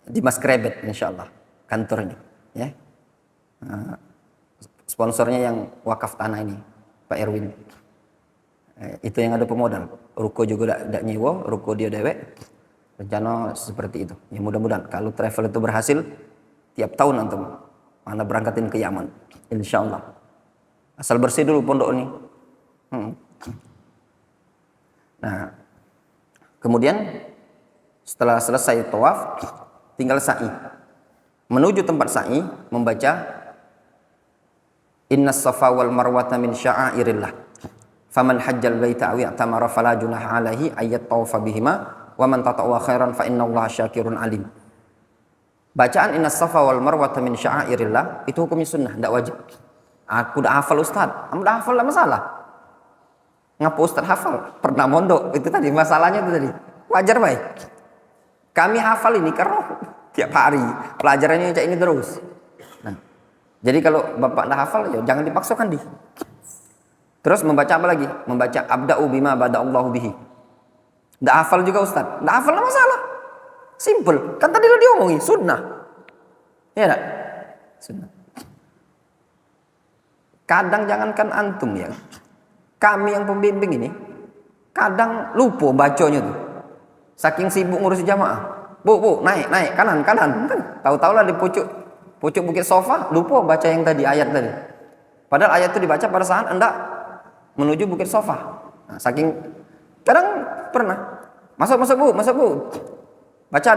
Di Mas Krebet insya Allah kantornya. Ya. Sponsornya yang wakaf tanah ini, Pak Erwin. Itu yang ada pemodal. Ruko juga tidak nyewa, ruko dia dewek. Rencana seperti itu. Ya mudah-mudahan kalau travel itu berhasil, tiap tahun antum mana berangkatin ke Yaman, insya Allah. Asal bersih dulu pondok ini. Nah, kemudian setelah selesai tawaf, tinggal sa'i. Menuju tempat sa'i, membaca Innas safa wal marwata min sya'airillah. Faman hajjal baita aw i'tamara fala junaha alaihi ayat tawfa bihima wa man tatawwa khairan fa innallaha syakirun alim. Bacaan Innas safa wal marwata min sya'airillah itu hukumnya sunnah, tidak wajib. Aku dah hafal Ustaz, kamu dah hafal tak masalah. Ngapa Ustaz hafal? Pernah mondok, itu tadi masalahnya itu tadi. Wajar baik. Kami hafal ini karena tiap hari pelajarannya kayak ini terus. Nah, jadi kalau bapak dah hafal, ya jangan dipaksakan di. Terus membaca apa lagi? Membaca abda'u bima bada'allahu bihi. Nggak hafal juga Ustaz. Nggak hafal tak masalah. Simple. Kan tadi lo diomongin sunnah. Ya enggak? Sunnah. Kadang jangankan antum ya. Kami yang pembimbing ini kadang lupa bacanya tuh. Saking sibuk ngurus jamaah. Bu, naik, kanan. Tahu-tahu lah di pucuk bukit sofa, lupa baca yang tadi, ayat tadi. Padahal ayat itu dibaca pada saat hendak menuju bukit sofa. Nah, saking kadang pernah. Masuk Bu. Baca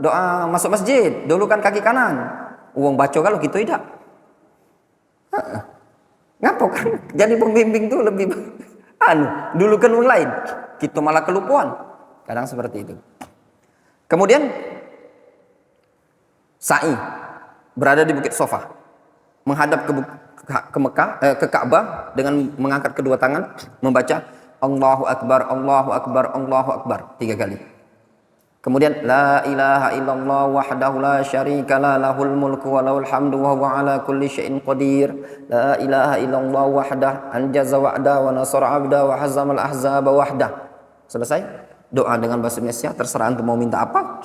doa masuk masjid, dulukan kaki kanan. Uang baca kalau gitu tidak. Ngapa kan? Jadi pembimbing tuh lebih dulukan orang lain. Kita malah kelupaan. Kadang seperti itu. Kemudian sa'i berada di bukit Sofa, menghadap ke Mekah, ke Ka'bah dengan mengangkat kedua tangan, membaca Allahu Akbar, Allahu Akbar, Allahu Akbar 3 kali. Kemudian la ilaha illallah wahdahu la syarika la lahul mulku wa lahul hamdu wa huwa ala kulli syai'in qadir. La ilaha illallah wahdah anjaza wa'da wa nasara 'abda wa hazamal ahzaba wahdah. Selesai. Doa dengan bahasa Indonesia, terserah antum mau minta apa.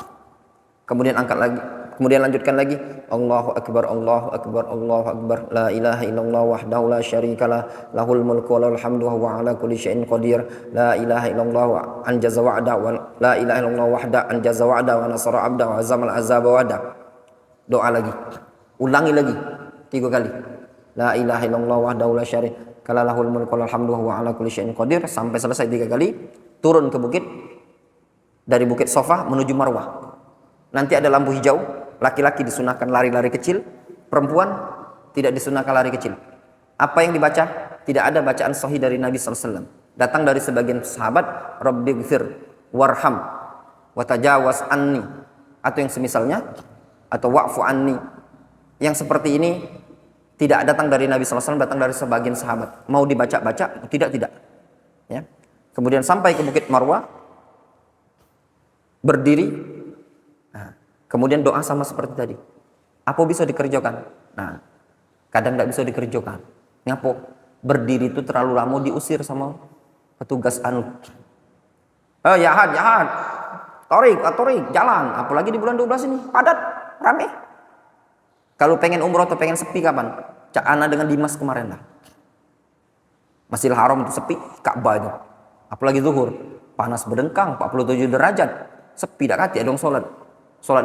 Kemudian angkat lagi, kemudian lanjutkan lagi. Allahu akbar, Allahu akbar, Allahu akbar. La ilaha illallah wahdahu la syarikalah lahul mulku wa lahul hamdu wa huwa ala kulli syai'in qadir. La ilaha illallah anjaza wa'da wa la ilaha illallah wahda anjaza wa'da wa nasara 'abda wa azamal azaba wa'da. Doa lagi. Ulangi lagi 3 kali. La ilaha illallah wahdahu la syarikalah lahul mulku wa lahul hamdu wa huwa ala kulli syai'in qadir sampai selesai 3 kali. Turun ke bukit, dari bukit Safa menuju Marwah. Nanti ada lampu hijau, laki-laki disunahkan lari-lari kecil, perempuan tidak disunahkan lari kecil. Apa yang dibaca? Tidak ada bacaan sahih dari Nabi SAW. Datang dari sebagian sahabat, Rabbighfir warham watajawaz anni, atau yang semisalnya, atau wa'fu anni. Yang seperti ini tidak datang dari Nabi SAW, datang dari sebagian sahabat. Mau dibaca-baca? Tidak. Ya. Kemudian sampai ke bukit Marwah, berdiri. Nah, kemudian doa sama seperti tadi. Apa bisa dikerjakan? Nah, kadang tidak bisa dikerjakan. Ngapo? Berdiri itu terlalu lama, diusir sama petugas anu. Yahat. Torik, jalan. Apalagi di bulan 12 ini, padat, rame. Kalau pengen umroh atau pengen sepi kapan? Cak Ana dengan Dimas kemarin lah. Masjidil Haram itu sepi, Ka'bah itu. Apalagi zuhur, panas berdengkang, 47 derajat. Sepi dak kati adong sholat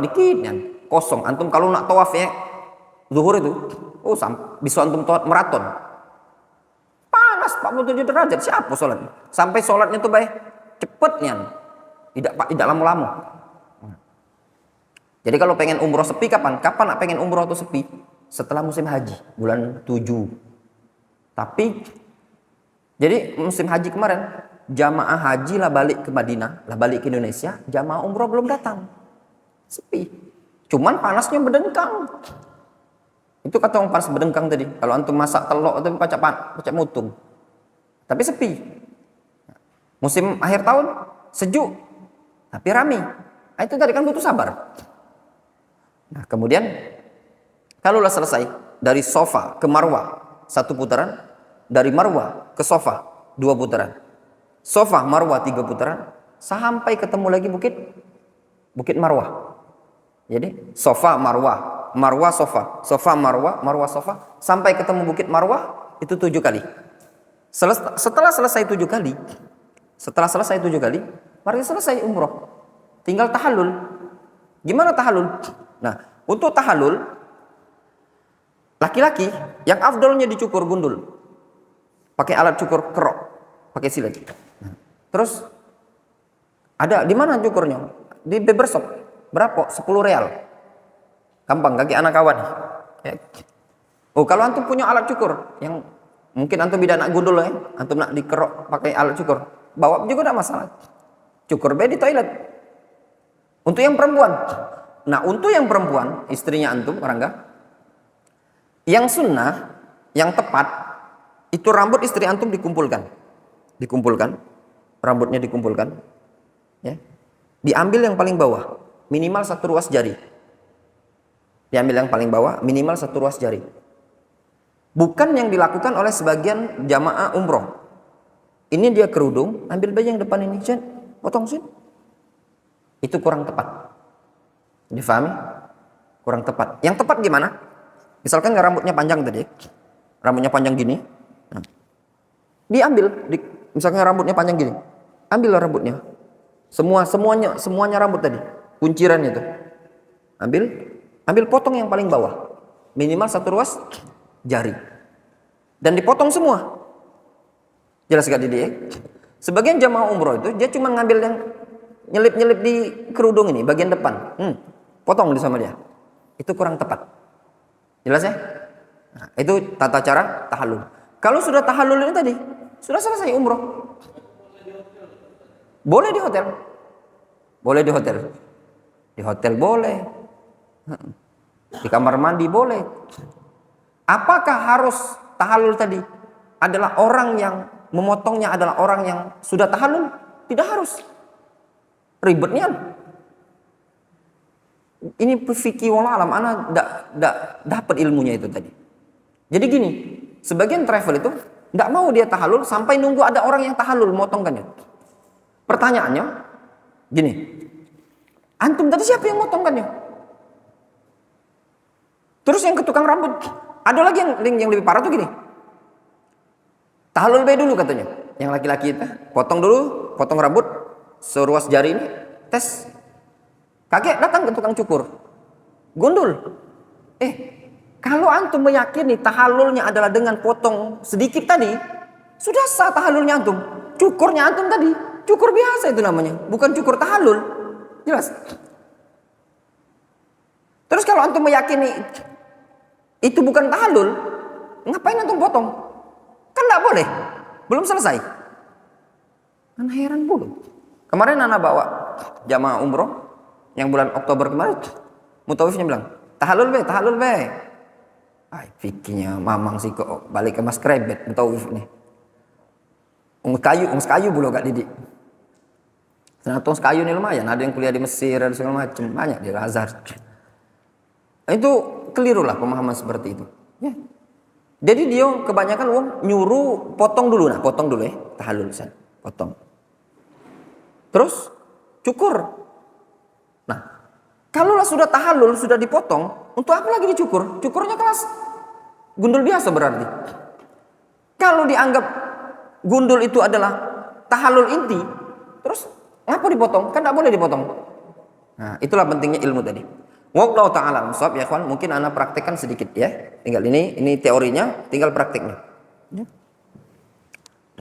dikit kan kosong. Antum kalau nak tawaf ya zuhur itu bisa antum tawaf maraton, panas 47 derajat, siapa sholat sampai sholatnya tuh baik cepet nih, tidak lama-lama. Jadi kalau pengen umroh sepi kapan nak pengen umroh tuh sepi? Setelah musim haji bulan 7. Tapi jadi musim haji kemarin jamaah haji lah balik ke Madinah, lah balik ke Indonesia, jamaah umroh belum datang. Sepi. Cuman panasnya berdengkang. Itu kata orang panas berdengkang tadi. Kalau antum masak telur itu pacak mutung. Tapi sepi. Musim akhir tahun sejuk, tapi rame. Nah, itu tadi kan butuh sabar. Nah, kemudian kalaulah selesai dari Safa ke Marwah 1 putaran, dari Marwah ke Safa 2 putaran. Safa Marwah 3 putaran sampai ketemu lagi bukit Marwah. Jadi Safa Marwah, Marwah Safa, Safa Marwah, Marwah Safa sampai ketemu bukit Marwah itu 7 kali. Setelah selesai 7 kali, berarti selesai umroh. Tinggal tahallul. Gimana tahallul? Nah, untuk tahallul laki-laki yang afdolnya dicukur gundul. Pakai alat cukur kerok, pakai silet. Terus ada di mana cukurnya? Di barbershop. Berapa? 10 real. Gampang kaki anak kawan. Ya. Oh, kalau antum punya alat cukur yang mungkin antum tidak nak gundul ya, antum nak dikerok pakai alat cukur, bawa juga tidak masalah. Cukur di toilet. Untuk yang perempuan. Nah, untuk yang perempuan, istrinya antum, Rangga, yang sunnah, yang tepat, itu rambut istri antum dikumpulkan. Rambutnya dikumpulkan, ya. Diambil yang paling bawah, minimal 1 ruas jari. Diambil yang paling bawah, minimal 1 ruas jari. Bukan yang dilakukan oleh sebagian jamaah umroh. Ini dia kerudung, ambil baju yang depan ini, potong sini. Itu kurang tepat. Difahami? Kurang tepat. Yang tepat gimana? Misalkan rambutnya panjang tadi, rambutnya panjang gini, nah, diambil, misalkan rambutnya panjang gini, ambillah rambutnya, semuanya rambut tadi, kunciran itu, ambil potong yang paling bawah, minimal 1 ruas jari, dan dipotong semua. Jelas gak Didi? Sebagian jamaah umroh itu dia cuma ngambil yang nyelip di kerudung ini, bagian depan, potong sama dia, itu kurang tepat. Jelas ya? Nah, itu tata cara tahallul. Kalau sudah tahallul ini tadi, sudah selesai umroh. Boleh di hotel. Di hotel boleh. Di kamar mandi boleh. Apakah harus tahallul tadi adalah orang yang memotongnya adalah orang yang sudah tahallul? Tidak harus. Ribetnya. Ini fikih wallah alam, ana dapat ilmunya itu tadi. Jadi gini, sebagian travel itu nggak mau dia tahallul sampai nunggu ada orang yang tahallul motongkannya. Pertanyaannya gini, antum tadi siapa yang motongkannya? Terus yang ke tukang rambut, ada lagi yang lebih parah tuh gini. Tahallul be dulu katanya. Yang laki-laki itu potong dulu, potong rambut seruas jari ini, tes. Kakek datang ke tukang cukur, gundul. Kalau antum meyakini tahallulnya adalah dengan potong sedikit tadi, sudah sah tahallulnya antum. Cukurnya antum tadi, cukur biasa itu namanya, bukan cukur tahallul. Jelas? Terus kalau antum meyakini itu bukan tahallul, ngapain antum potong? Kan enggak boleh. Belum selesai. Kan heran puluh. Kemarin anak bawa jamaah umroh yang bulan Oktober kemarin, mutawifnya bilang, tahallul be. Fikirnya mamang sih kok balik ke mas krebet mutawif nih. Ungus kayu bulu gak didik. Senatong kayu nih lumayan, ada yang kuliah di Mesir, ada segala macam, banyak di Al-Azhar. Itu keliru lah pemahaman seperti itu. Ya. Jadi dia kebanyakan nyuruh potong dulu, tahallul san, potong. Terus cukur. Nah, kalaulah sudah tahallul, sudah dipotong, untuk apa lagi dicukur? Cukurnya kelas gundul biasa berarti. Kalau dianggap gundul itu adalah tahallul inti, terus ngapa dipotong? Kan tidak boleh dipotong. Nah, itulah pentingnya ilmu tadi. Wallahu ta'ala ya kawan, mungkin ana praktekkan sedikit ya. Tinggal ini teorinya, tinggal prakteknya. Ya.